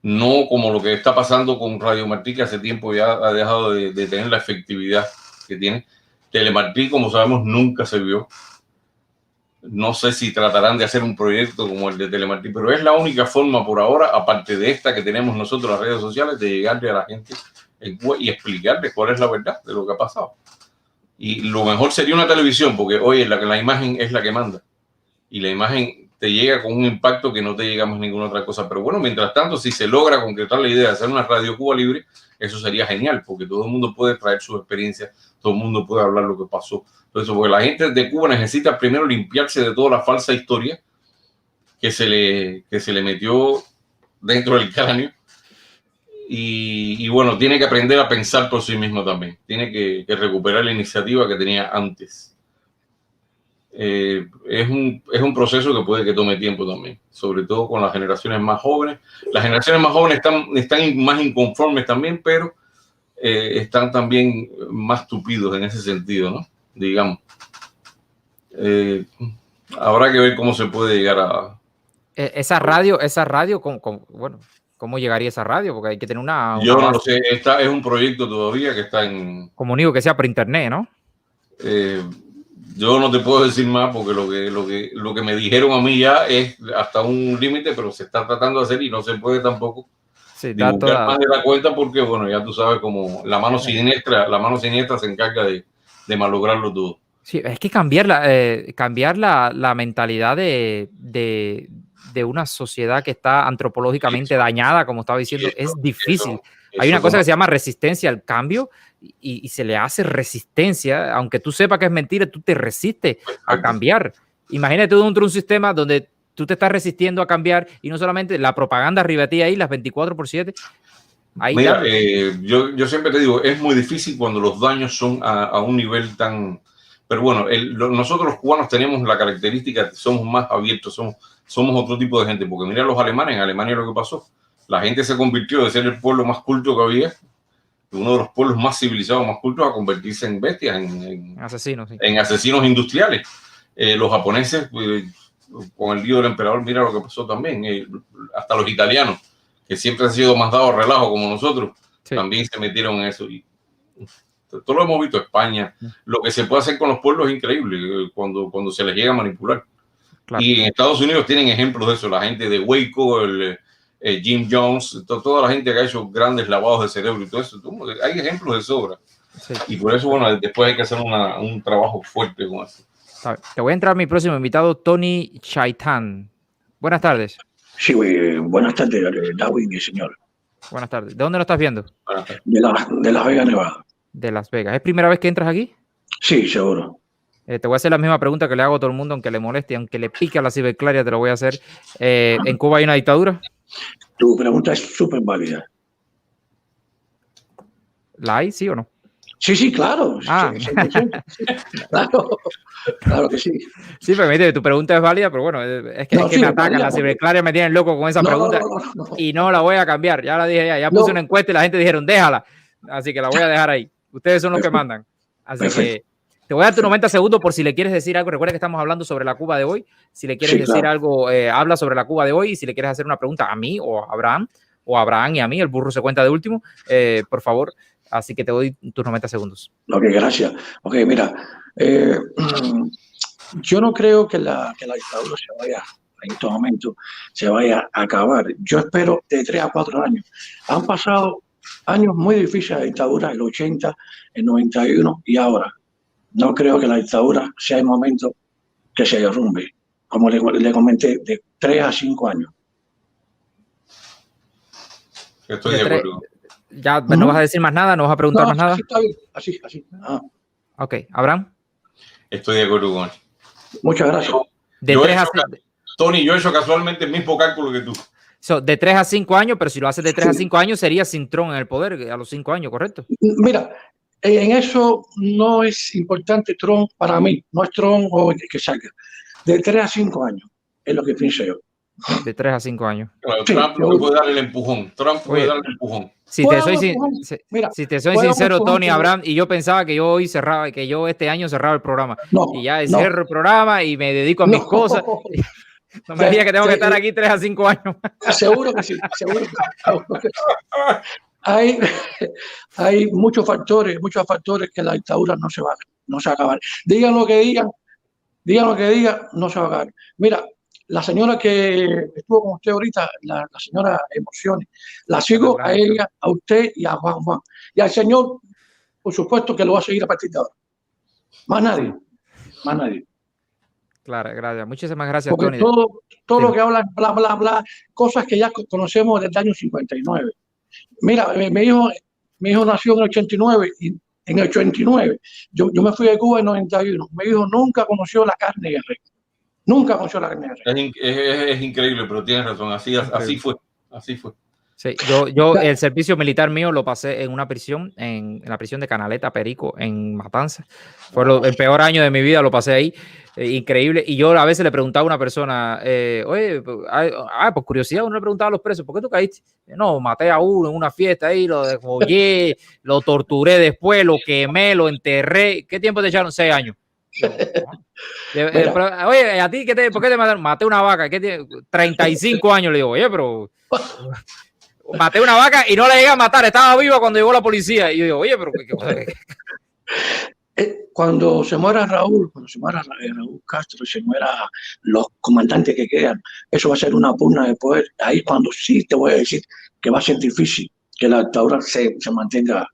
No como lo que está pasando con Radio Martí, que hace tiempo ya ha dejado de tener la efectividad que tiene. Telemartí, como sabemos, nunca se vio. No sé si tratarán de hacer un proyecto como el de Telemartí, pero es la única forma por ahora, aparte de esta que tenemos nosotros, las redes sociales, de llegarle a la gente en Cuba y explicarles cuál es la verdad de lo que ha pasado. Y lo mejor sería una televisión, porque hoy la imagen es la que manda. Y la imagen te llega con un impacto que no te llega más ninguna otra cosa. Pero bueno, mientras tanto, si se logra concretar la idea de hacer una radio Cuba Libre, eso sería genial, porque todo el mundo puede traer sus experiencias, todo el mundo puede hablar lo que pasó. Entonces, porque la gente de Cuba necesita primero limpiarse de toda la falsa historia que se le metió dentro del cráneo. Y bueno, tiene que aprender a pensar por sí mismo también. Tiene que recuperar la iniciativa que tenía antes. Es un proceso que puede que tome tiempo también, sobre todo con las generaciones más jóvenes. Las generaciones más jóvenes están más inconformes también, pero están también más tupidos en ese sentido, ¿no? Digamos. Habrá que ver cómo se puede llegar a... Esa radio, bueno, ¿cómo llegaría esa radio? Porque hay que tener una Yo no base. lo sé, es un proyecto todavía que está en... Como digo, que sea por internet, ¿no? Yo no te puedo decir más porque lo que me dijeron a mí ya es hasta un límite, pero se está tratando de hacer y no se puede tampoco divulgar más de la cuenta porque, bueno, ya tú sabes como la mano siniestra se encarga de malograrlo todo. Sí, es que cambiar la mentalidad de una sociedad que está antropológicamente dañada, como estaba diciendo, es difícil. Hay una cosa que se llama resistencia al cambio y se le hace resistencia, aunque tú sepas que es mentira, tú te resistes a cambiar. Imagínate tú dentro de un sistema donde tú te estás resistiendo a cambiar y no solamente la propaganda arriba de ti ahí, las 24/7. Ahí mira, yo siempre te digo, es muy difícil cuando los daños son a un nivel tan... Pero bueno, nosotros los cubanos tenemos la característica, somos más abiertos, somos otro tipo de gente, porque mira los alemanes, en Alemania lo que pasó, la gente se convirtió de ser el pueblo más culto que había, uno de los pueblos más civilizados, más cultos, a convertirse en bestias, en asesinos, sí. En asesinos industriales. Los japoneses, con el lío del emperador, mira lo que pasó también, hasta los italianos, que siempre han sido más dados a relajo como nosotros, sí, también se metieron en eso. Y todo lo hemos visto en España. Lo que se puede hacer con los pueblos es increíble cuando se les llega a manipular. Claro. Y en Estados Unidos tienen ejemplos de eso, la gente de Waco, Jim Jones, toda la gente que ha hecho grandes lavados de cerebro y todo eso. Hay ejemplos de sobra. Sí. Y por eso, bueno, después hay que hacer un trabajo fuerte con eso. Te voy a entrar a mi próximo invitado, Tony Chaitan. Buenas tardes. Sí, buenas tardes, Darwin y señor. Buenas tardes. ¿De dónde lo estás viendo? De Las Vegas, Nevada. De Las Vegas. ¿Es primera vez que entras aquí? Sí, seguro. Te voy a hacer la misma pregunta que le hago a todo el mundo, aunque le moleste, aunque le pique a la ciberclaria, te lo voy a hacer. ¿En Cuba hay una dictadura? Tu pregunta es súper válida. ¿La hay, sí o no? Sí, claro. Ah. Sí. Claro que sí. Sí, permíteme, tu pregunta es válida, pero bueno, es que me atacan, la ciberclaria me tienen loco con esa pregunta y no la voy a cambiar. Ya la dije, ya puse una encuesta y la gente dijeron, déjala. Así que la voy a dejar ahí. Ustedes son los que mandan. Así que te voy a dar tu 90 segundos por si le quieres decir algo. Recuerda que estamos hablando sobre la Cuba de hoy. Si le quieres decir algo, habla sobre la Cuba de hoy. Y si le quieres hacer una pregunta a mí o a Abraham y a mí, el burro se cuenta de último, por favor. Así que te doy tus 90 segundos. Ok, gracias. Ok, mira, yo no creo que la dictadura se vaya, en este momento, se vaya a acabar. Yo espero de 3 a 4 años. Han pasado años muy difíciles de dictadura, el 80, el 91 y ahora. No creo que la dictadura sea el momento que se derrumbe. Como le comenté, de 3 a 5 años. Estoy de acuerdo. Ya no vas a decir más nada, no vas a preguntar más nada. Está bien, así. Ok, Abraham. Estoy de acuerdo con él. Muchas gracias. Tony, yo he hecho casualmente el mismo cálculo que tú. De 3 a 5 años, pero si lo haces de 3 a 5 años sería sin Trump en el poder a los 5 años, ¿correcto? Mira, en eso no es importante Trump para mí. No es Trump o el que salga. De 3 a 5 años es lo que pienso yo. De 3 a 5 años. Claro, Sí, Trump seguro. puede darle el empujón. Trump puede Oye, darle el empujón. Si Puede te soy, dar un sin- empujón. si- Mira, si te soy puede dar un sincero, empujón, Tony pero- Abraham, y yo pensaba que yo hoy cerraba, que yo este año cerraba el programa. No, Y ya no. cierro el programa y me dedico a mis No. cosas. No me digas que tengo que estar aquí 3 a 5 años. Seguro que sí, seguro que sí. Hay muchos factores que la dictadura no se va a acabar. Digan lo que digan, no se va a acabar. Mira, la señora que estuvo con usted ahorita, la señora Emociones, la sigo a ella, a usted y a Juan. Y al señor, por supuesto, que lo va a seguir a partir de ahora. Más nadie. Claro, gracias. Muchísimas gracias, Porque Tony. todo lo que hablan, bla, bla, bla, cosas que ya conocemos desde el año 59. Mira, mi hijo nació en el 89 y en el 89 yo me fui de Cuba en 91. Mi hijo nunca conoció la carne de res. Nunca conoció la carne de res. Es increíble, pero tienes razón. Así fue. Sí, yo el servicio militar mío lo pasé en una prisión, en la prisión de Canaleta, Perico, en Matanzas. Fue el peor año de mi vida, lo pasé ahí. Increíble. Y yo a veces le preguntaba a una persona, oye, por curiosidad, uno le preguntaba a los presos, ¿por qué tú caíste? No, maté a uno en una fiesta ahí, lo degollé, lo torturé después, lo quemé, lo enterré. ¿Qué tiempo te echaron? 6 años. Oye, ¿a ti por qué te mataron? Maté una vaca. 35 años. Le digo, oye, pero... Maté una vaca y no la llegué a matar, estaba viva cuando llegó la policía. Y yo digo, oye, pero cuando se muera Raúl Castro, se muera los comandantes que quedan, eso va a ser una pugna de poder. Ahí cuando sí te voy a decir que va a ser difícil que la dictadura se mantenga.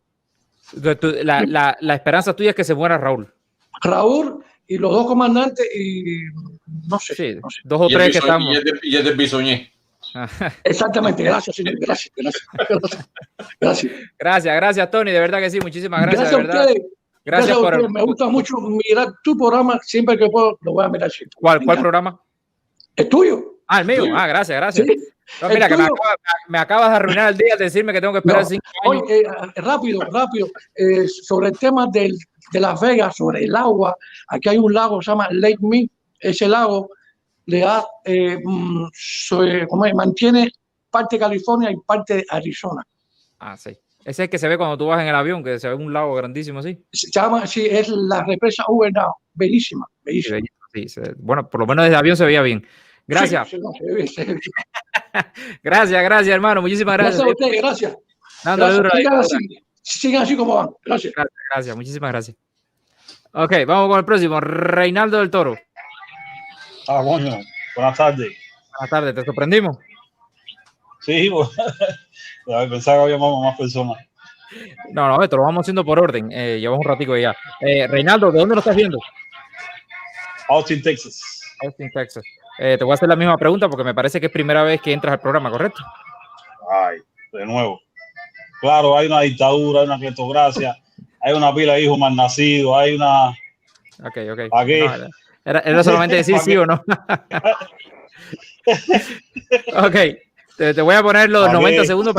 La esperanza tuya es que se muera Raúl y los 2 comandantes y no sé. Sí, 2 o 3 que estamos. Y es de Bisoñé. Exactamente, gracias, señor. Gracias, Tony, de verdad que sí, muchísimas gracias. Gracias a ustedes. Gracias por ustedes. Me gusta mucho mirar tu programa, siempre que puedo lo voy a mirar. ¿Cuál programa? ¿El tuyo? El mío. Gracias. Sí. No, mira, que me acabas de arruinar el día de decirme que tengo que esperar 5 años. Oye, rápido, sobre el tema de Las Vegas, sobre el agua. Aquí hay un lago que se llama Lake Mead. Ese lago le da, mantiene parte de California y parte de Arizona. Sí. Ese es el que se ve cuando tú vas en el avión, que se ve un lago grandísimo así. Se llama, sí, es la represa Ubernaw. Bellísima. Sí, bueno, por lo menos desde el avión se veía bien. Gracias. Sí, se ve bien. Gracias, hermano. Muchísimas gracias. Gracias a ustedes, gracias. Dándole duro. Sigan así como van. Gracias. Gracias, muchísimas gracias. Ok, vamos con el próximo. Reinaldo del Toro. Coño, buenas tardes. Buenas tardes, ¿te sorprendimos? Sí, pensaba que había más personas. No, esto lo vamos haciendo por orden. Llevamos un ratico ya. Reinaldo, ¿de dónde lo estás viendo? Austin, Texas. Te voy a hacer la misma pregunta porque me parece que es primera vez que entras al programa, ¿correcto? Ay, de nuevo. Claro, hay una dictadura, hay una cleptocracia, hay una pila de hijos mal nacidos, hay una... Ok. ¿Para qué? No, era solamente decir sí o no. Ok, te voy a poner los 90 segundos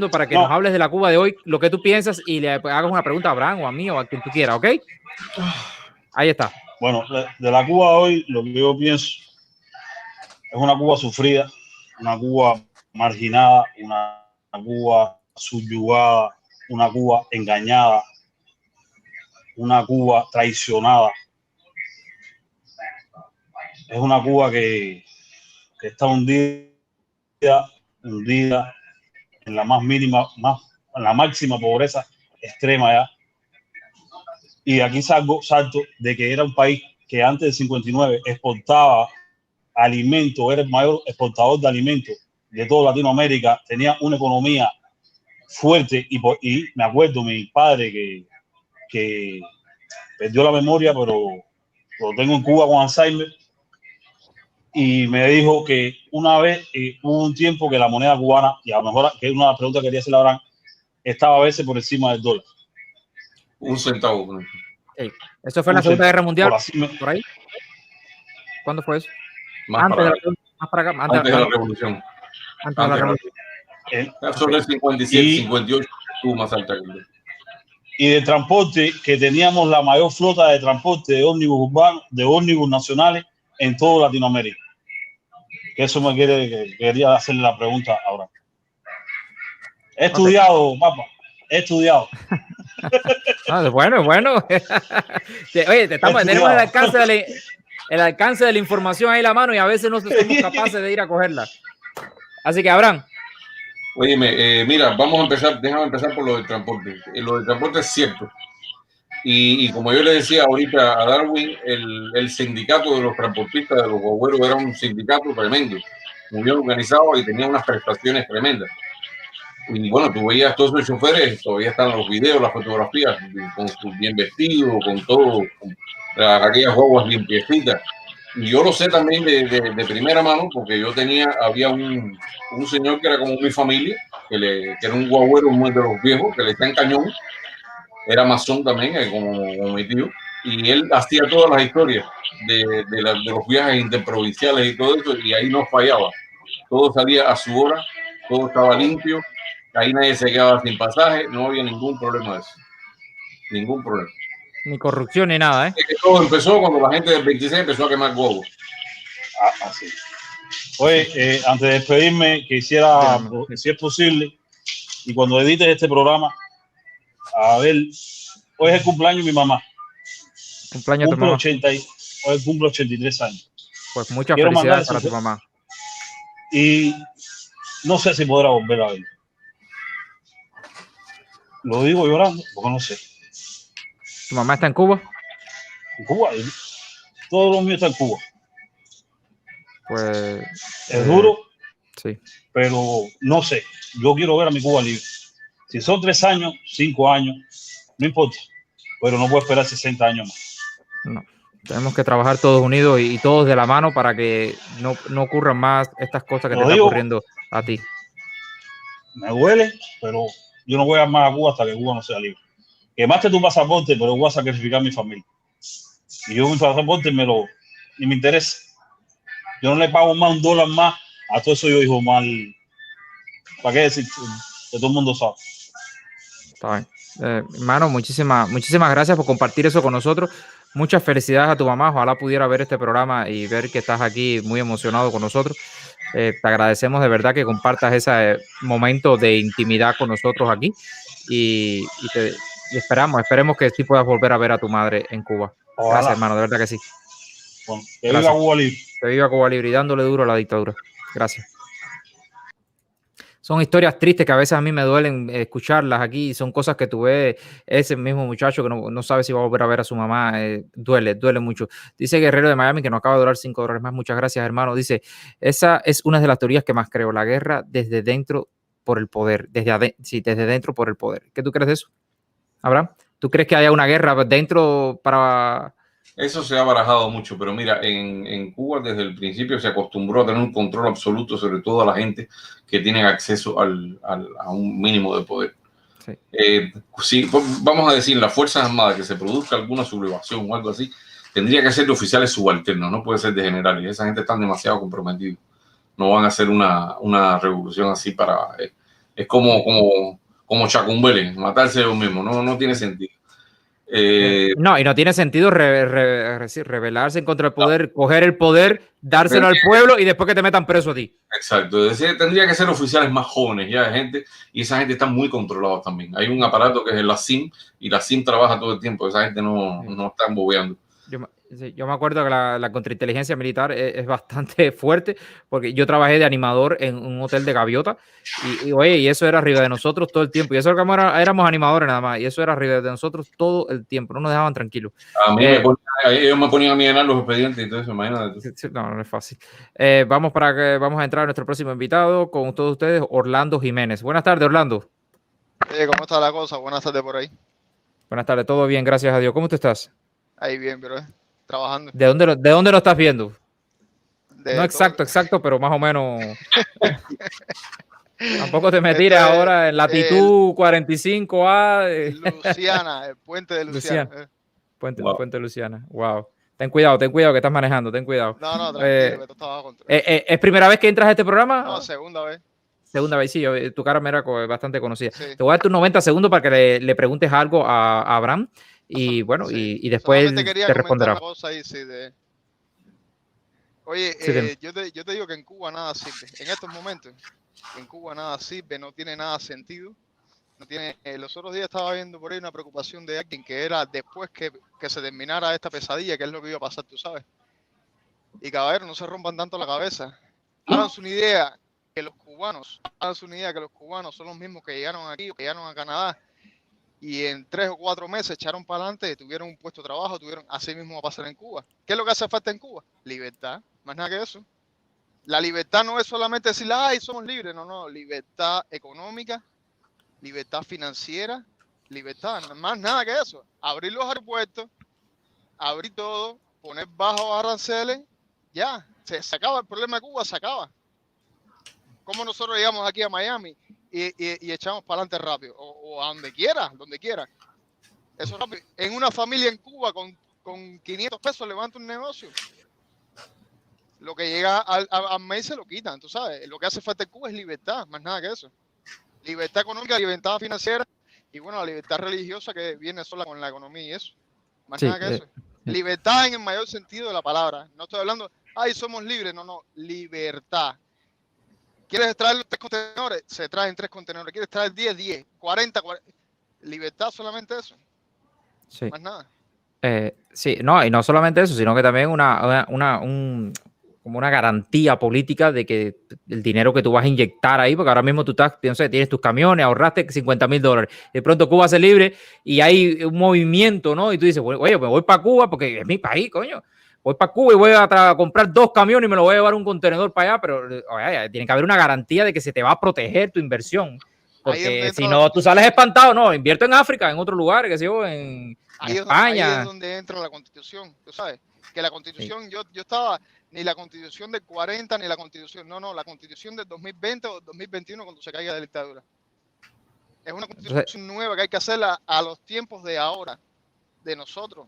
para que nos hables de la Cuba de hoy, lo que tú piensas y le hagas una pregunta a Abraham o a mí o a quien tú quieras, ¿ok? Ahí está. Bueno, de la Cuba de hoy, lo que yo pienso es una Cuba sufrida, una Cuba marginada, una Cuba subyugada, una Cuba engañada, una Cuba traicionada. Es una Cuba que está hundida en la en la máxima pobreza extrema ya. Y aquí salto de que era un país que antes del 59 exportaba alimentos, era el mayor exportador de alimentos de toda Latinoamérica, tenía una economía fuerte y me acuerdo mi padre que perdió la memoria, pero lo tengo en Cuba con Alzheimer, y me dijo que una vez hubo un tiempo que la moneda cubana, y a lo mejor que es una pregunta que quería hacer Abraham, estaba a veces por encima del dólar. 1 centavo. Eso fue en la Segunda Guerra Mundial, por ahí. ¿Cuándo fue eso? Antes de la revolución. Antes de la revolución. Sobre el 57, 58 estuvo más alta. Y de transporte, que teníamos la mayor flota de transporte de ómnibus urbanos, de ómnibus nacionales en toda Latinoamérica. que eso quería hacerle la pregunta ahora. He estudiado, papá, he estudiado. Bueno. Oye, tenemos el alcance de la información ahí en la mano y a veces no somos capaces de ir a cogerla. Así que, Abraham. Oye, mira, déjame empezar por lo del transporte. Lo del transporte es cierto. Y como yo le decía ahorita a Darwin, el sindicato de los transportistas de los guagüeros era un sindicato tremendo, muy bien organizado y tenía unas prestaciones tremendas. Y bueno, tú veías todos esos choferes, todavía están los videos, las fotografías, con sus bien vestidos, con todo, con aquellas guaguas limpiecitas. Y yo lo sé también de primera mano, porque había un señor que era como mi familia, que era un guagüero muy de los viejos, que le está en cañón, era masón también, como mi tío, y él hacía todas las historias de los viajes interprovinciales y todo eso, y ahí no fallaba. Todo salía a su hora, todo estaba limpio, ahí nadie se quedaba sin pasaje, no había ningún problema de eso. Ningún problema. Ni corrupción ni nada, ¿eh? Todo empezó cuando la gente del 26 empezó a quemar huevos. Así. Oye, antes de despedirme, quisiera, si es posible, y cuando edites este programa, a ver, hoy es el cumpleaños de mi mamá. Cumpleaños de tu mamá. Hoy cumple 83 años. Pues muchas felicidades para tu mamá. Y no sé si podrá volver a verlo. Lo digo llorando, porque no sé. ¿Tu mamá está en Cuba? En Cuba. Todo lo mío está en Cuba. Pues... Es duro. Sí. Pero no sé. Yo quiero ver a mi Cuba libre. Si son 3 años, 5 años, no importa. Pero no puedo esperar 60 años más. No. Tenemos que trabajar todos unidos y todos de la mano para que no ocurran más estas cosas que te están ocurriendo a ti. Me duele, pero yo no voy a más a Cuba hasta que Cuba no sea libre. Quemaste tu pasaporte, pero voy a sacrificar a mi familia. Y yo mi pasaporte ni me interesa. Yo no le pago más $1 más a todo eso yo hijo mal. ¿Para qué decir? Que todo el mundo sabe. Está bien. Hermano, muchísimas gracias por compartir eso con nosotros. Muchas felicidades a tu mamá. Ojalá pudiera ver este programa y ver que estás aquí muy emocionado con nosotros. Te agradecemos de verdad que compartas ese momento de intimidad con nosotros aquí y esperemos que sí puedas volver a ver a tu madre en Cuba. Ojalá. Gracias, hermano, de verdad que sí. Bueno, que viva Cuba libre. Que viva Cuba libre y dándole duro a la dictadura. Gracias. Son historias tristes que a veces a mí me duelen escucharlas aquí. Son cosas que tú ves, ese mismo muchacho que no sabe si va a volver a ver a su mamá. Duele mucho. Dice Guerrero de Miami que nos acaba de donar $5 más. Muchas gracias, hermano. Dice, esa es una de las teorías que más creo. La guerra desde dentro por el poder. Desde dentro por el poder. ¿Qué tú crees de eso, Abraham? ¿Tú crees que haya una guerra dentro para...? Eso se ha barajado mucho, pero mira, en Cuba desde el principio se acostumbró a tener un control absoluto sobre toda la gente que tiene acceso a un mínimo de poder. Sí. Sí, vamos a decir, las Fuerzas Armadas, que se produzca alguna sublevación o algo así, tendría que ser de oficiales subalternos, no puede ser de generales. Esa gente está demasiado comprometida. No van a hacer una revolución así es como Chacumbele, matarse ellos mismos, no tiene sentido. No, y no tiene sentido rebelarse en contra del poder, coger el poder, dárselo al pueblo y después que te metan preso a ti. Exacto, tendría que ser oficiales más jóvenes ya de gente, y esa gente está muy controlada también. Hay un aparato que es la CIM, y la CIM trabaja todo el tiempo, esa gente no está embobeando. Yo me acuerdo que la contrainteligencia militar es bastante fuerte, porque yo trabajé de animador en un hotel de gaviota y eso era arriba de nosotros todo el tiempo, y eso éramos animadores nada más, y eso era arriba de nosotros todo el tiempo, no nos dejaban tranquilos. A mí ellos me ponían a mí llenar los expedientes y todo eso, imagínate. No es fácil. Vamos a entrar a nuestro próximo invitado con todos ustedes, Orlando Jiménez. Buenas tardes, Orlando. ¿Cómo está la cosa? Buenas tardes por ahí. Buenas tardes, todo bien, gracias a Dios. ¿Cómo tú estás? Ahí bien, pero trabajando. ¿De dónde lo estás viendo? No exacto, pero más o menos. Tampoco te me tires ahora en latitud 45A. Luciana, el puente de Luciana. Puente de Luciana. Wow. Ten cuidado que estás manejando, ten cuidado. No, tranquilo, esto está bajo control. ¿Es primera vez que entras a este programa? No, segunda vez. Segunda vez, sí, tu cara me era bastante conocida. Sí. Te voy a dar tus 90 segundos para que le preguntes algo a Abraham. Y bueno, y después te responderá. Cosa ahí, sí, Oye, Sí, dime. yo te digo que en Cuba nada sirve. En estos momentos, en Cuba nada sirve, no tiene nada sentido. No tiene, los otros días estaba viendo por ahí una preocupación de alguien que era después que se terminara esta pesadilla, que es lo que iba a pasar, tú sabes. Y caballero, no se rompan tanto la cabeza. Háganse una idea que los cubanos son los mismos que llegaron aquí, que llegaron a Canadá y en 3 o 4 meses echaron para adelante, tuvieron un puesto de trabajo, así mismo va a pasar en Cuba. ¿Qué es lo que hace falta en Cuba? Libertad, más nada que eso. La libertad no es solamente decir, ay, somos libres, no, libertad económica, libertad financiera, libertad, más nada que eso. Abrir los aeropuertos, abrir todo, poner bajos aranceles, ya, se acaba el problema de Cuba, se acaba. Como nosotros llegamos aquí a Miami y echamos para adelante rápido, o a donde quiera. Eso rápido. En una familia en Cuba con 500 pesos levanta un negocio. Lo que llega al mes se lo quitan, tú sabes. Lo que hace falta en Cuba es libertad, más nada que eso. Libertad económica, libertad financiera y bueno, la libertad religiosa que viene sola con la economía y eso. Más nada que eso. Libertad en el mayor sentido de la palabra. No estoy hablando, ay, somos libres. No, libertad. ¿Quieres traer 3 contenedores? Se traen 3 contenedores. ¿Quieres traer 10? 40. Libertad, solamente eso. Sí. Más nada. Sí, no, y no solamente eso, sino que también como una garantía política de que el dinero que tú vas a inyectar ahí, porque ahora mismo tú estás, no sé, tienes tus camiones, ahorraste $50,000. De pronto Cuba se libre y hay un movimiento, ¿no? Y tú dices, oye, me voy para Cuba porque es mi país, coño. Voy para Cuba y voy a comprar 2 camiones y me lo voy a llevar un contenedor para allá, pero oye, tiene que haber una garantía de que se te va a proteger tu inversión. Porque si no, tú sales espantado, no, invierto en África, en otro lugar, que sé yo, en España. Ahí es donde entra la Constitución, tú sabes. Que la Constitución, sí. Yo estaba, ni la Constitución del 40, ni la Constitución, no, la Constitución del 2020 o 2021 cuando se caiga la dictadura. Es una Constitución nueva que hay que hacerla a los tiempos de ahora, de nosotros.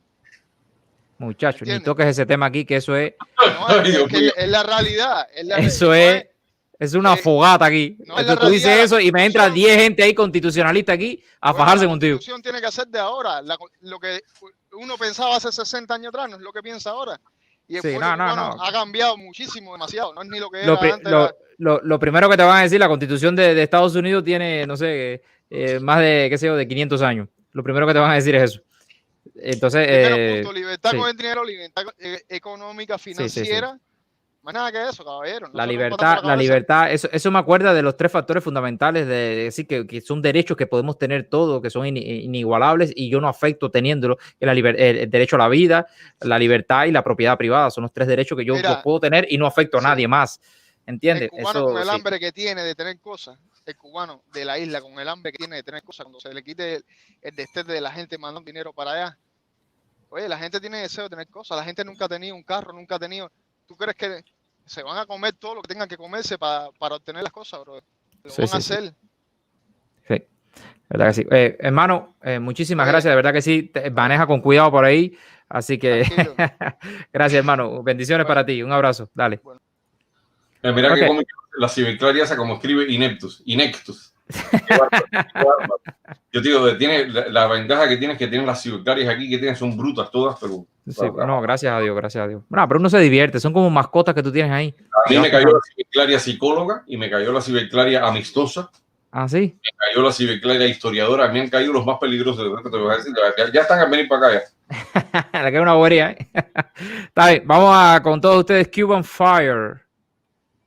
Muchachos, ni toques ese tema aquí, que eso es... No, es la realidad. Eso es una fogata aquí. No tú dices eso y me entra 10 gente ahí constitucionalista aquí a fajarse contigo. La Constitución tiene que ser de ahora. Lo que uno pensaba hace 60 años atrás no es lo que piensa ahora. Y el pueblo cubano ha cambiado muchísimo, demasiado. No es ni lo que era antes. Lo primero que te van a decir, la Constitución de Estados Unidos tiene, no sé, más de, qué sé yo, de 500 años. Lo primero que te van a decir es eso. Entonces, libertad con el dinero, libertad económica, financiera. Sí. Más nada que eso, caballero. La libertad, eso me acuerda de los 3 factores fundamentales de decir que son derechos que podemos tener todos, que son inigualables y yo no afecto teniéndolo, que el derecho a la vida, la libertad y la propiedad privada. Son los 3 derechos que yo los puedo tener y no afecto a nadie más. ¿Entiendes? El cubano con el hambre que tiene de tener cosas, el cubano de la isla con el hambre que tiene de tener cosas, cuando se le quite el destete de la gente mandando dinero para allá. Oye, la gente tiene deseo de tener cosas, la gente nunca ha tenido un carro, nunca ha tenido... ¿Tú crees que se van a comer todo lo que tengan que comerse para obtener las cosas, bro? Lo van a hacer. Sí, verdad que sí. Hermano, muchísimas gracias, de verdad que sí. Maneja con cuidado por ahí. Así que gracias, hermano. Bendiciones para ti. Un abrazo. Dale. Bueno. Mira que la ciberclaria esa como escribe ineptus. Yo digo, tiene la ventaja que tienes que tienen las ciberclarias aquí, que tienen, son brutas todas, pero... Sí, no, gracias a Dios. Bueno, pero uno se divierte, son como mascotas que tú tienes ahí. A mí me cayó la ciberclaria psicóloga y me cayó la ciberclaria amistosa. Ah, sí. Me cayó la ciberclaria historiadora, me han caído los más peligrosos. Ya están a venir para acá ya. Le queda una bobería, Está bien, vamos con todos ustedes, Cuban Fire.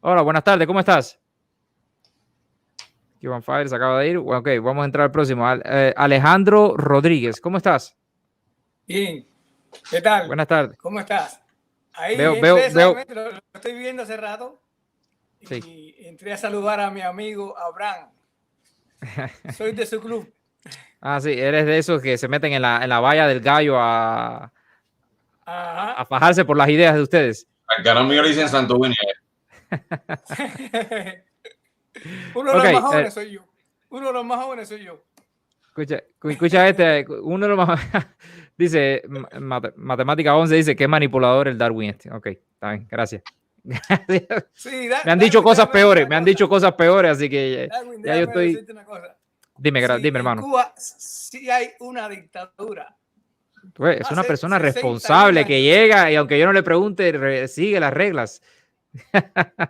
Hola, buenas tardes, ¿cómo estás? Cuban Fire se acaba de ir. Ok, vamos a entrar al próximo. Alejandro Rodríguez, ¿cómo estás? Bien, ¿qué tal? Buenas tardes. ¿Cómo estás? Ahí veo. Lo estoy viendo hace rato. Sí. Y entré a saludar a mi amigo Abraham. Soy de su club. Ah, sí, eres de esos que se meten en la valla del gallo a fajarse por las ideas de ustedes. Al canal mío le dicen Santo Benia. Uno de los más jóvenes soy yo. Uno de los más jóvenes soy yo. Escucha uno de los más... Dice, Matemática 11 dice que es manipulador el Darwin este. Ok, está bien, gracias. Sí, me han dicho cosas peores, así que ya yo estoy... Dime, sí, hermano. En Cuba sí hay una dictadura Pues, es una Hace persona 61 responsable que años. llega y aunque yo no le pregunte, sigue las reglas.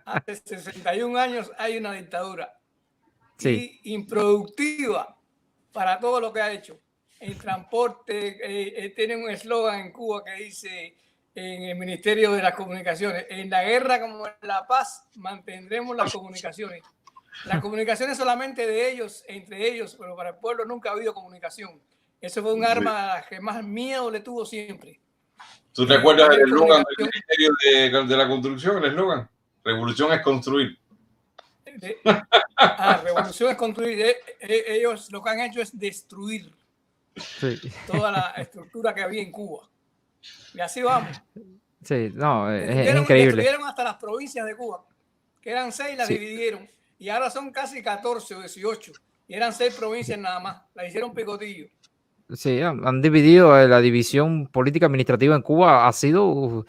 Hace 61 años hay una dictadura. Sí. Y improductiva para todo lo que ha hecho. En transporte, tienen un eslogan en Cuba que dice en el Ministerio de las Comunicaciones: en la guerra como en la paz mantendremos las comunicaciones. Las comunicaciones solamente de ellos, entre ellos, pero para el pueblo nunca ha habido comunicación. Eso fue un arma que más miedo le tuvo siempre. ¿Tú te acuerdas del eslogan del Ministerio de la Construcción? El eslogan: revolución es construir. Revolución es construir. Ellos lo que han hecho es destruir toda la estructura que había en Cuba. Y así vamos. Sí, no, es increíble. Destruyeron hasta las provincias de Cuba, que eran 6, las dividieron. Y ahora son casi 14 o 18. Y eran 6 provincias nada más. La hicieron picotillo. Sí, han dividido la división política administrativa en Cuba. Ha sido,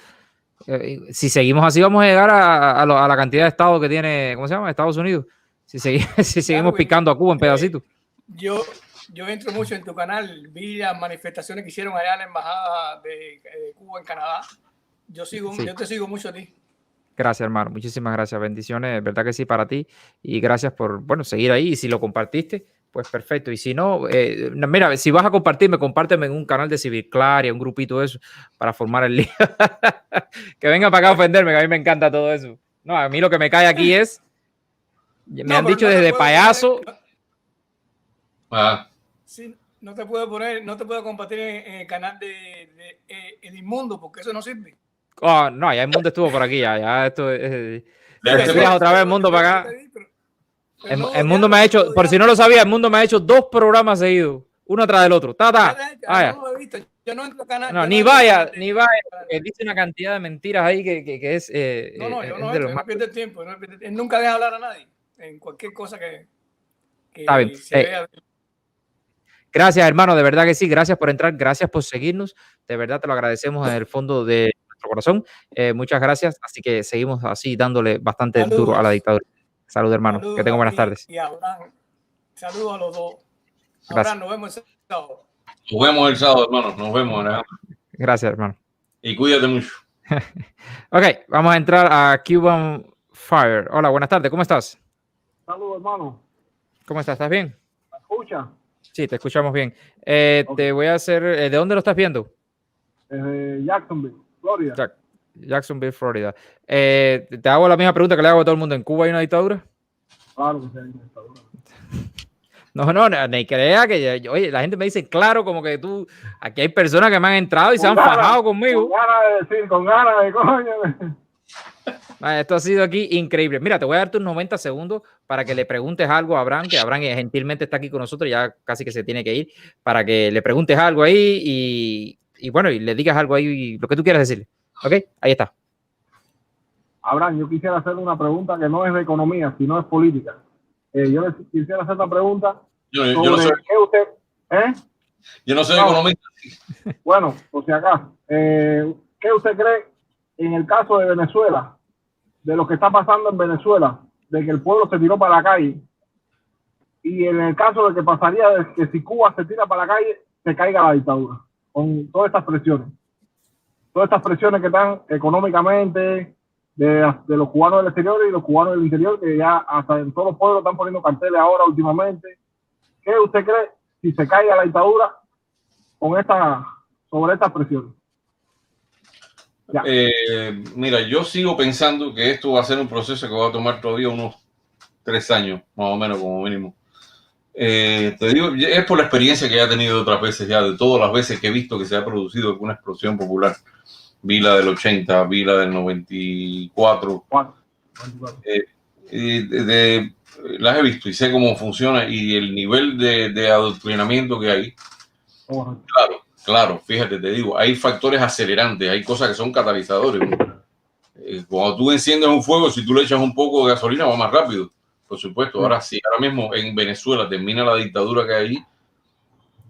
si seguimos así, vamos a llegar a la cantidad de estados que tiene, ¿cómo se llama? Estados Unidos. Si seguimos picando a Cuba en pedacitos. Yo entro mucho en tu canal, vi las manifestaciones que hicieron allá en la embajada de Cuba en Canadá. Yo te sigo mucho a ti. Gracias, hermano. Muchísimas gracias. Bendiciones, verdad que sí, para ti. Y gracias por, seguir ahí. Y si lo compartiste, pues perfecto. Y si no, mira, si vas a compartirme, compárteme en un canal de Civil Claria, un grupito de eso, para formar el lío. Que venga para acá a ofenderme, que a mí me encanta todo eso. No, a mí lo que me cae aquí es, me han dicho desde payaso. Sí, no te puedo compartir en el canal de El Inmundo, porque eso no sirve. Oh, no, ya el mundo estuvo por aquí, ya esto es... otra vez el mundo para acá. El mundo me ha hecho, por si no lo sabía, el mundo me ha hecho 2 programas seguidos, uno tras del otro. Yo no entro al canal. No, ni vaya, porque dice una cantidad de mentiras ahí que es... yo no entro, no pierdo el tiempo. Él nunca deja hablar a nadie, en cualquier cosa que está bien. se vea. Gracias, hermano, de verdad que sí. Gracias por entrar, gracias por seguirnos. De verdad te lo agradecemos en el fondo de nuestro corazón. Muchas gracias. Así que seguimos así dándole bastante duro a la dictadura. Salud, hermano. Que tenga buenas tardes. Y Abraham. Saludos a los dos. Gracias. Abraham, nos vemos el sábado. Nos vemos el sábado, hermano. Nos vemos, Alejandro. Gracias, hermano. Y cuídate mucho. Ok, vamos a entrar a Cuban Fire. Hola, buenas tardes. ¿Cómo estás? Saludos, hermano. ¿Cómo estás? ¿Estás bien? ¿Me escucha? Sí, te escuchamos bien. Te voy a hacer... ¿de dónde lo estás viendo? Jacksonville, Florida. Jacksonville, Florida. Te hago la misma pregunta que le hago a todo el mundo. ¿En Cuba hay una dictadura? Claro que sí hay una dictadura. No, ni crea que... oye, la gente me dice, claro, como que tú... Aquí hay personas que me han entrado y se han fajado conmigo. Con ganas de decir, con ganas de coño. Esto ha sido aquí increíble. Mira, te voy a darte unos 90 segundos para que le preguntes algo a Abraham, que Abraham gentilmente está aquí con nosotros, ya casi que se tiene que ir, para que le preguntes algo ahí y bueno, y le digas algo ahí, lo que tú quieras decirle. ¿Ok? Ahí está. Abraham, yo quisiera hacer una pregunta que no es de economía, sino es política. Yo quisiera hacer una pregunta yo no sé. ¿qué usted... Yo no soy economista. Bueno, por si acaso. ¿Qué usted cree en el caso de Venezuela, de lo que está pasando en Venezuela, de que el pueblo se tiró para la calle, y en el caso de que pasaría de que si Cuba se tira para la calle, se caiga la dictadura, con todas estas presiones que están económicamente de los cubanos del exterior y los cubanos del interior, que ya hasta en todos los pueblos están poniendo carteles ahora últimamente? ¿Qué usted cree si se caiga la dictadura sobre estas presiones? Mira, yo sigo pensando que esto va a ser un proceso que va a tomar todavía unos 3 años, más o menos, como mínimo. Te digo, es por la experiencia que ya he tenido otras veces, ya de todas las veces que he visto que se ha producido alguna explosión popular. Vi la del 80, vi la del 94. Las he visto y sé cómo funciona y el nivel de adoctrinamiento que hay. Claro, fíjate, te digo, hay factores acelerantes, hay cosas que son catalizadores. Cuando tú enciendes un fuego, si tú le echas un poco de gasolina, va más rápido, por supuesto. Ahora sí, ahora mismo en Venezuela termina la dictadura que hay ahí,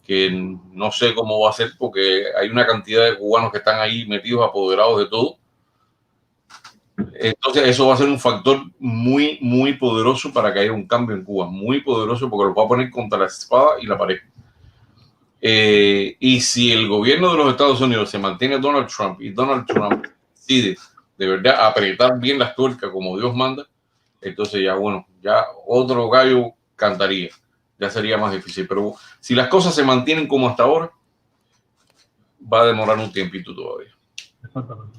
que no sé cómo va a ser, porque hay una cantidad de cubanos que están ahí metidos, apoderados de todo. Entonces eso va a ser un factor muy, muy poderoso para que haya un cambio en Cuba, muy poderoso, porque lo va a poner contra la espada y la pared. Y si el gobierno de los Estados Unidos se mantiene Donald Trump y Donald Trump decide de verdad apretar bien las tuercas como Dios manda, entonces ya bueno, ya otro gallo cantaría, ya sería más difícil. Pero si las cosas se mantienen como hasta ahora, va a demorar un tiempito todavía. Exactamente.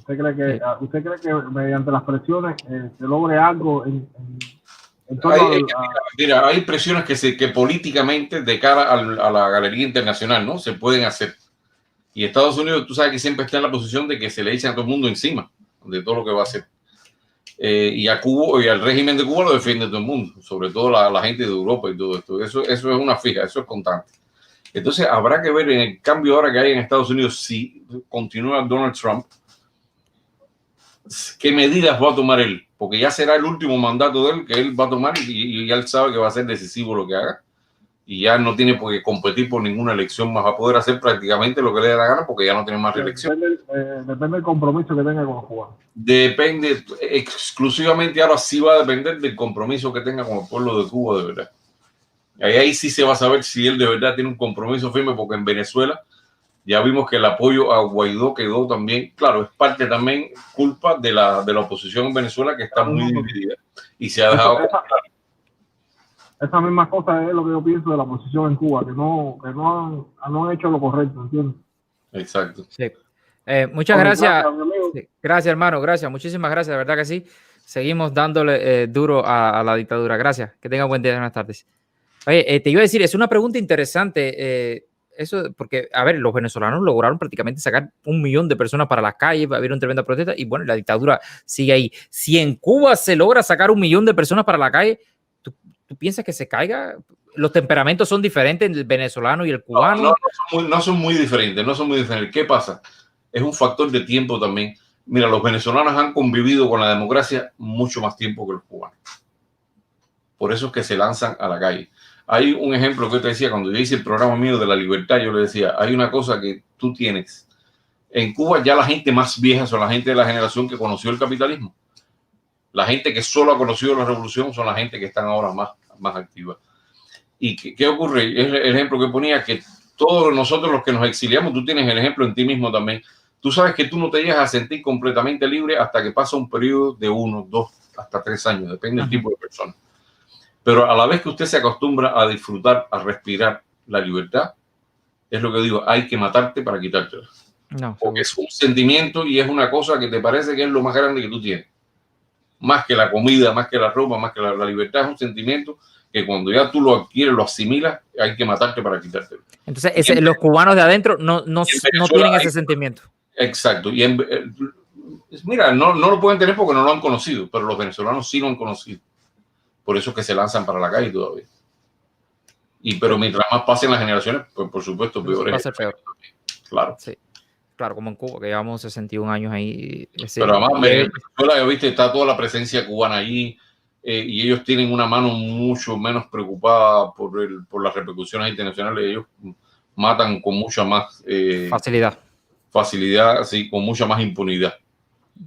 ¿Usted cree que mediante las presiones se logre algo en torno mira, hay presiones que políticamente de cara a la galería internacional, ¿no? Se pueden hacer. Y Estados Unidos, tú sabes que siempre está en la posición de que se le echan a todo el mundo encima de todo lo que va a hacer. Y a Cuba y al régimen de Cuba lo defiende todo el mundo, sobre todo la gente de Europa y todo esto. Eso es una fija, eso es constante. Entonces habrá que ver en el cambio ahora que hay en Estados Unidos, si continúa Donald Trump, qué medidas va a tomar él, porque ya será el último mandato de él que él va a tomar y ya él sabe que va a ser decisivo lo que haga y ya no tiene por qué competir por ninguna elección más, va a poder hacer prácticamente lo que le dé la gana porque ya no tiene más reelección. Depende del compromiso que tenga con los cubanos. Depende exclusivamente, ahora sí va a depender del compromiso que tenga con el pueblo de Cuba de verdad. Ahí sí se va a saber si él de verdad tiene un compromiso firme, porque en Venezuela ya vimos que el apoyo a Guaidó quedó también, claro, es parte también culpa de la oposición en Venezuela, que está muy dividida y se ha dejado. Esa misma cosa es lo que yo pienso de la oposición en Cuba, que no han hecho lo correcto, ¿entiendes? Exacto. Sí. Muchas gracias. Sí, gracias, hermano, gracias, muchísimas gracias, de verdad que sí. Seguimos dándole duro a la dictadura. Gracias, que tenga buen día, buenas tardes. Oye, te iba a decir, es una pregunta interesante, eso, porque, a ver, los venezolanos lograron prácticamente sacar 1 millón de personas para las calles, va a haber una tremenda protesta, y bueno, la dictadura sigue ahí. Si en Cuba se logra sacar 1 millón de personas para la calle, ¿tú piensas que se caiga? ¿Los temperamentos son diferentes el venezolano y el cubano? No son muy diferentes, no son muy diferentes. ¿Qué pasa? Es un factor de tiempo también. Mira, los venezolanos han convivido con la democracia mucho más tiempo que los cubanos. Por eso es que se lanzan a la calle. Hay un ejemplo que yo te decía, cuando yo hice el programa mío de la libertad, yo le decía, hay una cosa que tú tienes. En Cuba ya la gente más vieja son la gente de la generación que conoció el capitalismo. La gente que solo ha conocido la revolución son la gente que están ahora más activa. ¿Y qué ocurre? Es el ejemplo que ponía, que todos nosotros los que nos exiliamos, tú tienes el ejemplo en ti mismo también. Tú sabes que tú no te llegas a sentir completamente libre hasta que pasa un periodo de 1, 2, hasta 3 años, depende del tipo de persona. Pero a la vez que usted se acostumbra a disfrutar, a respirar la libertad, es lo que digo, hay que matarte para quitártela. No, porque es un sentimiento y es una cosa que te parece que es lo más grande que tú tienes. Más que la comida, más que la ropa, más que la libertad, es un sentimiento que cuando ya tú lo adquieres, lo asimilas, hay que matarte para quitártelo. Entonces, los cubanos de adentro no tienen ese sentimiento. Exacto. Y mira, no lo pueden tener porque no lo han conocido, pero los venezolanos sí lo han conocido. Por eso es que se lanzan para la calle todavía. Pero mientras más pasen las generaciones, pues por supuesto, peor va a ser peor. Claro. Sí. Claro, como en Cuba, que llevamos 61 años ahí. Sí. Pero además, en Venezuela, viste, está toda la presencia cubana allí y ellos tienen una mano mucho menos preocupada por las repercusiones internacionales. Ellos matan con mucha más facilidad, así, con mucha más impunidad.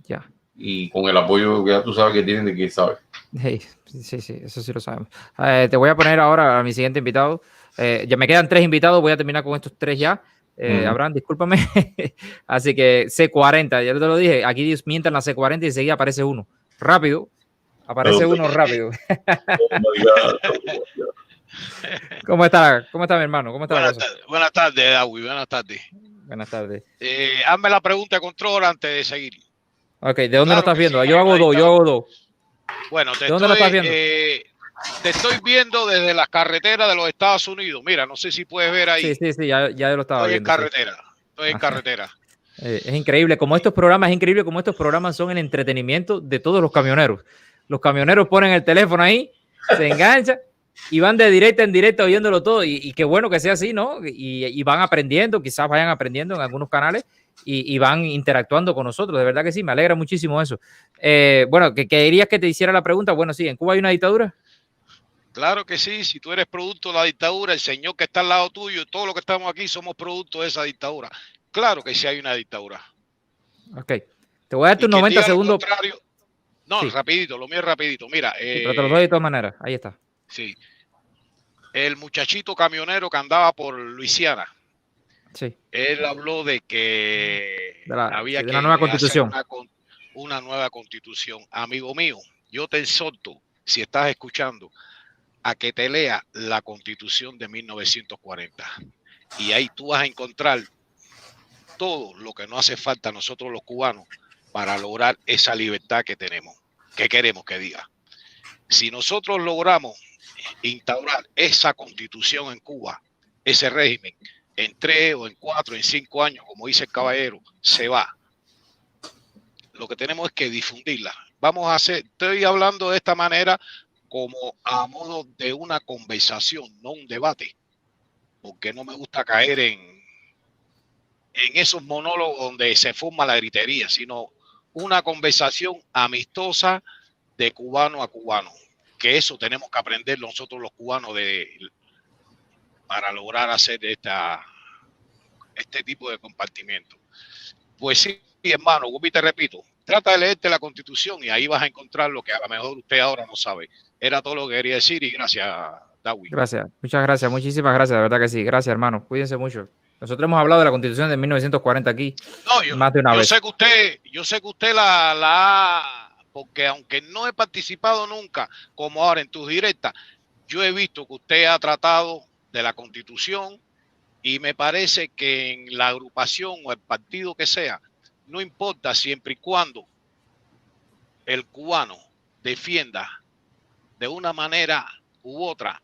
Ya. Y con el apoyo que ya tú sabes que tienen de quién sabe. Hey, sí, eso sí lo sabemos. Te voy a poner ahora a mi siguiente invitado. Ya me quedan 3 invitados, voy a terminar con estos 3 ya. Abraham, discúlpame. Así que C40, ya te lo dije, aquí mientan la C40 y enseguida aparece uno. Rápido, aparece uno rápido. ¿Cómo está mi hermano? ¿Cómo está la cosa? Buenas tardes, Dawi, buenas tardes. Buenas tardes. Hazme la pregunta de control antes de seguir. Ok, ¿de dónde lo estás viendo? Yo hago dos. Bueno, ¿de dónde lo estás viendo? Te estoy viendo desde las carreteras de los Estados Unidos. Mira, no sé si puedes ver ahí. Sí, ya lo estaba viendo. Estoy en carretera. Es increíble como estos programas son el entretenimiento de todos los camioneros. Los camioneros ponen el teléfono ahí, se enganchan y van de directa en directa oyéndolo todo. Y qué bueno que sea así, ¿no? Y van aprendiendo, quizás vayan aprendiendo en algunos canales y van interactuando con nosotros. De verdad que sí, me alegra muchísimo eso. Bueno, que querías que te hiciera la pregunta. Bueno, sí, ¿en Cuba hay una dictadura? Claro que sí, si tú eres producto de la dictadura, el señor que está al lado tuyo, todos los que estamos aquí somos producto de esa dictadura. Claro que sí hay una dictadura. Ok, te voy a dar tus 90 segundos. No, sí. Rapidito, lo mío es rapidito. Mira. Pero te lo doy de todas maneras, ahí está. Sí. El muchachito camionero que andaba por Luisiana, Sí. Él habló de que había de que una nueva hacer constitución. una nueva constitución. Amigo mío, yo te exhorto, si estás escuchando, a que te lea la constitución de 1940. Y ahí tú vas a encontrar todo lo que nos hace falta a nosotros los cubanos para lograr esa libertad que tenemos, que queremos que diga. Si nosotros logramos instaurar esa constitución en Cuba, ese régimen, en 3 o en 4, en 5 años, como dice el caballero, se va. Lo que tenemos es que difundirla. Vamos a hacer, estoy hablando de esta manera como a modo de una conversación, no un debate, porque no me gusta caer en esos monólogos donde se forma la gritería, sino una conversación amistosa de cubano a cubano, que eso tenemos que aprender nosotros los cubanos para lograr hacer este tipo de compartimiento. Pues sí, hermano, y te repito, trata de leerte la Constitución y ahí vas a encontrar lo que a lo mejor usted ahora no sabe. Era todo lo que quería decir y gracias, Dawi. Gracias, muchas gracias, muchísimas gracias, de verdad que sí. Gracias, hermano. Cuídense mucho. Nosotros hemos hablado de la Constitución de 1940 aquí más de una vez. Yo sé que usted la porque aunque no he participado nunca, como ahora en tus directas, yo he visto que usted ha tratado de la Constitución y me parece que en la agrupación o el partido que sea, no importa siempre y cuando el cubano defienda de una manera u otra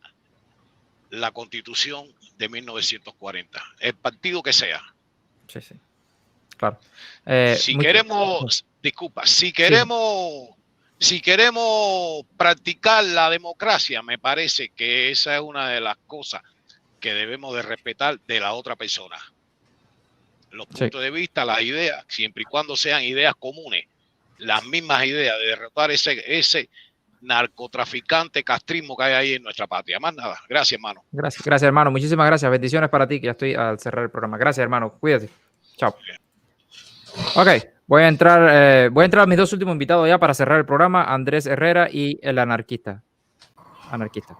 la Constitución de 1940, el partido que sea. Sí, sí. Claro. Si queremos practicar la democracia, me parece que esa es una de las cosas que debemos de respetar de la otra persona. Los puntos de vista, las ideas, siempre y cuando sean ideas comunes, las mismas ideas de derrotar ese narcotraficante castrismo que hay ahí en nuestra patria. Más nada. Gracias, hermano. Gracias, hermano. Muchísimas gracias. Bendiciones para ti, que ya estoy al cerrar el programa. Gracias, hermano. Cuídate. Chao. Ok, voy a entrar a mis dos últimos invitados ya para cerrar el programa, Andrés Herrera y el anarquista.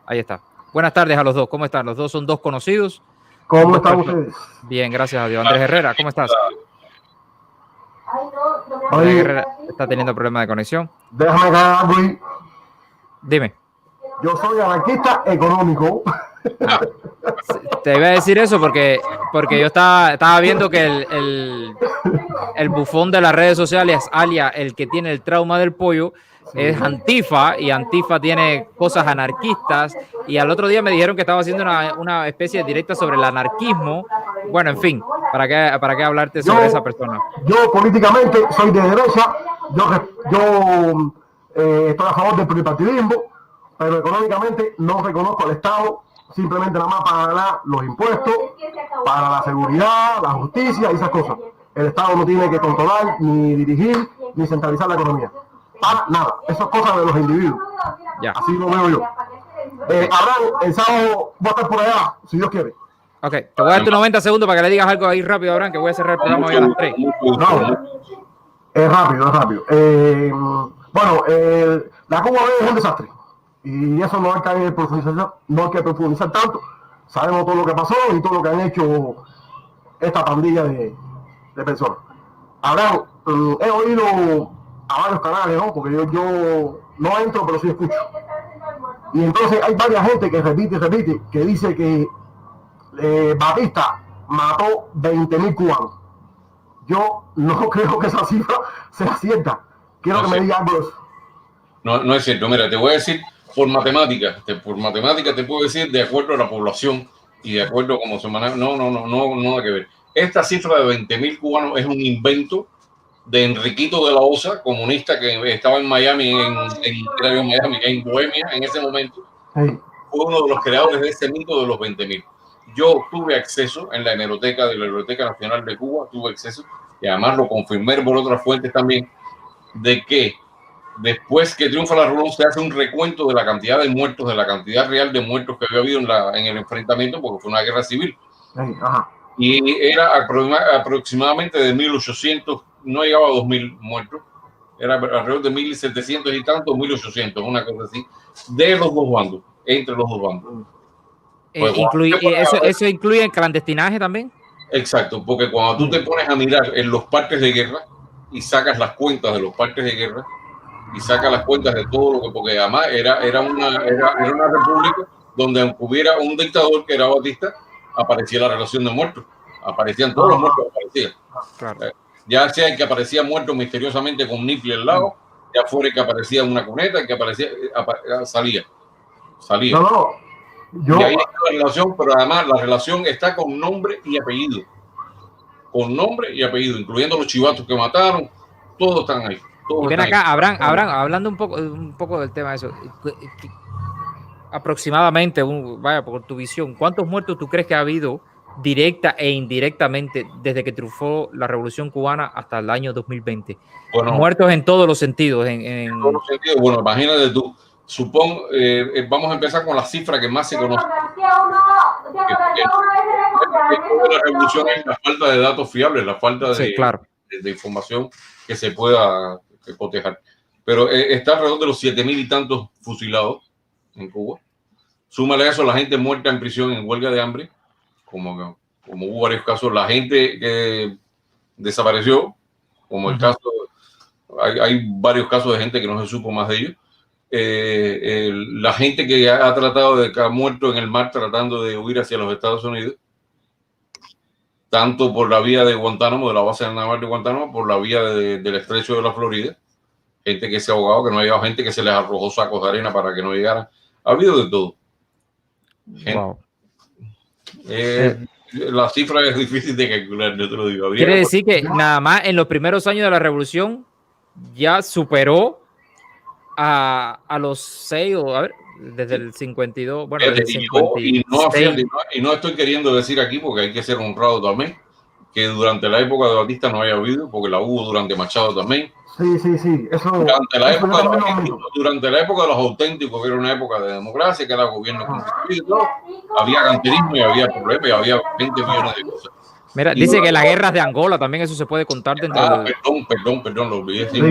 Ahí está. Buenas tardes a los dos. ¿Cómo están? Los dos son dos conocidos. ¿Cómo están ustedes? Bien, gracias a Dios. Andrés Herrera, ¿cómo estás? Oye, Andrés Herrera está teniendo problemas de conexión. déjame acá, Luis. Dime. Yo soy anarquista económico. Te iba a decir eso porque yo estaba viendo que el bufón de las redes sociales, alias el que tiene el trauma del pollo, es Antifa, y Antifa tiene cosas anarquistas, y al otro día me dijeron que estaba haciendo una especie de directa sobre el anarquismo. Bueno, en fin, ¿para qué hablarte sobre esa persona? Yo políticamente soy de derecha, yo estoy a favor del pluripartidismo, pero económicamente no reconozco al Estado, simplemente nada más para ganar los impuestos, para la seguridad, la justicia y esas cosas. El Estado no tiene que controlar, ni dirigir, ni centralizar la economía. Para nada, eso es cosa de los individuos. Ya. Así lo veo yo. Abraham, el sábado voy a estar por allá, si Dios quiere. Ok, te voy a dar 90 segundos para que le digas algo ahí rápido, Abraham, que voy a cerrar el programa hoy a las 3. No, es rápido. Bueno, la Cuba es un desastre. Y eso no hay que profundizar, no hay que profundizar tanto. Sabemos todo lo que pasó y todo lo que han hecho esta pandilla de personas. Abraham, he oído a varios canales, ¿no? Porque yo no entro, pero sí escucho. Y entonces hay varias gente que repite, que dice que Batista mató 20.000 cubanos. Yo no creo que esa cifra sea cierta. Quiero que me diga algo de eso. No es cierto. Mira, te voy a decir por matemáticas te puedo decir de acuerdo a la población y de acuerdo a cómo se maneja. No, nada que ver. Esta cifra de 20.000 cubanos es un invento de Enriquito de la Osa, comunista que estaba en Miami, en Bohemia en ese momento. Sí. Fue uno de los creadores de ese mito de los 20.000. Yo tuve acceso en la hemeroteca de la Biblioteca Nacional de Cuba, tuve acceso, y además lo confirmé por otras fuentes también, de que después que triunfa la Rolón se hace un recuento de la cantidad de muertos, de la cantidad real de muertos que había habido en el enfrentamiento, porque fue una guerra civil. Ajá. Y era aproximadamente de 1.800, no llegaba a 2.000 muertos, era alrededor de 1.700 y tantos, 1.800, una cosa así, de los dos bandos, entre los dos bandos. ¿Eso incluye clandestinaje también? Exacto, porque cuando tú te pones a mirar en los partes de guerra y sacas las cuentas de los partes de guerra y sacas las cuentas de todo lo que, porque además era una república donde aunque hubiera un dictador que era Batista, aparecía la relación de muertos, aparecían todos los muertos, aparecían. Claro. Ya sea que aparecía muerto misteriosamente con Nifli al lado, ya fuera que aparecía una cuneta, que aparecía, salía. No, Y ahí está la relación, pero además la relación está con nombre y apellido. Con nombre y apellido, incluyendo los chivatos que mataron, todos están ahí. Todos Y ven están acá, ahí. Abraham, hablando un poco del tema de eso, aproximadamente, vaya, por tu visión, ¿cuántos muertos tú crees que ha habido directa e indirectamente desde que triunfó la Revolución Cubana hasta el año 2020? Bueno, muertos en todos los sentidos. En todos los sentidos. Bueno, imagínate tú. Vamos a empezar con la cifra que más se conoce. La revolución es la falta de datos fiables, la falta de información que se pueda cotejar. Pero está alrededor de los 7,000 y tantos fusilados en Cuba. Súmale a eso la gente muerta en prisión en huelga de hambre, como hubo varios casos, la gente que desapareció, como el caso, hay varios casos de gente que no se supo más de ellos. La gente que ha tratado de que ha muerto en el mar tratando de huir hacia los Estados Unidos, tanto por la vía de Guantánamo, de la base naval de Guantánamo, por la vía del estrecho de la Florida, gente que se ha ahogado, que no ha llegado, gente que se les arrojó sacos de arena para que no llegaran. Ha habido de todo. Wow. La cifra es difícil de calcular, yo te lo digo. Quiere decir que nada más en los primeros años de la revolución ya superó a los 6, o a ver, desde el 52, bueno, desde el 56. Y no estoy queriendo decir aquí, porque hay que ser honrado también, que durante la época de Batista no haya habido, porque la hubo durante Machado también. Sí. Eso, durante la época de los auténticos, que era una época de democracia, que era gobierno constituido y todo, había canterismo y había problemas y había 20 millones de cosas. Mira, dice que las guerras de Angola también, eso se puede contar dentro Perdón, lo olvidé. Sí.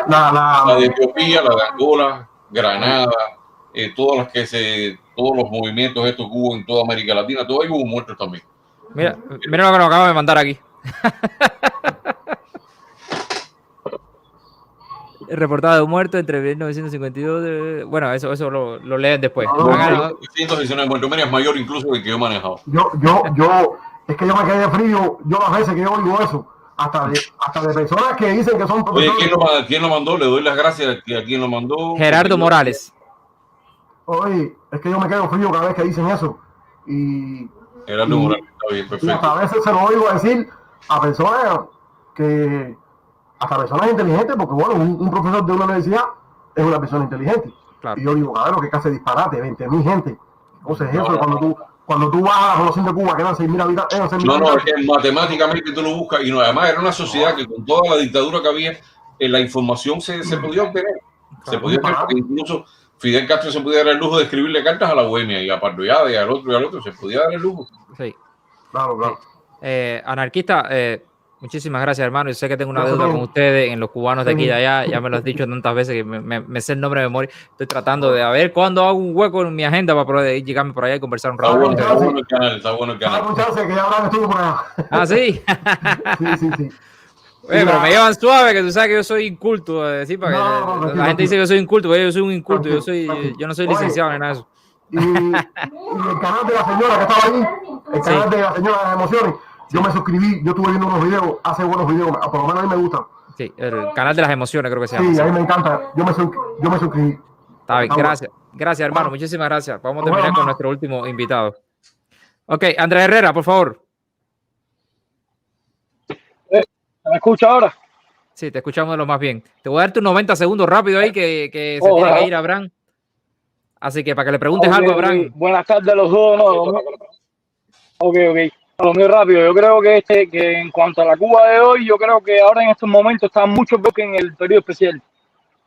La de Etiopía, la de Angola, Granada, todos los movimientos estos que hubo en toda América Latina, todo ahí hubo muertos también. Mira lo que nos acaba de mandar aquí. El reportado de un muerto entre 1952. Bueno, eso lo leen después. 1919 muertos, es mayor incluso que yo he manejado. Es que yo me quedé frío, yo las veces que yo oigo eso, hasta de personas que dicen que son profesores. Oye, ¿quién lo mandó? Le doy las gracias a quien lo mandó. Gerardo Morales. Oye, es que yo me quedo frío cada vez que dicen eso. Gerardo Morales, está bien, perfecto. Y hasta a veces se lo oigo decir a personas hasta personas inteligentes, porque bueno, un profesor de una universidad es una persona inteligente. Claro. Y yo digo, claro, que casi disparate, 20,000 gente. Entonces eso, cuando tú vas a la población de Cuba, que eran 6,000 habitantes. No, es que matemáticamente tú lo buscas, y no, además era una sociedad que con toda la dictadura que había, la información se podía obtener. Se podía obtener, porque incluso Fidel Castro se podía dar el lujo de escribirle cartas a la Bohemia y a Pardollada y al otro, se podía dar el lujo. Sí. Claro. Anarquista, muchísimas gracias, hermano. Yo sé que tengo una deuda con ustedes, en los cubanos de aquí y de allá. Ya me lo has dicho tantas veces que me sé el nombre de memoria. Estoy tratando de ver cuándo hago un hueco en mi agenda para poder llegarme por allá y conversar un rato. Está bueno el canal, está bueno el canal. Que ya ahora estuvo por allá. Ah, sí. Sí. Oye, pero me llevan suave, que tú sabes que yo soy inculto, decir, para que la gente dice que yo soy inculto, pero yo soy un inculto, yo no soy licenciado ni nada de eso. Y el canal de la señora que estaba ahí, el canal de la señora de las emociones, yo me suscribí, yo estuve viendo unos videos, hace buenos videos, por lo menos a mí me gustan. Sí, el canal de las emociones creo que se llama. Sí, a mí me encanta, yo me suscribí. Está bien, gracias hermano, muchísimas gracias. Vamos a terminar con nuestro último invitado. Ok, Andrés Herrera, por favor. ¿Me escucha ahora? Sí, te escuchamos de lo más bien. Te voy a darte 90 segundos rápido ahí que se tiene que ir Abraham. Así que para que le preguntes algo a Abraham. Buenas tardes a los dos. Ok. Lo mío rápido. Yo creo que en cuanto a la Cuba de hoy, yo creo que ahora en estos momentos está mucho peor que en el periodo especial.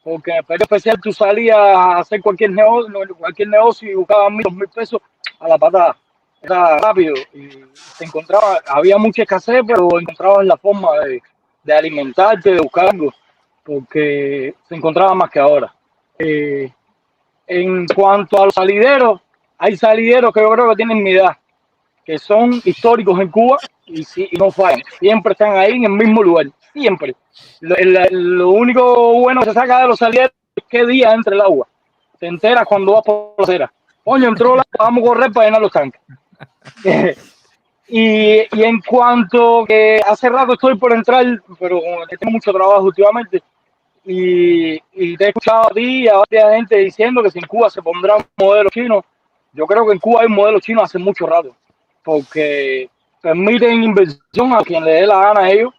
Porque en el periodo especial tú salías a hacer cualquier negocio y buscabas 1,000 pesos a la patada. Era rápido y te encontraba, había mucha escasez, pero encontrabas la forma de alimentarte, de buscar algo, porque se encontraba más que ahora. En cuanto a los salideros, hay salideros que yo creo que tienen mi edad, que son históricos en Cuba y no fallan. Siempre están ahí en el mismo lugar, siempre. Lo único bueno que se saca de los salieros es qué día entra el agua. Te enteras cuando vas por la acera. Coño, entró la agua, vamos a correr para llenar los tanques. Y en cuanto que hace rato estoy por entrar, pero tengo mucho trabajo últimamente, y te he escuchado a ti y a varias gente diciendo que si en Cuba se pondrá un modelo chino. Yo creo que en Cuba hay un modelo chino hace mucho rato, porque permiten inversión a quien le dé la gana a ellos.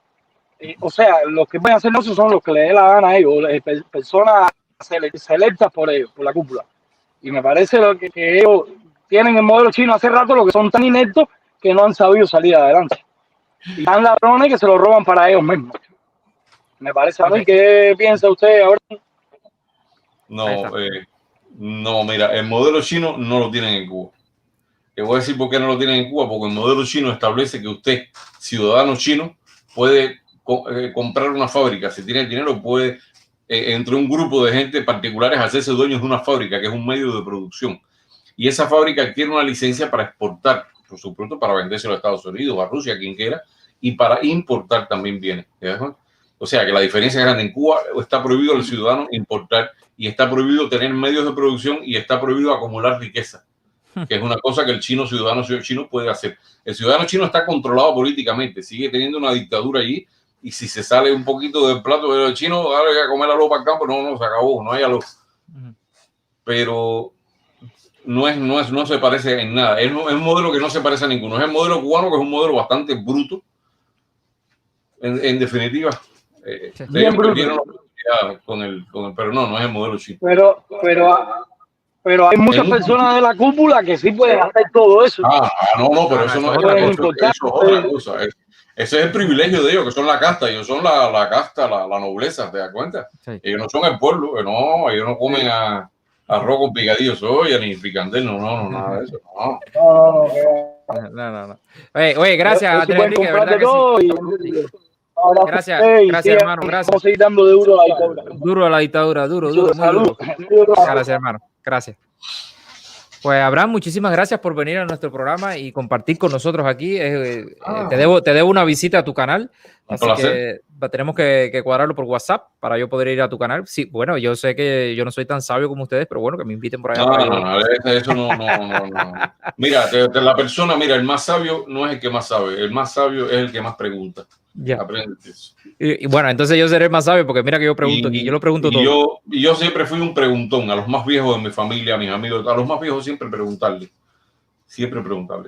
O sea, los que pueden hacer negocios son los que le dé la gana a ellos, personas selectas por ellos, por la cúpula. Y me parece que ellos tienen el modelo chino hace rato, lo que son tan ineptos que no han sabido salir adelante. Y tan ladrones que se lo roban para ellos mismos. Me parece a mí. ¿Qué piensa usted ahora? No, mira, el modelo chino no lo tienen en Cuba. Te voy a decir por qué no lo tienen en Cuba, porque el modelo chino establece que usted, ciudadano chino, puede comprar una fábrica. Si tiene dinero, puede, entre un grupo de gente particulares, hacerse dueños de una fábrica, que es un medio de producción. Y esa fábrica tiene una licencia para exportar, por supuesto, para vendérselo a Estados Unidos, a Rusia, a quien quiera, y para importar también bienes. O sea, que la diferencia es grande. En Cuba está prohibido al ciudadano importar y está prohibido tener medios de producción y está prohibido acumular riqueza, que es una cosa que el ciudadano chino puede hacer. El ciudadano chino está controlado políticamente, sigue teniendo una dictadura allí, y si se sale un poquito del plato del chino, dale a comer la lopa al campo, no, se acabó, no hay algo. Pero no se parece en nada. Es un modelo que no se parece a ninguno. Es el modelo cubano, que es un modelo bastante bruto. En definitiva, bien bruto. Pero no es el modelo chino. Pero hay muchas personas de la cúpula que sí pueden hacer todo eso. No, pero eso no es otra cosa. Eso es otra cosa. Ese es el privilegio de ellos, que son la casta. Ellos son la casta, la nobleza, ¿te das cuenta? Sí. Ellos no son el pueblo. Ellos no comen arroz con picadillo soya ni fricandel. No, nada de eso. No. Oye, gracias, Andrés Enrique, de verdad que sí. Gracias, hermano, gracias. Vamos a seguir dando duro a la dictadura. Duro a la dictadura, duro. Gracias, hermano, gracias. Pues Abraham, muchísimas gracias por venir a nuestro programa y compartir con nosotros aquí. Te debo una visita a tu canal, así que tenemos que cuadrarlo por WhatsApp para yo poder ir a tu canal. Sí, bueno, yo sé que yo no soy tan sabio como ustedes, pero bueno, que me inviten por allá. Eso no. Mira, la persona, el más sabio no es el que más sabe, el más sabio es el que más pregunta. Ya. Y bueno, entonces yo seré más sabio porque mira que yo pregunto aquí, yo lo pregunto todo. Yo siempre fui un preguntón a los más viejos de mi familia, a mis amigos, a los más viejos siempre preguntarle.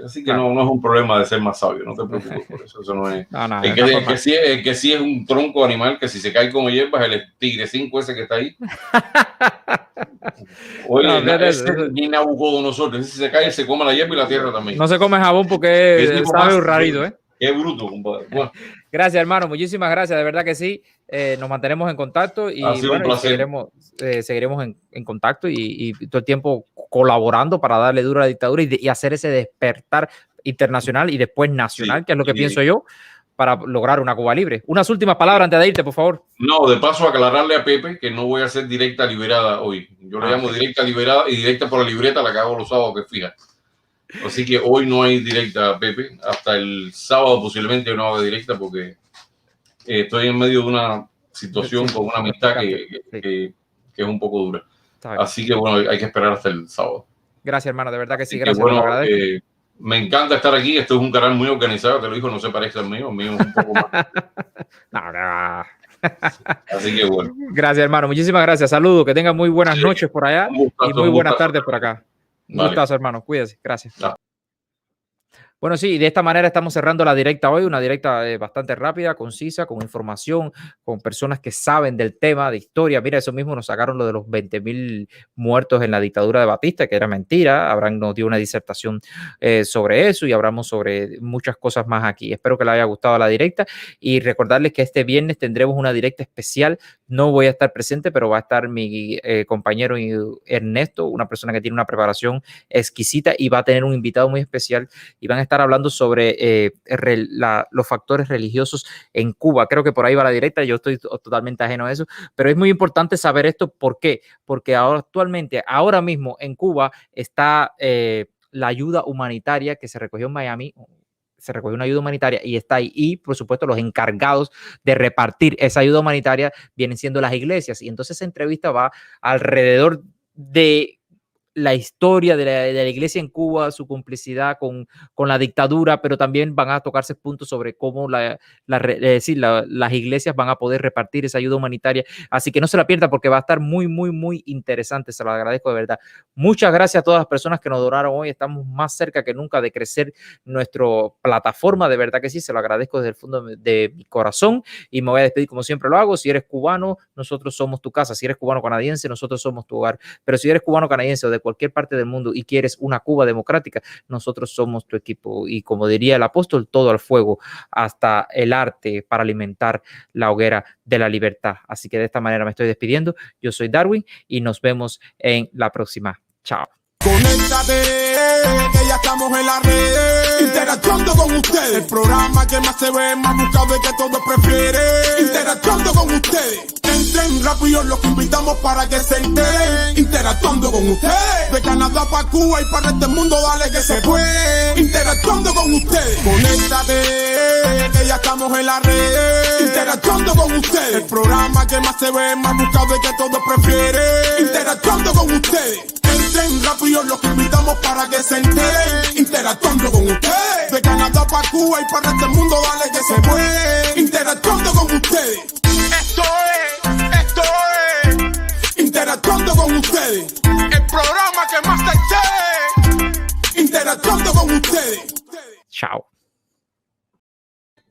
Así que no es un problema de ser más sabio, no te preocupes por eso. Eso no es. El que sí es un tronco animal que si se cae como hierbas, el tigre 5 ese que está ahí. Oye, ni Nabucodonosor, si se cae, se come la hierba y la tierra también. No se come jabón porque sabe un rarito, Qué bruto, compadre. Bueno. Gracias, hermano. Muchísimas gracias. De verdad que sí. Nos mantenemos en contacto y, seguiremos en contacto y todo el tiempo colaborando para darle duro a la dictadura y hacer ese despertar internacional y después nacional, que es lo que pienso yo, para lograr una Cuba libre. Unas últimas palabras antes de irte, por favor. No, de paso aclararle a Pepe que no voy a hacer directa liberada hoy. Yo le llamo directa liberada y directa por la libreta, la que hago los sábados, que fija. Así que hoy no hay directa, Pepe. Hasta el sábado posiblemente no haga directa porque estoy en medio de una situación con una amistad que es un poco dura. Así que bueno, hay que esperar hasta el sábado. Gracias, hermano. De verdad que sí. Gracias. Bueno, me encanta estar aquí. Esto es un canal muy organizado. Te lo digo, no se parece al mío. El mío es un poco más. Así que bueno. Gracias, hermano. Muchísimas gracias. Saludos. Que tengan muy buenas noches por allá y muy buenas tardes por acá. Un gustazo, hermano. Cuídese. Gracias. Bueno, sí, de esta manera estamos cerrando la directa hoy, una directa bastante rápida, concisa, con información, con personas que saben del tema, de historia. Mira, eso mismo nos sacaron lo de los 20.000 muertos en la dictadura de Batista, que era mentira. Abraham nos dio una disertación sobre eso y hablamos sobre muchas cosas más aquí. Espero que les haya gustado la directa y recordarles que este viernes tendremos una directa especial. No voy a estar presente, pero va a estar mi compañero Ernesto, una persona que tiene una preparación exquisita y va a tener un invitado muy especial y van a estar hablando sobre los factores religiosos en Cuba. Creo que por ahí va la directa, yo estoy totalmente ajeno a eso, pero es muy importante saber esto. ¿Por qué? Porque ahora mismo en Cuba está la ayuda humanitaria que se recogió en Miami. Se recogió una ayuda humanitaria y está ahí. Y, por supuesto, los encargados de repartir esa ayuda humanitaria vienen siendo las iglesias. Y entonces esa entrevista va alrededor de la historia de la iglesia en Cuba, su complicidad con la dictadura, pero también van a tocarse puntos sobre cómo las iglesias van a poder repartir esa ayuda humanitaria. Así que no se la pierda porque va a estar muy, muy, muy interesante. Se lo agradezco de verdad. Muchas gracias a todas las personas que nos donaron hoy. Estamos más cerca que nunca de crecer nuestra plataforma. De verdad que sí, se lo agradezco desde el fondo de mi corazón y me voy a despedir como siempre lo hago. Si eres cubano, nosotros somos tu casa. Si eres cubano canadiense, nosotros somos tu hogar. Pero si eres cubano canadiense o de cualquier parte del mundo y quieres una Cuba democrática, nosotros somos tu equipo. Y como diría el apóstol, todo al fuego, hasta el arte para alimentar la hoguera de la libertad. Así que de esta manera me estoy despidiendo. Yo soy Darwin y nos vemos en la próxima. Chao. Conéctate, que ya estamos en la red, interactuando con ustedes. El programa que más se ve, más buscado y que todos prefieren. Interactuando con ustedes. Entren rápido, los invitamos para que se enteren. Interactuando con ustedes. De Canadá para Cuba y para este mundo, dale que se puede. Interactuando con ustedes. Conéctate, que ya estamos en la red, interactuando con ustedes. El programa que más se ve, más buscado y que todos prefieren. Interactuando con ustedes. Entren rápido, los invitamos para que se enteren. Interactuando con ustedes. De Canadá para Cuba y para este mundo, dale que se